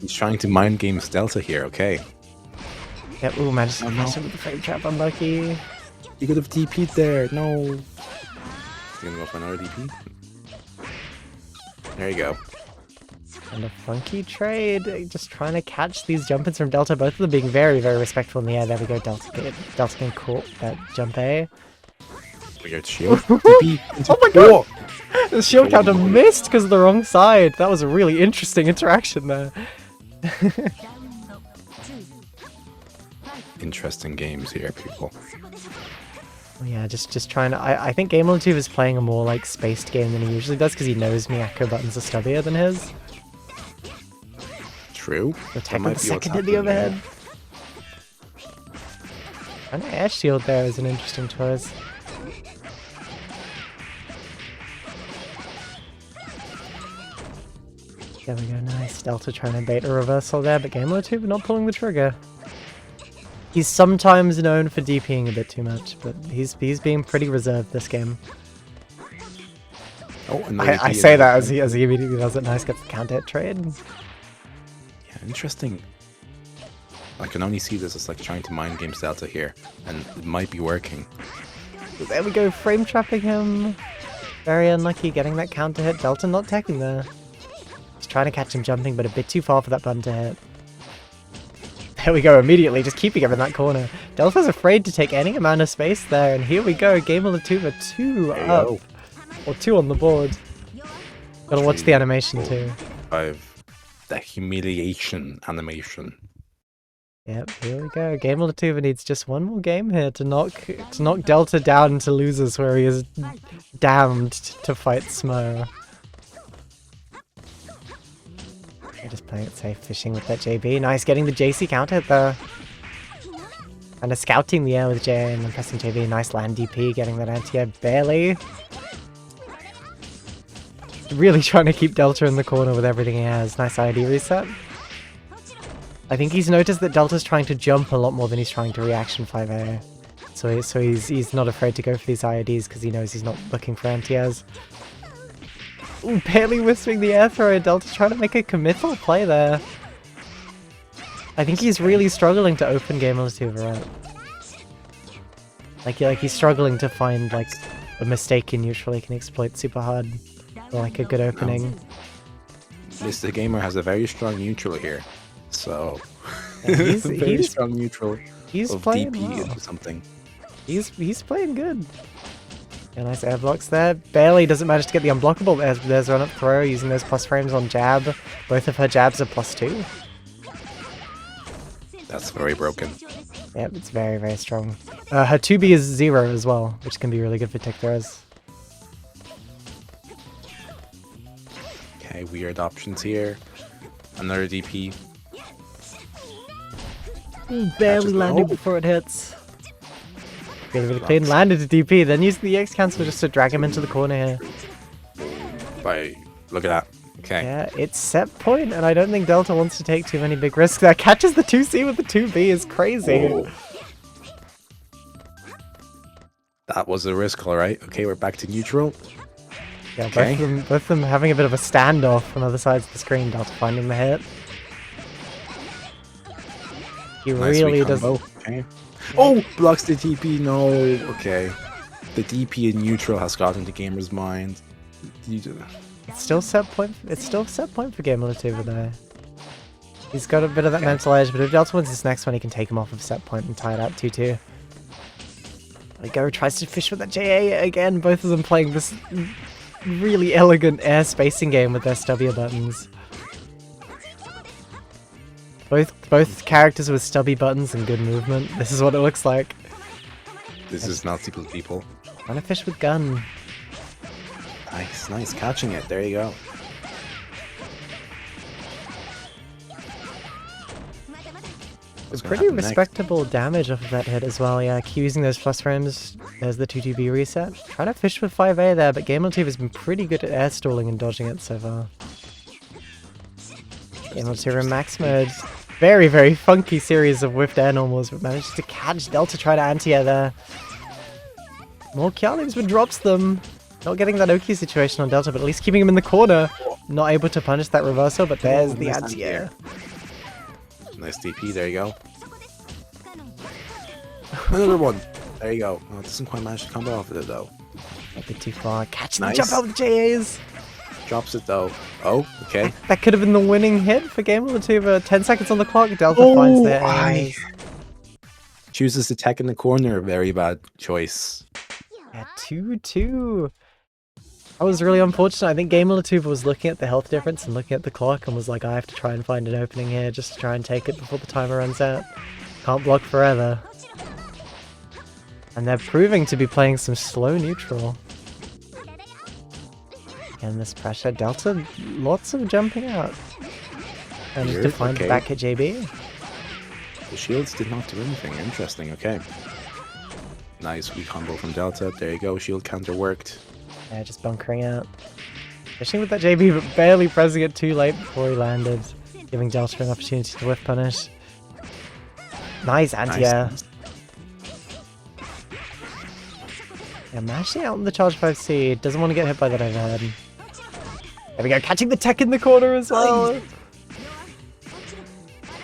He's trying to mind games Delta here. Okay. Yep, ooh, managed to catch him with the frame trap, unlucky. You could have DP'd there, no. He's gonna go for another DP. There you go. And a funky trade, just trying to catch these jump-ins from Delta, both of them being very, very respectful in the air. There we go, Delta getting caught that jump A. Weird shield. DP. Oh my god! The shield counter missed because of the wrong side. That was a really interesting interaction there. Interesting games here, people. Yeah, just trying to... I think GameLoTube is playing a more, like, spaced game than he usually does, because he knows MBAACC buttons are stubbier than his. True. Attack with the second hit the overhead. And air shield there is an interesting choice. There we go, nice. Delta trying to bait a reversal there, but GameLoTube not pulling the trigger. He's sometimes known for DPing a bit too much, but he's being pretty reserved this game. Oh, I say that as he immediately does it. Nice, gets the counter hit trade. Yeah, interesting. I can only see this as like trying to mind games Delta here, and it might be working. There we go, frame trapping him. Very unlucky getting that counter hit. Delta not teching there. Just trying to catch him jumping, but a bit too far for that button to hit. There we go, immediately, just keeping him in that corner. Delta's afraid to take any amount of space there, and here we go, GameLoTube 2 up. Or 2 on the board. Gotta watch the animation too. 5. The humiliation animation. Yep, here we go. GameLoTube needs just one more game here to knock Delta down into losers where he is damned to fight Smo. Just playing it safe, fishing with that JB. Nice, getting the JC counter hit there. And a scouting the air with J and then pressing JB. Nice land DP, getting that anti-air barely. Really trying to keep Delta in the corner with everything he has. Nice ID reset. I think he's noticed that Delta's trying to jump a lot more than he's trying to reaction 5A. So he's not afraid to go for these IIDs because he knows he's not looking for anti-airs. Ooh, barely whispering the air throw. Delta's trying to make a committal play there. I think he's really struggling to open GameLoTube, right? Like he's struggling to find like a mistake in neutral he can exploit super hard. Or like a good opening. Mr. Gamer has a very strong neutral here. So yeah, he's very strong neutral. He's of playing DP well. into something. He's playing good. Yeah, nice air blocks there. Barely doesn't manage to get the unblockable. There's run up throw using those plus frames on jab. Both of her jabs are +2. That's very broken. Yep, it's very, very strong. Her 2B is 0 as well, which can be really good for tick throws. Okay, weird options here. Another DP. Barely landing before it hits. Really, really clean. Landed to DP, then used the EX cancel just to drag him into the corner here. Look at that. Okay. Yeah, it's set point, and I don't think Delta wants to take too many big risks. That catches the 2C with the 2B is crazy. Whoa. That was a risk, alright. Okay, we're back to neutral. Yeah, okay. both of them having a bit of a standoff on other sides of the screen. Delta finding the hit. He nice really does. Okay. Oh, blocks the DP. No. Okay. The DP in neutral has gotten the gamer's mind. It's still set point. It's still set point for GameLoTube there. He's got a bit of that mental edge, but if Delta wins this next one, he can take him off of set point and tie it out 2-2. There we go, tries to fish with that JA again. Both of them playing this really elegant air spacing game with their stubbier buttons. Both characters with stubby buttons and good movement. This is what it looks like. This is multiple people. Trying to fish with gun. Nice, nice. Catching it. There you go. It's pretty respectable damage off of that hit as well, yeah. Keep using those plus frames. There's the 2-2B reset. Trying to fish with 5A there, but GameLTV has been pretty good at air stalling and dodging it so far. GameLTV in max mode. Very, very funky series of whiffed air normals, but manages to catch Delta try to anti-air there. More Kyalins, but drops them. Not getting that Oki situation on Delta, but at least keeping him in the corner. Not able to punish that reversal, but there's the anti-air. Nice DP, there you go. Another one. There you go. Oh, it doesn't quite manage to combo off of it though. A bit too far. Catching Nice. the jump out with JAs. Drops it though. Oh, okay. That could have been the winning hit for GameLTV. 10 seconds on the clock. Delta finds their A's. Chooses to tech in the corner. Very bad choice. Yeah, 2-2. That was really unfortunate. I think GameLTV was looking at the health difference and looking at the clock and was like, I have to try and find an opening here just to try and take it before the timer runs out. Can't block forever. And they're proving to be playing some slow neutral. Again, this pressure. Delta, lots of jumping out. And just to find the back at JB. The shields did not do anything. Interesting, okay. Nice weak combo from Delta. There you go. Shield counter worked. Yeah, just bunkering out. Fishing with that JB, but barely pressing it too late before he landed. Giving Delta an opportunity to whiff punish. Nice anti-air. Nice. Yeah, mashing out on the charge 5C. Doesn't want to get hit by that overhead. There we go, catching the tech in the corner as well.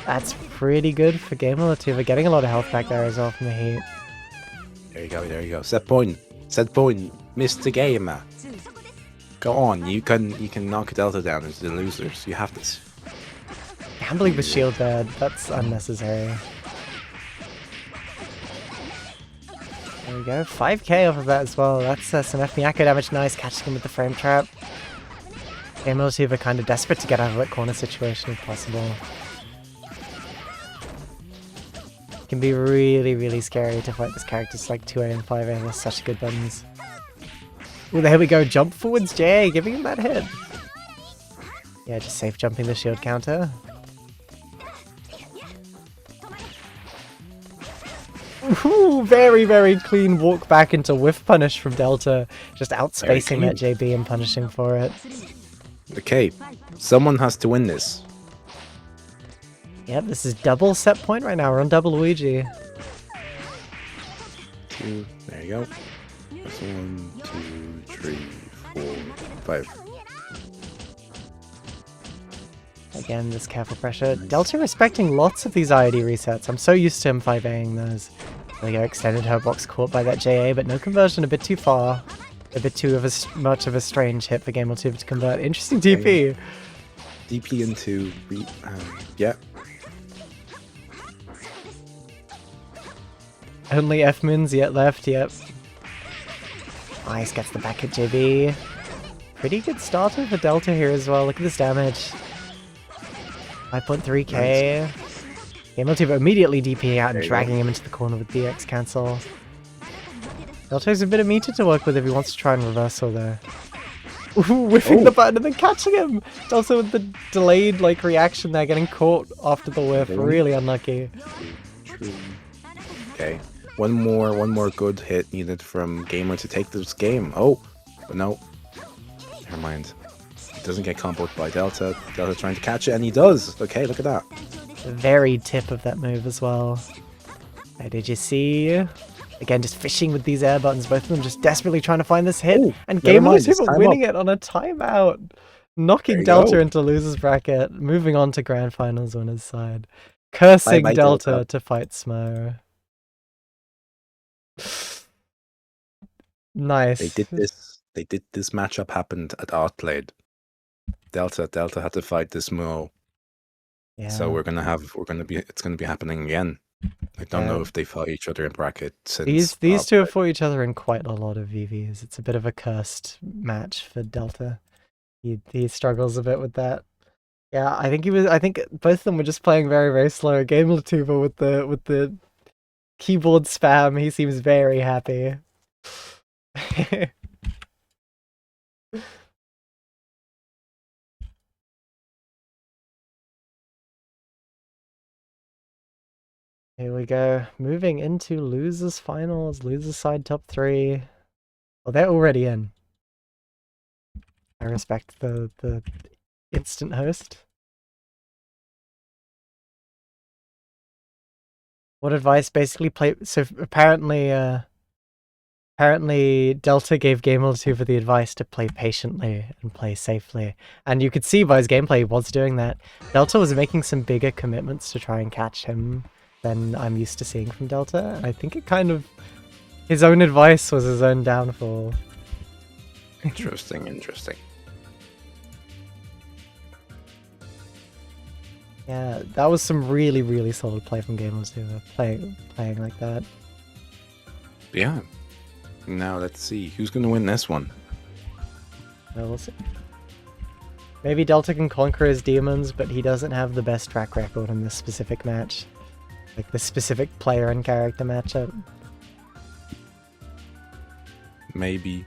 That's pretty good for GameLTV. Getting a lot of health back there as well from the heat. There you go, there you go. Set point. Set point. Mr. Gamer. Go on, you can knock Delta down into the losers. You have this. Can't believe the shield there. That's unnecessary. There we go. 5k off of that as well. That's some MBAACC damage. Nice catching him with the frame trap. GameLTV are kind of desperate to get out of that corner situation if possible. It can be really, really scary to fight this character. It's like 2A and 5A. They're such good buttons. Oh, there we go. Jump forwards, Jay, giving him that hit. Yeah, just safe jumping the shield counter. Ooh, very, very clean walk back into whiff punish from Delta. Just outspacing that JB and punishing for it. Okay, someone has to win this. Yep, this is double set point right now. We're on double Luigi. Two, there you go. That's 1, 2, 3, 4, 5. Again, this careful pressure. Delta respecting lots of these IID resets. I'm so used to him 5Aing those. There we go, extended her box caught by that JA, but no conversion, a bit too far. A bit too much of a strange hit for GameLTV to convert. Interesting DP. DP into... yeah. Only F-Mins yet left, yep. Nice, gets the back at JB. Pretty good starter for Delta here as well. Look at this damage. 5.3k. Nice. GameLTV immediately DPing out and dragging him into the corner with DX cancel. Delta has a bit of meter to work with if he wants to try and reversal there. Ooh, whiffing the button and then catching him! Also with the delayed reaction there, getting caught after the whiff. Really unlucky. Okay. One more good hit needed from Gamer to take this game. Oh, but no. Never mind. He doesn't get comboed by Delta. Delta trying to catch it, and he does. Okay, look at that. The very tip of that move as well. Hey, did you see? Again, just fishing with these air buttons. Both of them just desperately trying to find this hit. And GameLTV winning it on a timeout. Knocking Delta into loser's bracket. Moving on to grand finals winner's side. Cursing Delta to fight Smo. Nice. They did this matchup happened at Outplayed. Delta had to fight this Mo. Yeah. So it's gonna be happening again. I don't know if they fought each other in bracket since. These two have fought each other in quite a lot of VVs. It's a bit of a cursed match for Delta. He struggles a bit with that. Yeah, I think both of them were just playing very, very slow. GameLatuba with the keyboard spam, he seems very happy. Here we go. Moving into losers finals, losers side top 3. Well, they're already in. I respect the instant host. What advice? Basically play. So apparently Delta gave GameLatuba the advice to play patiently and play safely. And you could see by his gameplay he was doing that. Delta was making some bigger commitments to try and catch him than I'm used to seeing from Delta. And I think it kind of... his own advice was his own downfall. Interesting, interesting. Yeah, that was some really, really solid play from GameLatuba, playing like that. Yeah. Now let's see who's going to win this one. We'll see. Maybe Delta can conquer his demons, but he doesn't have the best track record in this specific match. Like the specific player and character matchup. Maybe.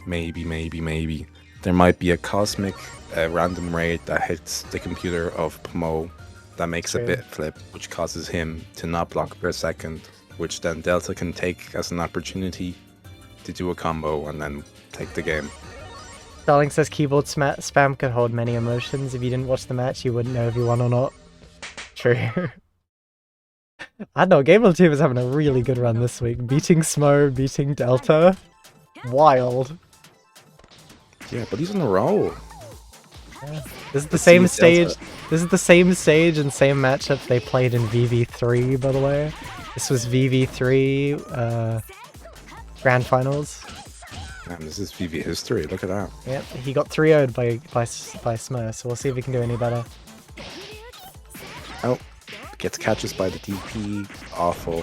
There might be a cosmic random raid that hits the computer of Pomo that makes a bit flip, which causes him to not block per second, which then Delta can take as an opportunity to do a combo and then take the game. Starling says keyboard spam could hold many emotions. If you didn't watch the match, you wouldn't know if you won or not. True. I know, GameLatuba is having a really good run this week. Beating Smo, beating Delta. Wild. Yeah, but he's on a roll. Yeah. This is the same stage. This is the same stage and same matchup they played in VV3, by the way. This was VV3 Grand Finals. Man, this is VV history. Look at that. Yep, he got 3-0'd by Smo, so we'll see if he can do any better. Oh, gets catches by the DP. Awful.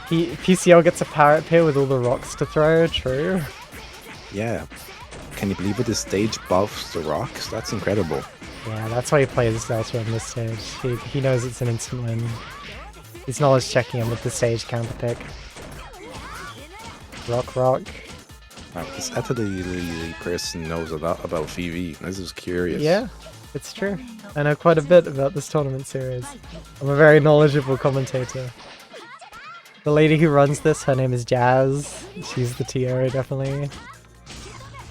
PCL gets a parrot pair with all the rocks to throw. True. Yeah. Can you believe it? This stage buffs the rocks? That's incredible. Yeah, that's why he plays Delta on this stage. He knows it's an instant win. He's knowledge checking him with the stage counter pick. Rock. Wow, this ettalily person knows a lot about VV. This is curious. Yeah, it's true. I know quite a bit about this tournament series. I'm a very knowledgeable commentator. The lady who runs this, her name is Jazz. She's the TO, definitely.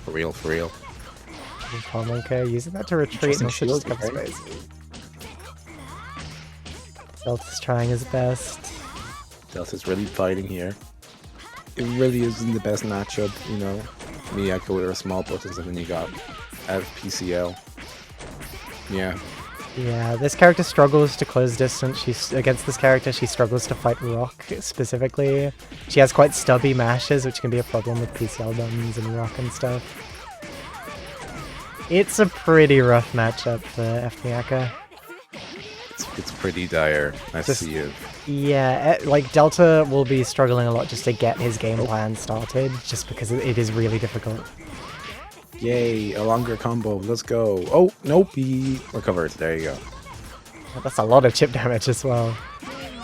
For real. Palmonka using that to retreat and also just cover space. Delta's trying his best. Delta's really fighting here. It really isn't the best matchup, you know. Miyako with her small buttons, and then you got FPCL. Yeah. Yeah, this character struggles to close distance. Against this character, she struggles to fight rock specifically. She has quite stubby mashes, which can be a problem with PCL buttons and rock and stuff. It's a pretty rough matchup for MBAACC. It's pretty dire. I see it. Yeah, like Delta will be struggling a lot just to get his game plan started, just because it is really difficult. Yay, a longer combo. Let's go. Oh, nope, he recovered. There you go. That's a lot of chip damage as well.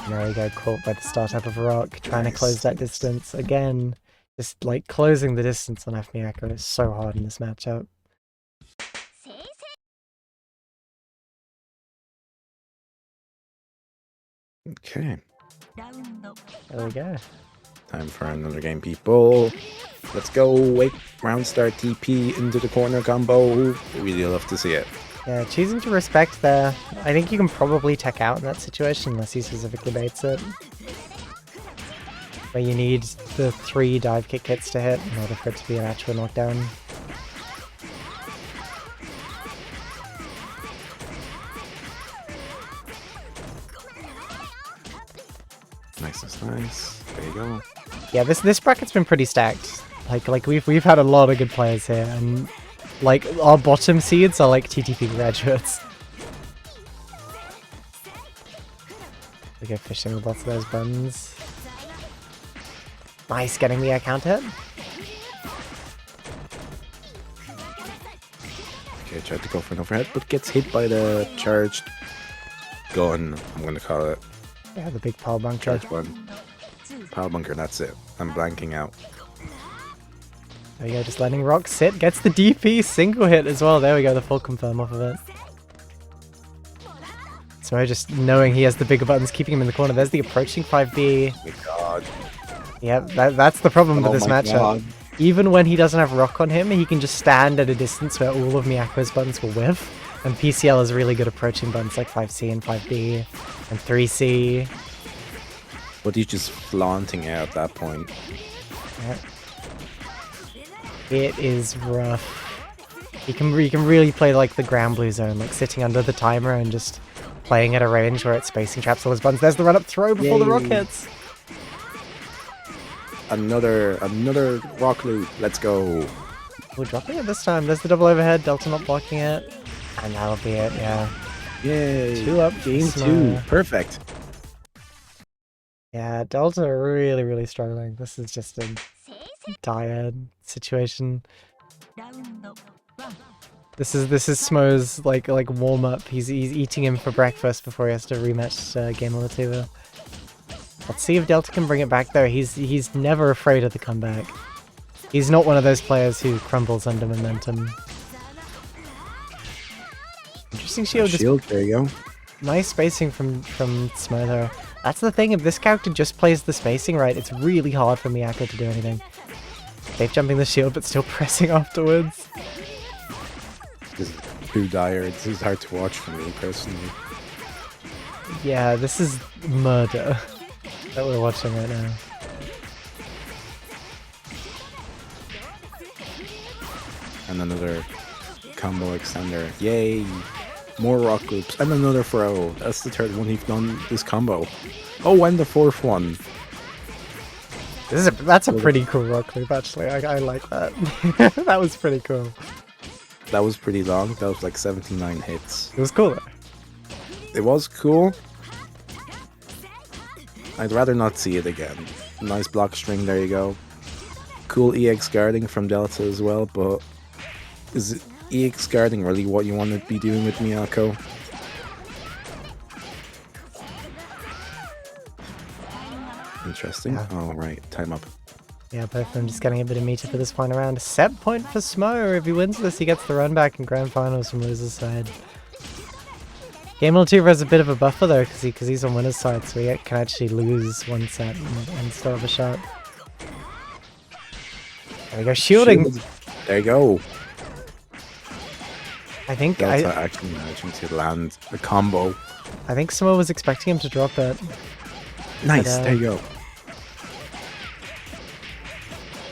And there you go, caught by the startup of rock, trying to close that distance. Again, just like closing the distance on MBAACC is so hard in this matchup. Okay. There we go. Time for another game, people. Let's go. Wait, round start TP into the corner combo. Really love to see it. Yeah, choosing to respect there. I think you can probably tech out in that situation unless he specifically baits it. Where you need the 3 dive kick hits to hit in order for it to be an actual knockdown. Nice. There you go. Yeah, this bracket's been pretty stacked. Like we've had a lot of good players here, and like our bottom seeds are like TTP graduates. We go fishing with lots of those buttons. Nice, getting the air counter hit. Okay, tried to go for an overhead, but gets hit by the charged gun, I'm gonna call it. Yeah, the big power bunker. Charged one. Power bunker, that's it. I'm blanking out. There we go, just letting Rock sit. Gets the DP single hit as well. There we go, the full confirm off of it. So just knowing he has the bigger buttons, keeping him in the corner. There's the approaching 5B. Oh my god. Yep, that's the problem with this matchup. God. Even when he doesn't have Rock on him, he can just stand at a distance where all of Miyako's buttons will whiff. And PCL is really good approaching buttons like 5C and 5B and 3C. But he's just flaunting out at that point. Yep. It is rough. You can really play like the ground blue zone, like sitting under the timer and just playing at a range where it's spacing traps all his buttons. There's the run-up throw before the rock hits. Another rock loop. Let's go. We're dropping it this time. There's the double overhead. Delta not blocking it. And that'll be it, yeah. Yay. 2 up. Game 2. Perfect. Yeah, Delta are really struggling. This is just a dire situation. This is Smo's like warm up. He's eating him for breakfast before he has to rematch Game of the Let's see if Delta can bring it back though. He's never afraid of the comeback. He's not one of those players who crumbles under momentum. Interesting shield. Shield, there you go. Nice spacing from Smo though. That's the thing, if this character just plays the spacing right, it's really hard for Miyako to do anything. Safe jumping the shield, but still pressing afterwards. This is too dire. This is hard to watch for me, personally. Yeah, this is murder that we're watching right now. And another combo extender. Yay! More rock loops. And another throw. That's the third one he's done this combo. Oh, and the fourth one. That's a pretty cool rock loop, actually. I like that. That was pretty cool. That was pretty long. That was like 79 hits. It was cool though. It was cool. I'd rather not see it again. Nice block string, there you go. Cool EX guarding from Delta as well, but is EX guarding really what you want to be doing with Miyako? Interesting. Yeah. Oh, right. Time up. Yeah, both of them just getting a bit of meter for this final round. A set point for Smo. If he wins this, he gets the run back in grand finals from loser's side. Game L2 has a bit of a buffer though, because he's on winner's side, so he can actually lose one set and still have a shot. There we go, shielding. There you go. I think Delta actually managing to land the combo. I think Smo was expecting him to drop it. Nice. But, there you go.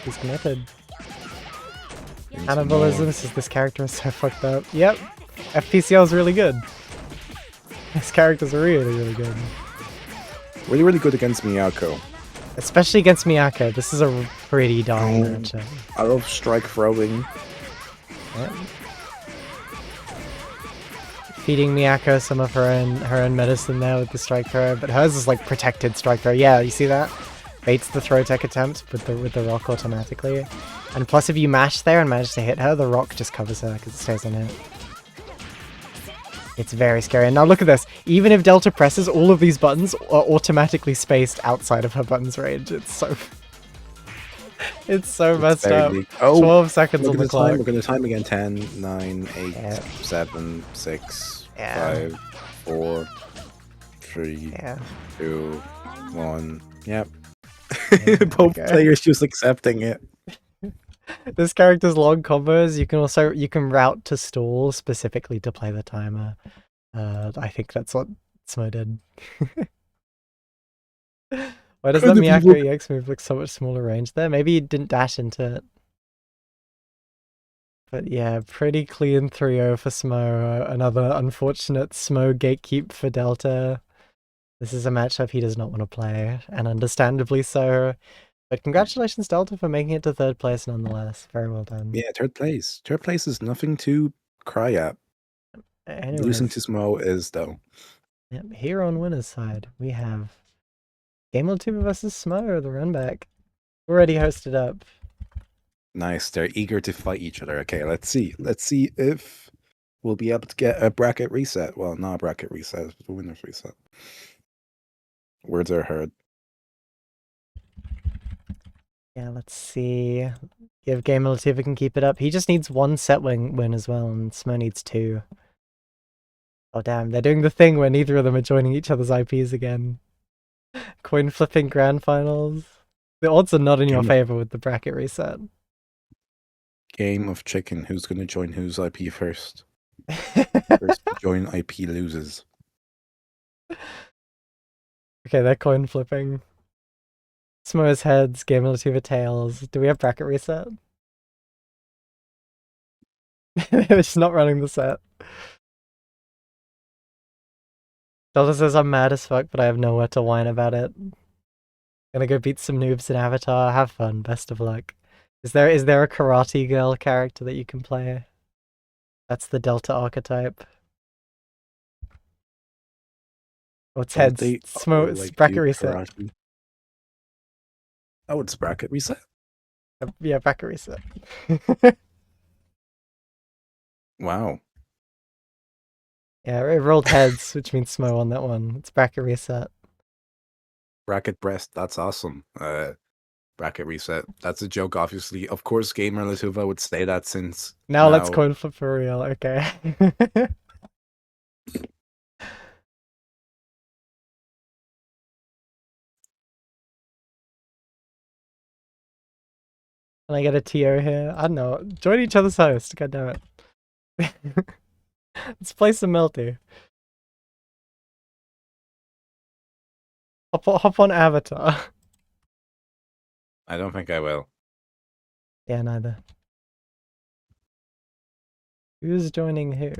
He's connected. Cannibalism says this character is so fucked up. Yep. FPCL is really good. This character's really good. Really good against Miyako. Especially against Miyako. This is a pretty dark matchup. I love strike throwing. Yep. Feeding Miyako some of her own medicine there with the strike throw, but hers is like protected strike throw. Yeah, you see that? Baits the throw tech attempt with the rock automatically. And plus if you mash there and manage to hit her, the rock just covers her because it stays on hit. It's very scary. And now look at this. Even if Delta presses, all of these buttons are automatically spaced outside of her buttons range. It's so... it's so messed up. Oh, 12 seconds on the clock. We're going to time again. 10, 9, 8, 7, 6, 5, 4, 3, 2, 1. Yep. Both players just accepting it. This character's long combos, you can route to stall specifically to play the timer. I think that's what Smo did. Why does that Miyako EX move look so much smaller range there? Maybe he didn't dash into it. But yeah, pretty clean 3-0 for Smo. Another unfortunate Smo gatekeep for Delta. This is a matchup he does not want to play, and understandably so. But congratulations, Delta, for making it to 3rd place nonetheless. Very well done. Yeah, 3rd place. 3rd place is nothing to cry at. Anyways. Losing to Smo is, though. Yep, here on winner's side, we have Game2 versus Smo, the run back. Already hosted up. Nice. They're eager to fight each other. Okay, let's see. Let's see if we'll be able to get a bracket reset. Well, not a bracket reset, but a winner's reset. Words are heard. Yeah, let's see. Give Game2 if he can keep it up. He just needs one set win as well, and Smo needs 2. Oh damn, they're doing the thing where neither of them are joining each other's IPs again. Coin flipping grand finals. The odds are not in your favor with the bracket reset. Game of chicken. Who's going to join whose IP first? First to join IP loses. Okay, they're coin flipping. Smo's heads, Game2 tails. Do we have bracket reset? They're just not running the set. Delta says I'm mad as fuck, but I have nowhere to whine about it. Gonna go beat some noobs in Avatar. Have fun. Best of luck. Is there a karate girl character that you can play? That's the Delta archetype. What's heads? Smoke like bracket reset. Karate. Oh, it's bracket reset? Yeah, bracket reset. Wow. Yeah, it rolled heads, which means Smo on that one. It's bracket reset. Bracket breast, that's awesome. Bracket reset. That's a joke, obviously. Of course, Gamer Latuva would say that since... Now let's coin flip for real, okay. Can I get a TO here? I don't know. Join each other's host. God damn it. Let's play some Melty. Hop on Avatar. I don't think I will. Yeah, neither. Who's joining who?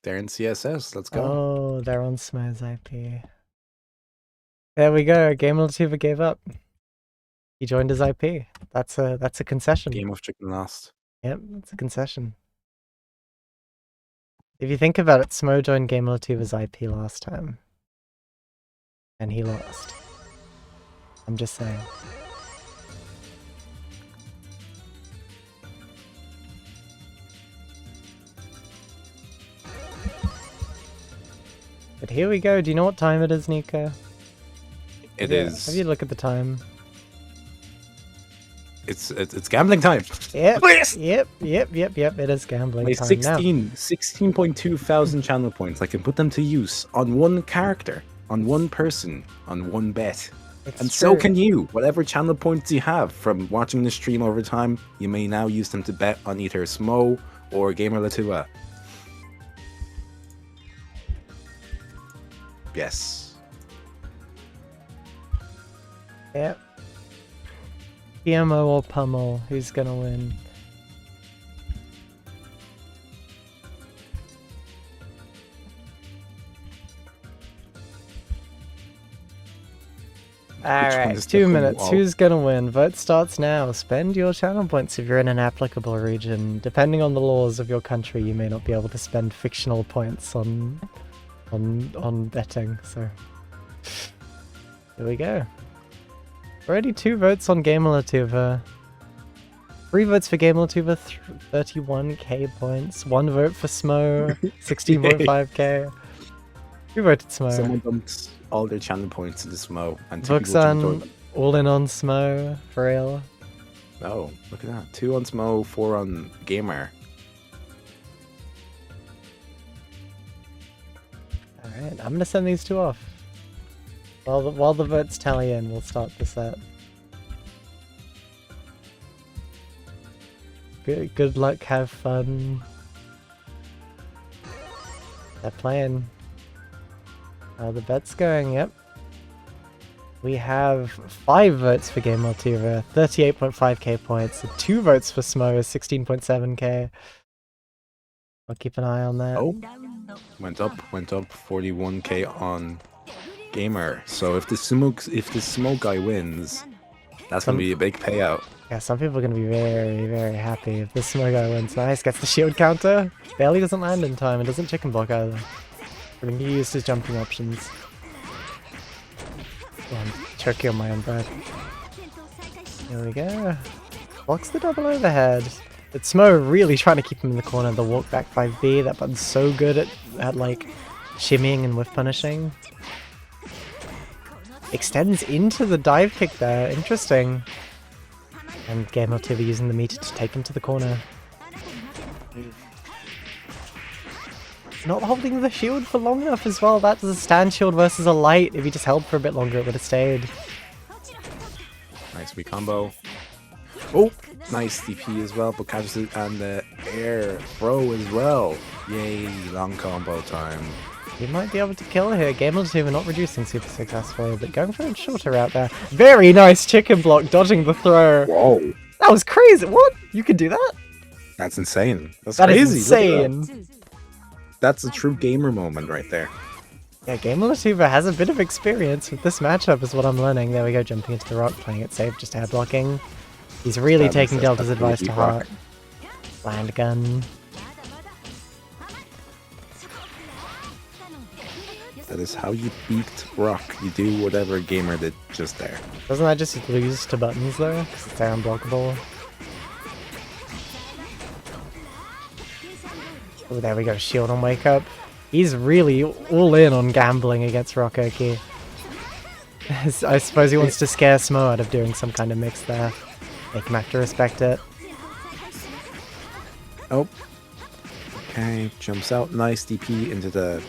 They're in CSS. Let's go. Oh, they're on Smo's IP. There we go. Game2 gave up. He joined his IP. That's a concession. Game of chicken lost. Yep, it's a concession. If you think about it, Smo joined Game2's IP last time. And he lost. I'm just saying. But here we go. Do you know what time it is, Nico? It is. Have you look at the time? It's gambling time. Yep. Yep. It is gambling My time 16.2 thousand channel points. I can put them to use on one character, on one person, on one bet. It's and true. so can you. Whatever channel points you have from watching the stream over time, you may now use them to bet on either Smo or Gamer Latua. Yes. Yep. PMO or Pummel, who's gonna win? Alright, 2 minutes. Who's gonna win? Vote starts now. Spend your channel points if you're in an applicable region. Depending on the laws of your country, you may not be able to spend fictional points on betting, so here we go. Already 2 votes on Game2. 3 votes for Game2, 31k points. 1 vote for Smo, 16.5k. Who voted Smo? Someone dumped all their channel points into Smo, and 2 people Vuxan, jumped on them. all in on Smo, for real. Oh, look at that. 2 on Smo, 4 on Gamer. Alright, I'm gonna send these 2 off. While the votes tally in, we'll start the set. Good luck, have fun. They're playing. How the bet's going, yep. We have 5 votes for Game2, 38.5k points, 2 votes for Smo, 16.7k. I'll keep an eye on that. Oh, went up, 41k on Gamer. So if the Smo guy wins, that's gonna be a big payout. Yeah, some people are going to be very, very happy if this Smo guy wins. Nice, gets the shield counter. Barely doesn't land in time and doesn't chicken block either. But he used his jumping options. Oh, I'm choking on my own breath. There we go. Blocks the double overhead. But Smo really trying to keep him in the corner. The walk back 5B, that button's so good at like shimmying and whiff punishing. Extends into the dive kick there. Interesting. And GameLTV using the meter to take him to the corner. Not holding the shield for long enough as well. That was a stand shield versus a light. If he just held for a bit longer, it would have stayed. Nice re-combo. Oh, nice DP as well, but catches it and the air throw as well. Yay, long combo time. He might be able to kill here. GameLTV not reducing super successfully, but going for a shorter route there. Very nice chicken block, dodging the throw. Whoa. That was crazy. What? You could do that? That's insane. That's That crazy. is Look at insane. That's a true gamer moment right there. Yeah, GameLTV has a bit of experience with this matchup is what I'm learning. There we go, jumping into the rock, playing it safe, just air blocking. He's really taking Delta's advice to heart. Land gun. That is how you beat Rock. You do whatever a gamer did just there. Doesn't that just lose to buttons though? Because it's air unblockable. Oh, there we go, shield on wake up. He's really all in on gambling against Rockoki. I suppose he wants to scare Smo out of doing some kind of mix there. Make him have to respect it. Oh. Okay, jumps out. Nice DP into the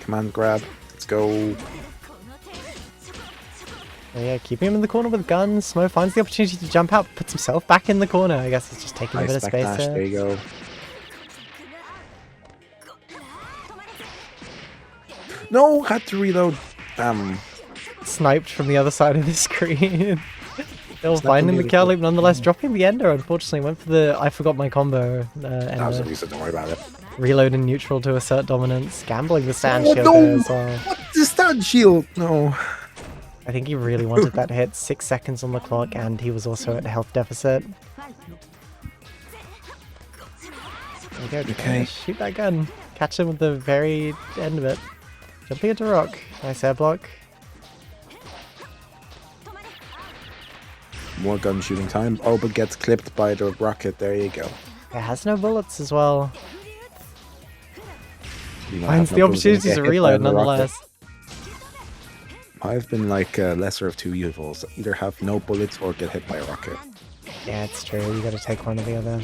command grab. Let's go. Oh yeah, keeping him in the corner with guns. Smo finds the opportunity to jump out, puts himself back in the corner. I guess it's just taking a bit of space there. There you go. No, had to reload. Sniped from the other side of the screen. Still finding the kill loop, nonetheless dropping the ender. Unfortunately, went for the I forgot my combo. That was a reason, don't worry about it. Reload in neutral to assert dominance. Gambling the stand shield there as well. What? The stand shield? No. I think he really wanted that hit. 6 seconds on the clock, and he was also at health deficit. There you go. Okay. Shoot that gun. Catch him at the very end of it. Jumping into rock. Nice air block. More gun shooting time. Oh, but gets clipped by the rocket. There you go. It has no bullets as well. You Finds have the no bullets and opportunity get to hit by reload the rocket. nonetheless. I've been like lesser of two evils. Either have no bullets or get hit by a rocket. Yeah, it's true. You gotta take one or the other.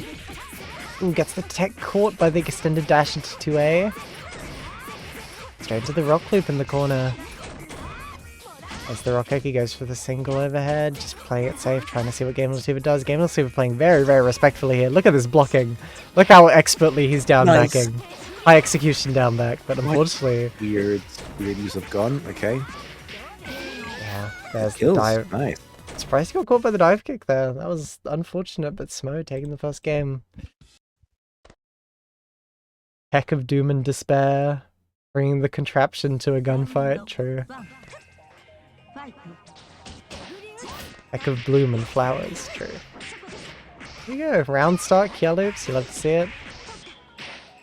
Ooh, gets the tech caught by the extended dash into 2A. Straight to the rock loop in the corner. As the Rockoki goes for the single overhead, just playing it safe, trying to see what GameLTV does. GameLTV playing very, very respectfully here. Look at this blocking. Look how expertly he's down backing. High execution down back, but unfortunately... Weird use of gun, okay. Yeah, there's Kills. the dive. Nice. Surprised he got caught by the dive kick there. That was unfortunate, but Smo taking the first game. Heck of doom and despair. Bringing the contraption to a gunfight, true. Heck of bloom and flowers, true. Here you go, round start, kill loops, you love to see it.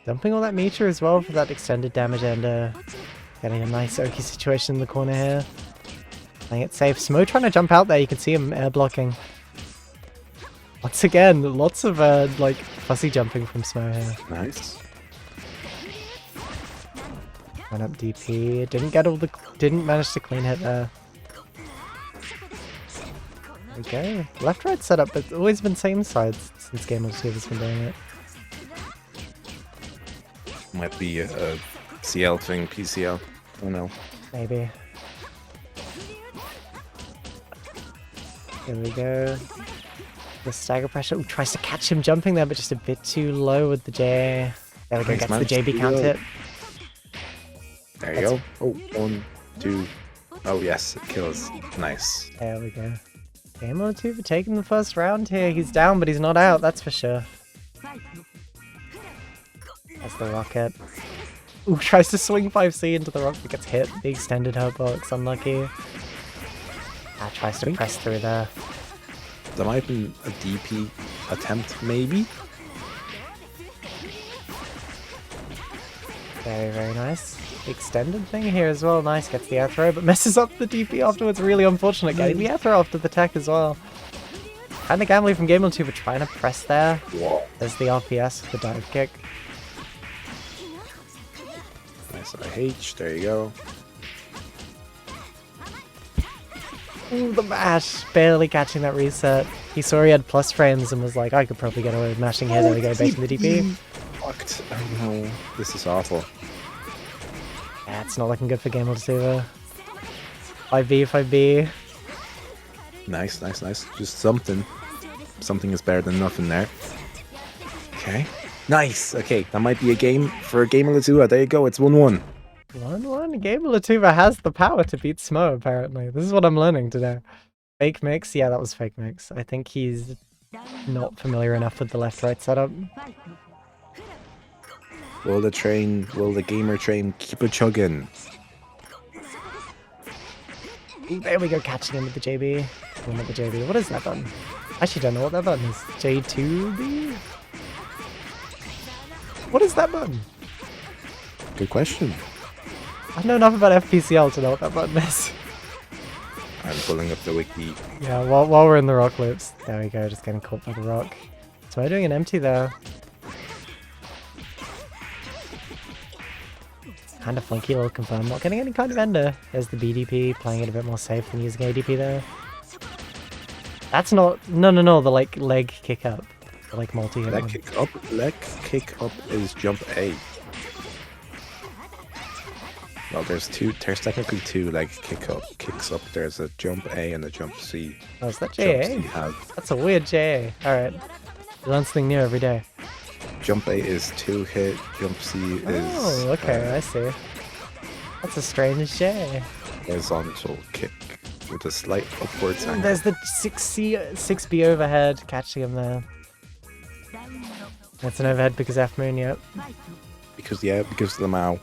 Dumping all that meter as well for that extended damage ender. Getting a nice Oki situation in the corner here. Playing it safe. Smo trying to jump out there, you can see him air blocking. Once again, lots of like fussy jumping from Smo here. Nice. Went up DP, didn't manage to clean hit there. There we go. Left right setup, but always been same sides since GameLTV has been doing it. Might be a CL thing, PCL. I don't know. Maybe. Here we go. The stagger pressure. Ooh, tries to catch him jumping there, but just a bit too low with the J. There we go, gets the JB count hit. There you go. Oh, 1, 2. Oh, yes, it kills. Nice. There we go. GameLTV taking the first round here. He's down, but he's not out, that's for sure. That's the rocket. Ooh, tries to swing 5C into the rock, but gets hit. The extended hurt box, unlucky. Tries to press through there. There might have been a DP attempt, maybe? Very, very nice. Extended thing here as well. Nice, gets the air throw, but messes up the DP afterwards. Really unfortunate. Getting the air throw after the tech as well. And the gambling from Game 2 for trying to press there. There's the RPS with the dive kick. Nice IH, there you go. Ooh, the mash! Barely catching that reset. He saw he had plus frames and was like, I could probably get away with mashing here. There we go, baiting the DP. Fucked. Oh no, this is awful. Yeah, it's not looking good for Game 2 though. 5B, 5B. Nice, nice, nice. Just something. Something is better than nothing there. Okay. Nice! Okay, that might be a game for Game Latua. There you go, it's 1-1. 1-1. Game Latuva has the power to beat Smo, apparently. This is what I'm learning today. Fake mix? Yeah, that was fake mix. I think he's not familiar enough with the left-right setup. Will the gamer train keep a chugging? There we go, catching him with the JB. Win with the JB. What is that button? I actually don't know what that button is. J2B? What is that button? Good question. I know enough about FPCL to know what that button is. I'm pulling up the wiki. Yeah, while we're in the rock loops. There we go, just getting caught by the rock. So I'm doing an empty there. Kind of funky little confirm. Not getting any kind of ender. There's the BDP, playing it a bit more safe than using ADP there. That's not... No, the like leg kick up. The like multi-hit one. Leg kick up is jump A. Well, there's technically two leg kicks up. There's a jump A and a jump C. Oh, is that JA? That's a weird JA. Alright. You learn something new every day. Jump A is 2 hit, jump C is... Oh, okay, I see. That's a strange JA. Horizontal kick with a slight upwards angle. There's the 6B overhead, catching him there. That's an overhead because F Moon, yep. Because of the Mao.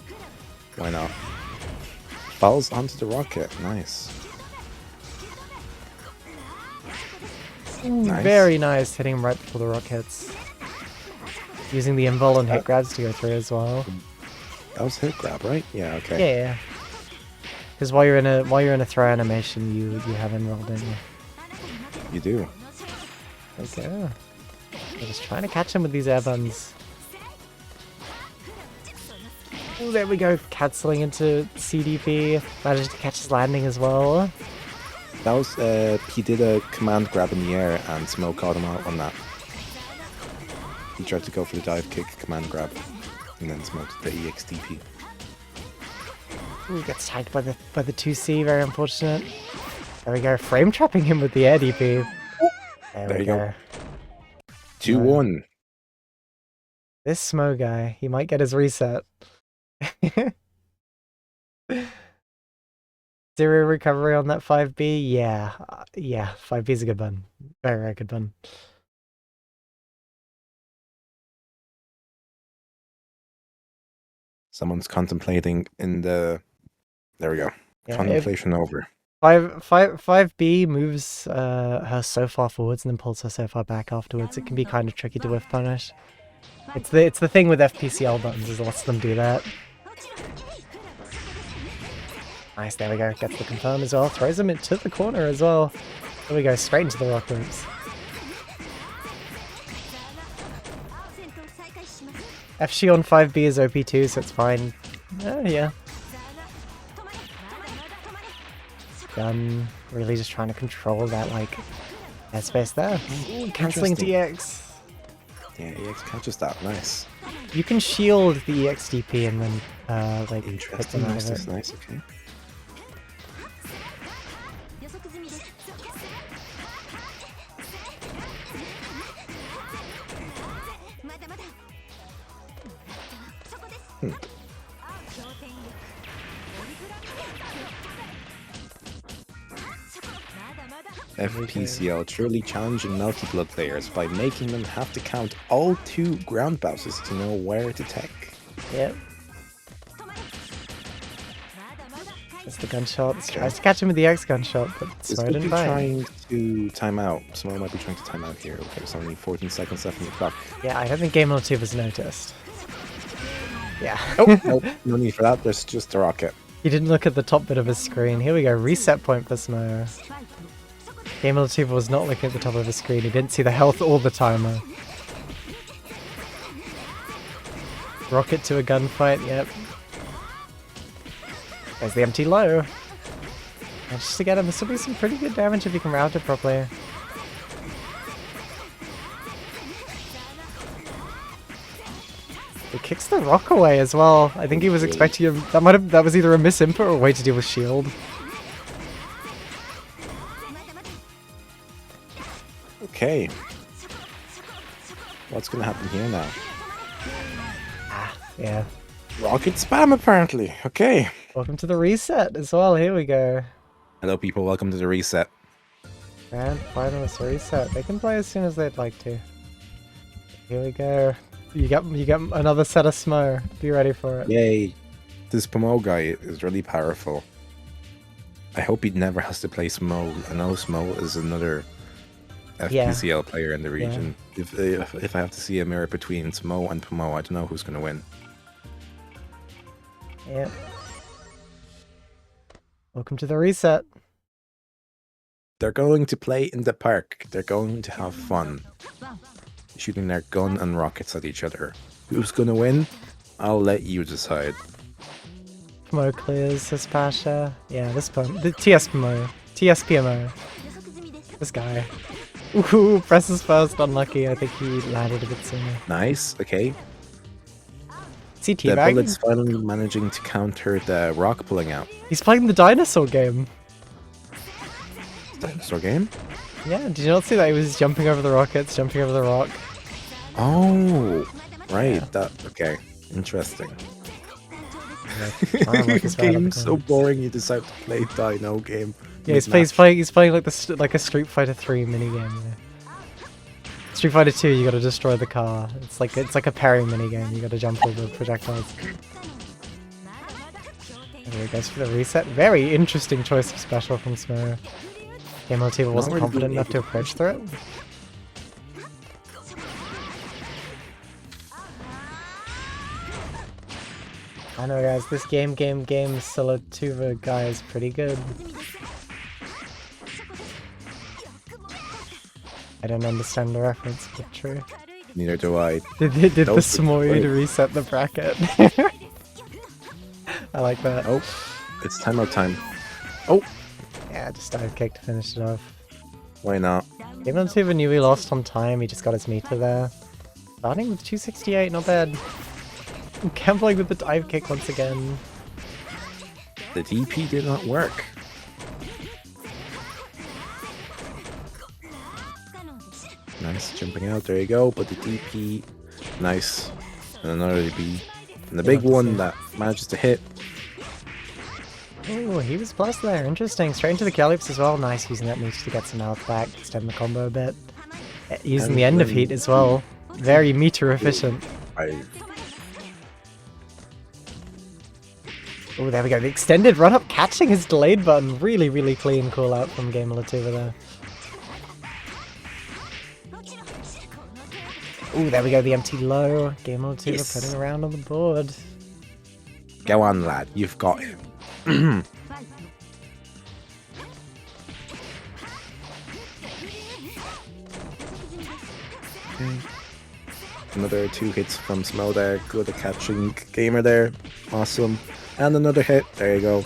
Why not? Falls onto the rocket, nice. Nice. Very nice, hitting him right before the rock hits. Using the invul and hit grabs to go through as well. That was hit grab, right? Yeah, okay. Yeah. Because while you're in a throw animation, you have invul, don't you? You do. Okay. I'm just trying to catch him with these air buns. Oh, there we go, cancelling into CDP. Managed to catch his landing as well. That was he did a command grab in the air and Smoke caught him out on that. He tried to go for the dive kick command grab and then smoked the EXDP. Ooh, gets tagged by the 2C, very unfortunate. There we go, frame trapping him with the air DP. There we go. 2-1. This Smo guy, he might get his reset. 0 recovery on that 5B? Yeah. Yeah, 5B's a good bun. Very, very good bun. Someone's contemplating in the... There we go. Yeah, contemplation over. 5B moves her so far forwards and then pulls her so far back afterwards. It can be kind of tricky to whiff punish. It's the thing with FPCL buttons, is lots of them do that. Nice, there we go. Gets the confirm as well. Throws him into the corner as well. There we go, straight into the rock loops. FG on 5B is OP too, so it's fine. Yeah. Gun really just trying to control that like airspace there. Ooh, cancelling DX. Yeah, EX catches that. Nice. You can shield the EXDP and then like interesting. Nice, that's nice. Okay. FPCL truly challenging multi-blood players by making them have to count all 2 ground bosses to know where to tech. Yep. It's the gunshots. Tries to catch him with the X gunshot, but Is Smo he didn't bite. trying to time out? Smo might be trying to time out here. Okay, there's only 14 seconds left on the clock. Yeah, I don't think Game Two has noticed. Yeah. Oh, nope, no need for that. There's just a rocket. He didn't look at the top bit of his screen. Here we go, reset point for Smo. Game Two was not looking at the top of his screen. He didn't see the health or the timer. Rocket to a gunfight, yep. There's the empty low. And just to get him, this will be some pretty good damage if you can route it properly. It kicks the rock away as well. I think he was expecting him. That was either a misinput or a way to deal with shield. Okay. What's gonna happen here now? Yeah. Rocket spam apparently. Okay. Welcome to the reset as well. Here we go. Hello people, welcome to the reset. Grand finalist reset. They can play as soon as they'd like to. Here we go. You get another set of Smo. Be ready for it. Yay. This Pomo guy is really powerful. I hope he never has to play Smo. I know Smo is another FPCL player in the region. Yeah. If I have to see a mirror between Smo and Pomo, I don't know who's gonna win. Yep. Welcome to the reset. They're going to play in the park. They're going to have fun. Shooting their gun and rockets at each other. Who's gonna win? I'll let you decide. Pomo clears his Pasha. Yeah, this Pomo. The TS Pomo. TS PMO. This guy. Ooh, presses first, unlucky. I think he landed a bit sooner. Nice, okay. CT The bag. bullet's finally managing to counter the rock pulling out. He's playing the dinosaur game. Dinosaur game? Yeah, did you not see that? He was jumping over the rockets, jumping over the rock. Oh, right. Yeah. That okay. Interesting. Yeah, This game's so boring. You decide to play Dino game. Yeah, he's playing like a Street Fighter 3 minigame. Yeah. Street Fighter 2, you gotta destroy the car. It's like a parry minigame. You gotta jump over projectiles. There he goes for the reset. Very interesting choice of special from Smo. Game Motiva wasn't confident enough to approach through it. I know, guys. This game Solituva guy is pretty good. I don't understand the reference, but true. Neither do I. Did the Smoy to reset the bracket? I like that. Oh, it's timeout time. Oh, yeah, just dive kick to finish it off. Why not? Game on 2 knew he lost on time. He just got his meter there. Starting with 268, not bad. Gambling with the dive kick once again. The DP did not work. Nice, jumping out, there you go, but the DP, nice. And another DP. And the big one that manages to hit. Oh, he was plus there, interesting. Straight into the Calyps as well, nice using that meter to get some health back, extend the combo a bit. Using And the end of heat as well. Very meter efficient. Oh, there we go, the extended run-up catching his delayed button. Really, really clean call out from Game Latuva there. Oh, there we go, the empty low. Game Latuva Yes. putting around on the board. Go on, lad, you've got it. Another 2 hits from Smo there. Good at catching Gamer there. Awesome. And another hit. There you go.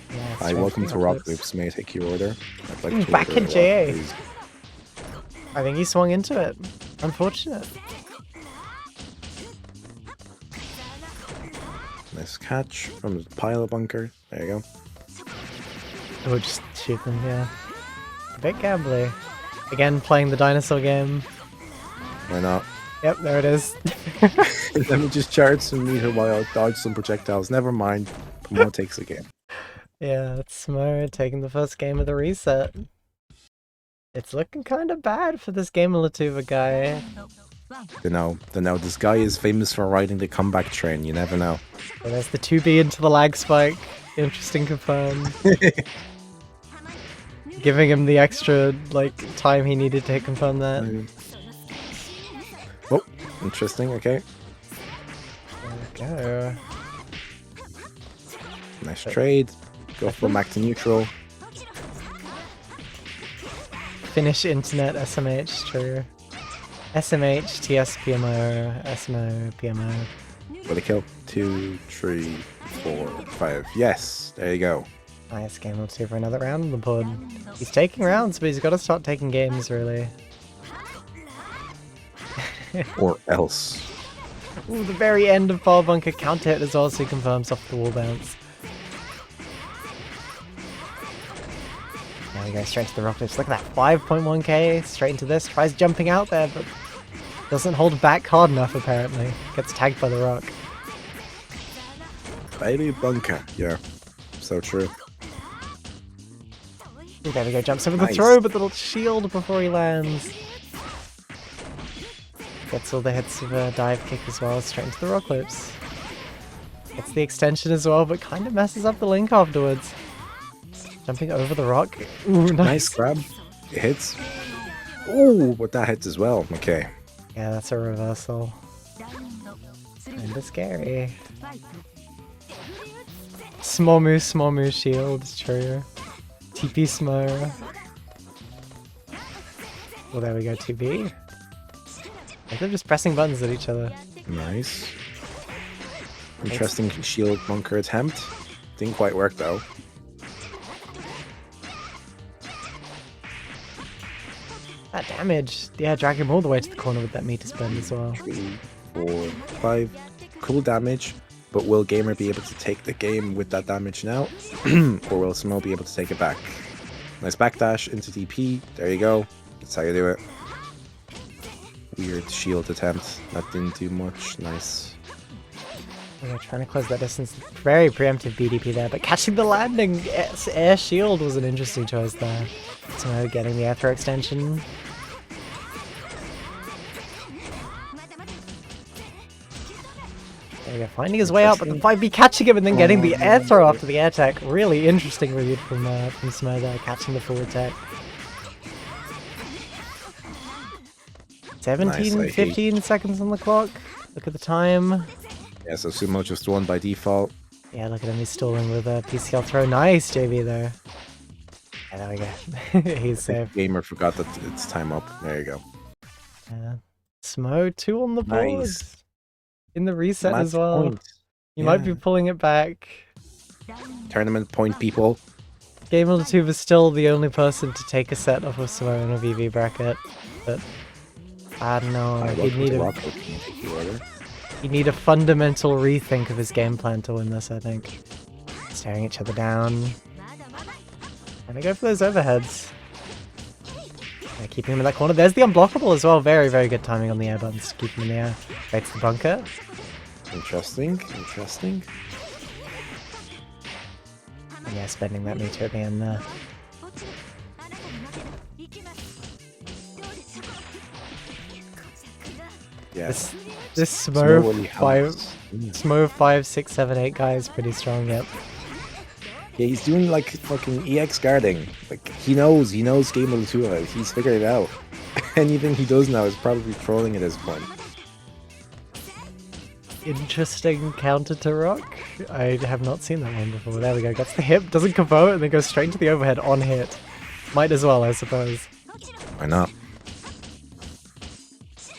Yeah, Hi, welcome to Rock Groups. May I take your order? I'd like to Back order in a lot, JA. please. I think he swung into it. Unfortunate. Nice catch from the pile bunker. There you go. Oh, just shoot them, yeah. A bit gambly. Again, playing the dinosaur game. Why not? Yep, there it is. Let me just charge some meter while I dodge some projectiles. Never mind. Pomo takes the game. Yeah, it's Smo taking the first game of the reset. It's looking kind of bad for this Game of Latuva guy. You know, this guy is famous for riding the comeback train. You never know. Well, there's the 2B into the lag spike. Interesting confirm. Giving him the extra time he needed to confirm that. Oh, interesting. Okay. There we go. Nice trade. Go for back to neutral. Finish internet SMH, true. SMH, TS, PMO, SMO, PMO. For the kill. 2, 3, 4, 5. Yes, there you go. Nice game. Let's see for another round on the pod. He's taking rounds, but he's got to start taking games, really. Or else. Ooh, the very end of Power Bunker counter hit as well, so he confirms off the wall bounce. There we go, straight to the rockets. Look at that, 5.1k, straight into this. Tries jumping out there, but doesn't hold back hard enough, apparently. Gets tagged by the rock. Baby bunker. Yeah, so true. Ooh, there we go, jumps over the Nice. throw, but the shield before he lands. Gets all the hits of a dive kick as well, straight into the rock loops. Gets the extension as well, but kind of messes up the link afterwards. Jumping over the rock. Ooh, nice. Nice grab. It hits. Ooh, but that hits as well. Okay. Yeah, that's a reversal. Kinda scary. Small moo shield, it's true. TP smo. Well, there we go, 2B. They're just pressing buttons at each other. Nice. Interesting shield bunker attempt. Didn't quite work though. That damage. Yeah, drag him all the way to the corner with that meter spend as well. 3, 4, 5. Cool damage. But will Gamer be able to take the game with that damage now? Or will Smo be able to take it back? Nice backdash into DP. There you go. That's how you do it. Weird shield attempt. That didn't do much. Nice. Yeah, trying to close that distance. Very preemptive BDP there, but catching the landing air shield was an interesting choice there. So getting the air throw extension. There we go, finding his way out, but the 5B catching him and then getting the air throw after the air tech. Really interesting read from Smo there, catching the forward tech. 17, Nice, 15 seconds on the clock. Look at the time. Yeah, so Sumo just won by default. Yeah, look at him, he's stalling with a PCL throw. Nice, JV there. Yeah, there we go. He's safe. Gamer forgot that it's time up. There you go. Yeah. Smo, 2 on the board. Nice. In the reset Match as well. point. You might be pulling it back. Tournament point, people. Gamer2 is still the only person to take a set off of Smo in a VV bracket, but I don't know. He'd need a fundamental rethink of his game plan to win this, I think. Staring each other down. And they go for those overheads. Yeah, keeping him in that corner. There's the unblockable as well. Very, very good timing on the air buttons to keep him in the air. Baits the bunker. Interesting. Interesting. And yeah, spending that meter at the end there. Yeah. This Smo Smo really 5, helps. Smo 5, 6, 7, 8 guy is pretty strong, yep. Yeah, he's doing like fucking EX guarding. Like he knows Game of the 2 of it. He's figured it out. Anything he does now is probably trolling at this point. Interesting counter to rock. I have not seen that one before. There we go. Gets the hip, doesn't convert, and then goes straight into the overhead on hit. Might as well, I suppose. Why not?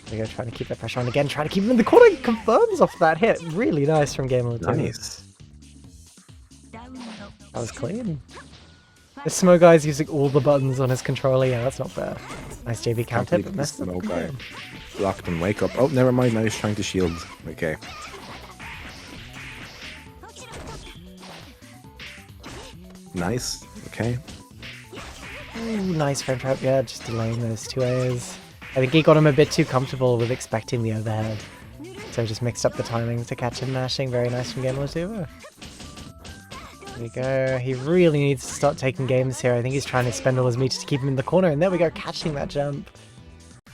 There we go, trying to keep that pressure on again, trying to keep him in the corner. Confirms off that hit. Really nice from Game of the 2. Nice. That was clean. This Smo guy's using all the buttons on his controller. Yeah, that's not fair. Nice JV counter, but messed up. Guy blocked and wake up. Oh, never mind. Now he's trying to shield. Okay. Nice. Okay. Ooh, nice frame trap. Yeah, just delaying those 2 A's. I think he got him a bit too comfortable with expecting the overhead. So just mixed up the timing to catch him mashing. Very nice from Gamer2. There we go. He really needs to start taking games here. I think he's trying to spend all his meter to keep him in the corner. And there we go, catching that jump.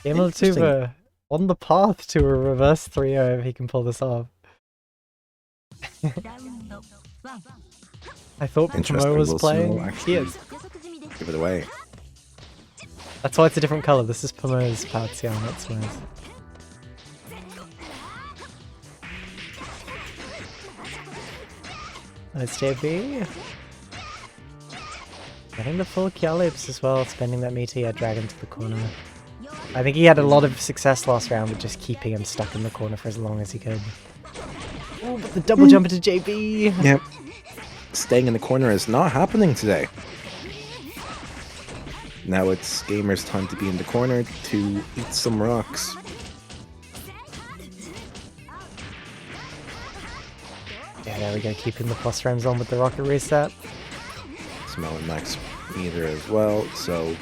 Gamer2 on the path to a reverse 3-0 if he can pull this off. I thought Mo was playing. He is. Give it away. That's why it's a different color. This is Pomo's Palzian, not Smo's. Nice JB. Getting the full Kyaloops as well, spending that meteor dragon to the corner. I think he had a lot of success last round with just keeping him stuck in the corner for as long as he could. Oh, but the double jump into JB! Yep. Staying in the corner is not happening today. Now it's Gamer's time to be in the corner to eat some rocks. Yeah, there we go, keeping the plus frames on with the rocket reset. Smell and max meter as well, so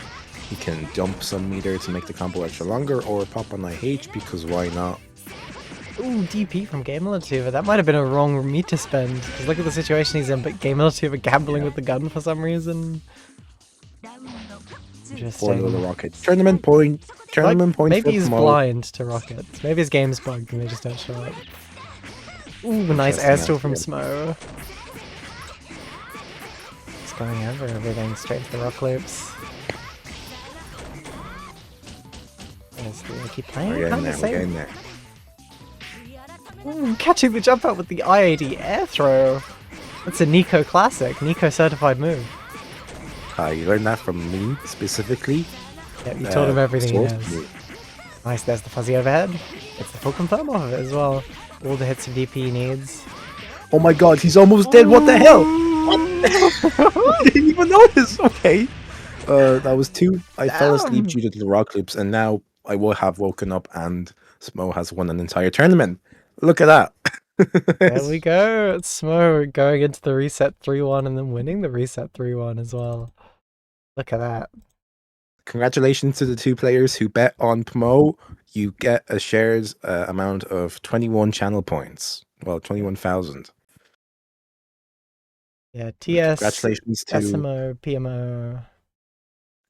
he can dump some meter to make the combo extra longer, or pop on IH because why not? Ooh, DP from GameLatuva. That might have been a wrong meter spend, because look at the situation he's in, but GameLatuva gambling with the gun for some reason. Poor little rocket. Tournament point! Tournament point. Maybe he's blind to rockets. Maybe his game's bugged and they just don't show up. Ooh, nice airstall from Smo. It's going over everything, straight to the rock loops. Keep playing. We're getting there. Ooh, catching the jump out with the IAD air throw. That's a Nico classic, Nico certified move. You learned that from me specifically. Yeah, you told him everything he knows. Nice, there's the fuzzy overhead. It's the full confirm off of it as well. All the hits of DP he needs. Oh my god, he's almost dead, what the hell? I didn't even notice, okay. That was two. I fell asleep due to the rock loops, and now I will have woken up and Smo has won an entire tournament. Look at that. There we go. It's Smo going into the reset 3-1 and then winning the reset 3-1 as well. Look at that. Congratulations to the two players who bet on Pomo. You get a shared amount of 21 channel points. Well, 21,000. Yeah, TS, congratulations to SMO, PMO.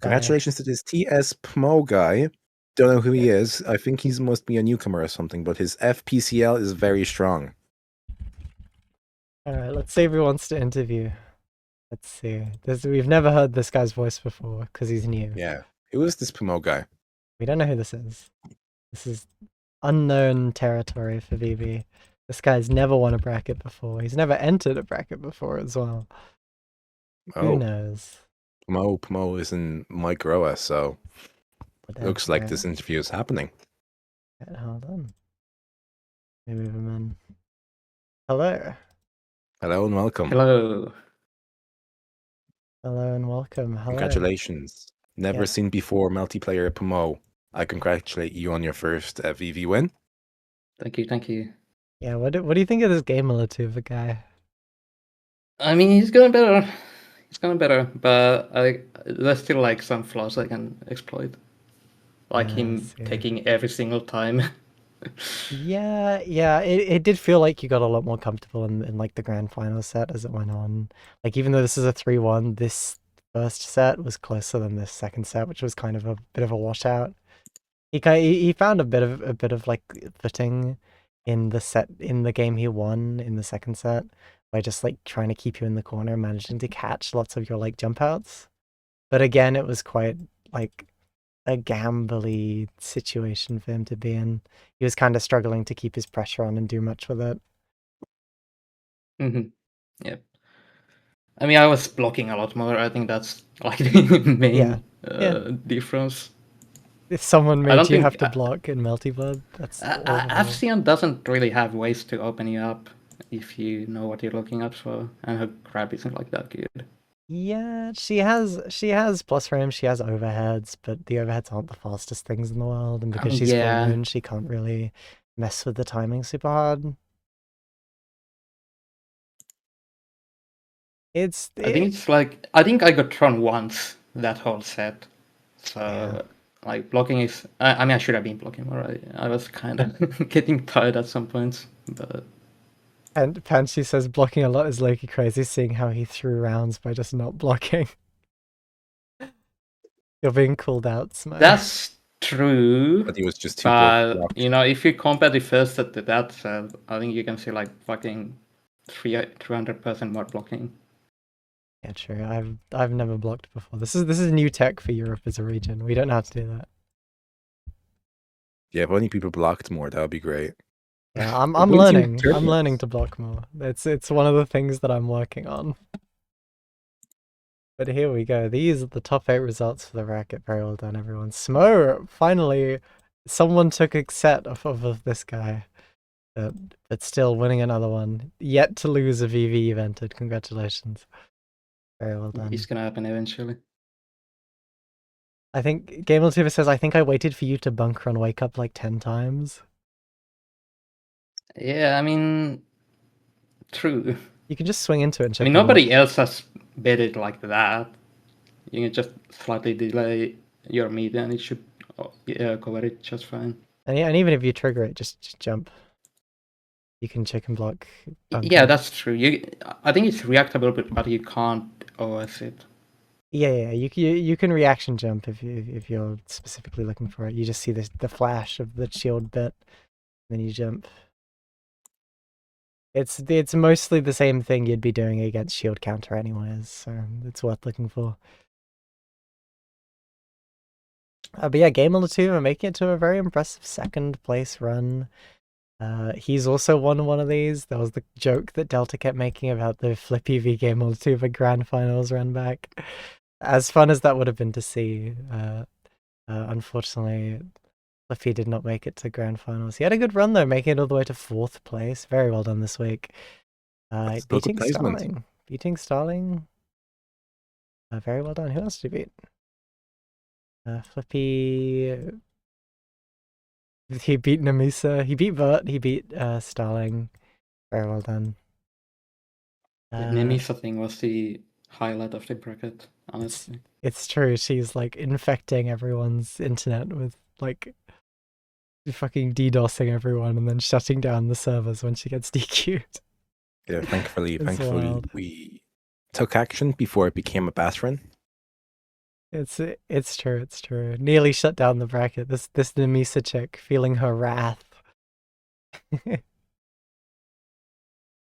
Congratulations to this TS Pomo guy. Don't know who he is. I think he must be a newcomer or something, but his FPCL is very strong. Alright, let's see if he wants to interview. Let's see. We've never heard this guy's voice before, because he's new. Yeah. Who is this Pomo guy? We don't know who this is. This is unknown territory for VV. This guy's never won a bracket before. He's never entered a bracket before as well. Oh. Who knows? Pomo is in Microa, so it looks like this interview is happening. Hold on. Maybe move him in. Hello. Hello and welcome. Hello. Hello and welcome. Hello. Congratulations. Never seen before multiplayer Pomo. I congratulate you on your first VV win. Thank you, thank you. Yeah, what do you think of this GameLatuva guy? I mean, he's going better. He's going better, but there's still like some flaws I can exploit. Like him taking every single time. Yeah, it did feel like you got a lot more comfortable in like the grand final set as it went on. Like even though this is a 3-1, this first set was closer than this second set, which was kind of a bit of a washout. He found a bit of like footing in the game he won in the second set by just like trying to keep you in the corner, managing to catch lots of your like jump outs. But again, it was quite like a gambly situation for him to be in. He was kind of struggling to keep his pressure on and do much with it. Yep. I mean, I was blocking a lot more. I think that's like the main difference. If someone made you have to block in Multi-Blood, that's FCN doesn't really have ways to open you up if you know what you're looking at for, and her grab isn't like that good. Yeah, she has plus frames, she has overheads, but the overheads aren't the fastest things in the world, and because she's full moon, she can't really mess with the timing super hard. I think I got thrown once that whole set, so like blocking is. I mean, I should have been blocking more. I was kind of getting tired at some points, but. And Pansy says blocking a lot is Loki crazy, seeing how he threw rounds by just not blocking. You're being called out, Smo. True, But he was just too but blocked. you know, if you compare the first set to that set, I think you can see like fucking 300% more blocking. Yeah, true. I've never blocked before. This is new tech for Europe as a region. We don't know how to do that. Yeah, if only people blocked more, that would be great. Yeah, I'm But what do you think learning. I'm tournaments? learning to block more. It's one of the things that I'm working on. But here we go. These are the top 8 results for the racket. Very well done, everyone. Smo, finally, someone took a set off of this guy. But still winning another one. Yet to lose a VV evented. Congratulations. Very well done. It's gonna happen eventually. I think GameLTV says, I think I waited for you to bunker on wake up like 10 times. Yeah, I mean, true. You can just swing into it and check. I mean, nobody else has bet it like that. You can just slightly delay your meet and it should cover it just fine. And even if you trigger it, just jump. You can chicken block. Bunker. Yeah, that's true. I think it's reactable, but you can't OS it. Yeah, you can reaction jump if you're specifically looking for it. You just see the flash of the shield bit, then you jump. It's mostly the same thing you'd be doing against shield counter anyways, so it's worth looking for. But yeah, GameLTV are making it to a very impressive 2nd place run. He's also won one of these. That was the joke that Delta kept making about the Flippy v GameLTV Grand Finals run back. As fun as that would have been to see, unfortunately, Flippy did not make it to Grand Finals. He had a good run though, making it all the way to 4th place. Very well done this week. Beating Starling. Beating Starling. Very well done. Who else did he beat? Flippy. He beat Namisa. He beat Vert. He beat Starling. Very well done. The Namisa thing was the highlight of the bracket, honestly. It's true. She's like infecting everyone's internet with like fucking DDoSing everyone and then shutting down the servers when she gets DQ'd. Yeah, thankfully wild. we took action before it became a bass run. It's true. It's true. Nearly shut down the bracket. This Namisa chick feeling her wrath.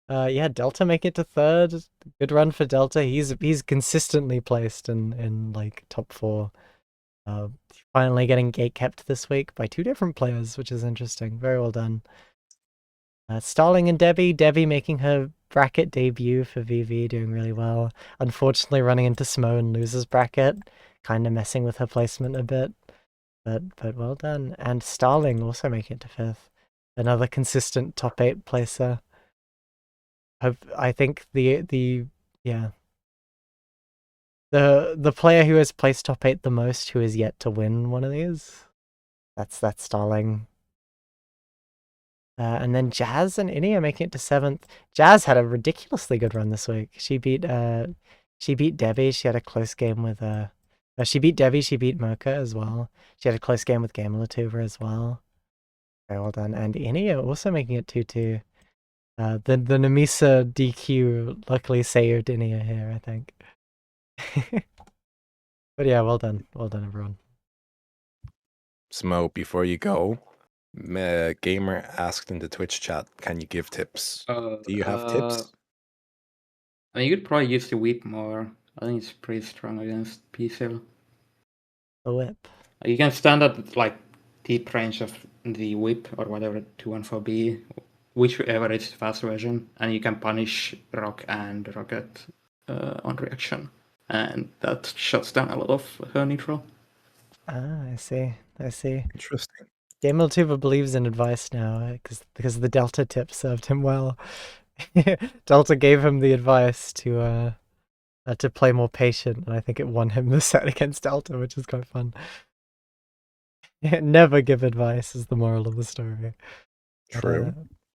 Yeah, Delta make it to 3rd. Good run for Delta. He's consistently placed in like top 4. Finally getting gate kept this week by 2 different players, which is interesting. Very well done. Starling and Debbie. Debbie making her bracket debut for VV, doing really well. Unfortunately running into Smo and losers bracket, kind of messing with her placement a bit. But well done. And Starling also making it to 5th. Another consistent top 8 placer. I think the player who has placed top 8 the most, who is yet to win one of these, that's Starling. And then Jazz and Innie are making it to 7th. Jazz had a ridiculously good run this week. She beat Debbie. She had a close game with she beat Debbie. She beat Mocha as well. She had a close game with GameLTV as well. Very well done. And Innie are also making it 2-2. The Namisa DQ luckily saved Innie here, I think. But yeah, well done everyone. Smo, before you go, Gamer asked in the Twitch chat, can you give tips? Do you have tips? I mean, you could probably use the whip more. I think it's pretty strong against PCL. The whip. You can stand at like deep range of the whip or whatever 214B, whichever is the fast version, and you can punish Rock and Rocket on reaction, and that shuts down a lot of her neutral. Ah, I see. Interesting. GameLTV believes in advice now because the Delta tip served him well. Delta gave him the advice to play more patient, and I think it won him the set against Delta, which is quite fun. Never give advice is the moral of the story. True.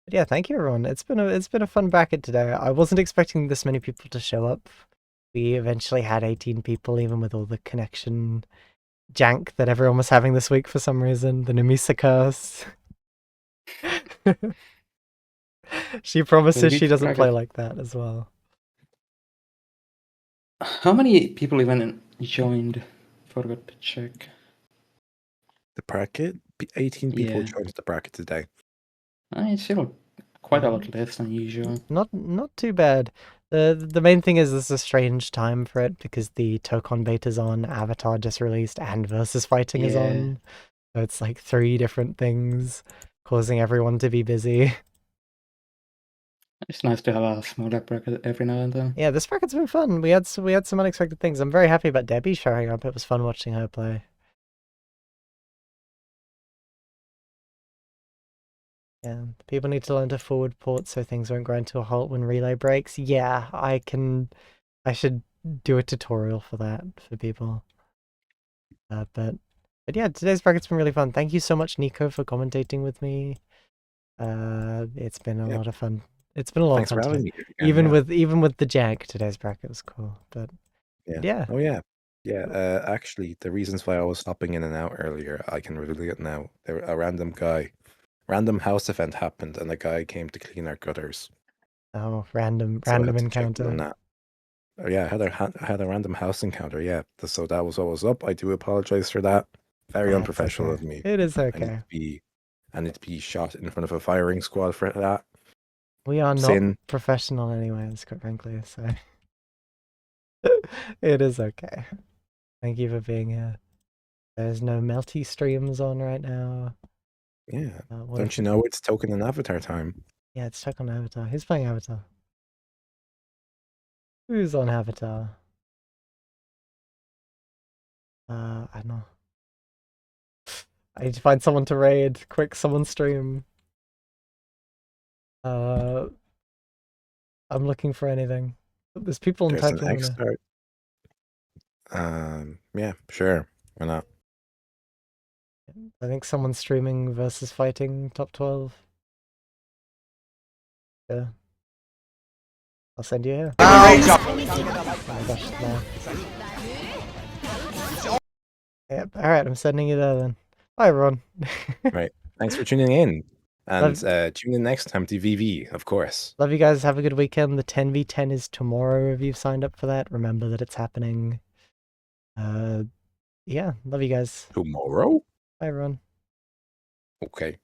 But yeah, thank you everyone. It's been a fun bracket today. I wasn't expecting this many people to show up. We eventually had 18 people, even with all the connection jank that everyone was having this week for some reason. The Namisa curse. She promises she doesn't play like that as well. How many people even joined? Forgot to check. the bracket. 18 people Yeah. joined the bracket today. It's still quite a lot less than usual. Not too bad. The main thing is this is a strange time for it because the Tokon beta's on, Avatar just released, and Versus Fighting is on. So it's like 3 different things causing everyone to be busy. It's nice to have a smaller bracket every now and then. Yeah, this bracket's been fun. We had some unexpected things. I'm very happy about Debbie showing up. It was fun watching her play. Yeah, people need to learn to forward port so things won't grind to a halt when relay breaks. Yeah, I should do a tutorial for that for people. But yeah, today's bracket's been really fun. Thank you so much, Nico, for commentating with me. It's been a lot of fun. It's been a lot Thanks of fun for having today. me again, Even with the Jag, today's bracket was cool. But yeah. Oh yeah. Yeah, actually, the reasons why I was hopping in and out earlier, I can reveal it now. A random house event happened, and a guy came to clean our gutters. Oh, random So I had to check in encounter. on that. Oh, yeah, I had a random house encounter. Yeah, so that was what was up. I do apologize for that. Very unprofessional of me. It is I okay. need to be shot in front of a firing squad for that. We are not professional anyways, quite frankly, so it is okay. Thank you for being here. There's no melty streams on right now. Yeah. Don't you know it's token and avatar time? Yeah, it's stuck on Avatar. Who's playing Avatar? Who's on Avatar? I don't know. I need to find someone to raid. Quick, someone stream. I'm looking for anything. There's people in There's an Type X-Start. Yeah, sure. Why not? I think someone's streaming Versus Fighting top 12. Yeah. I'll send you here. Oh my gosh, no. Yep, alright, I'm sending you there then. Bye, everyone. Right. Thanks for tuning in. And tune in next time to VV, of course. Love you guys. Have a good weekend. The 10v10 is tomorrow if you've signed up for that. Remember that it's happening. Yeah, love you guys. Tomorrow? Bye, everyone. Okay.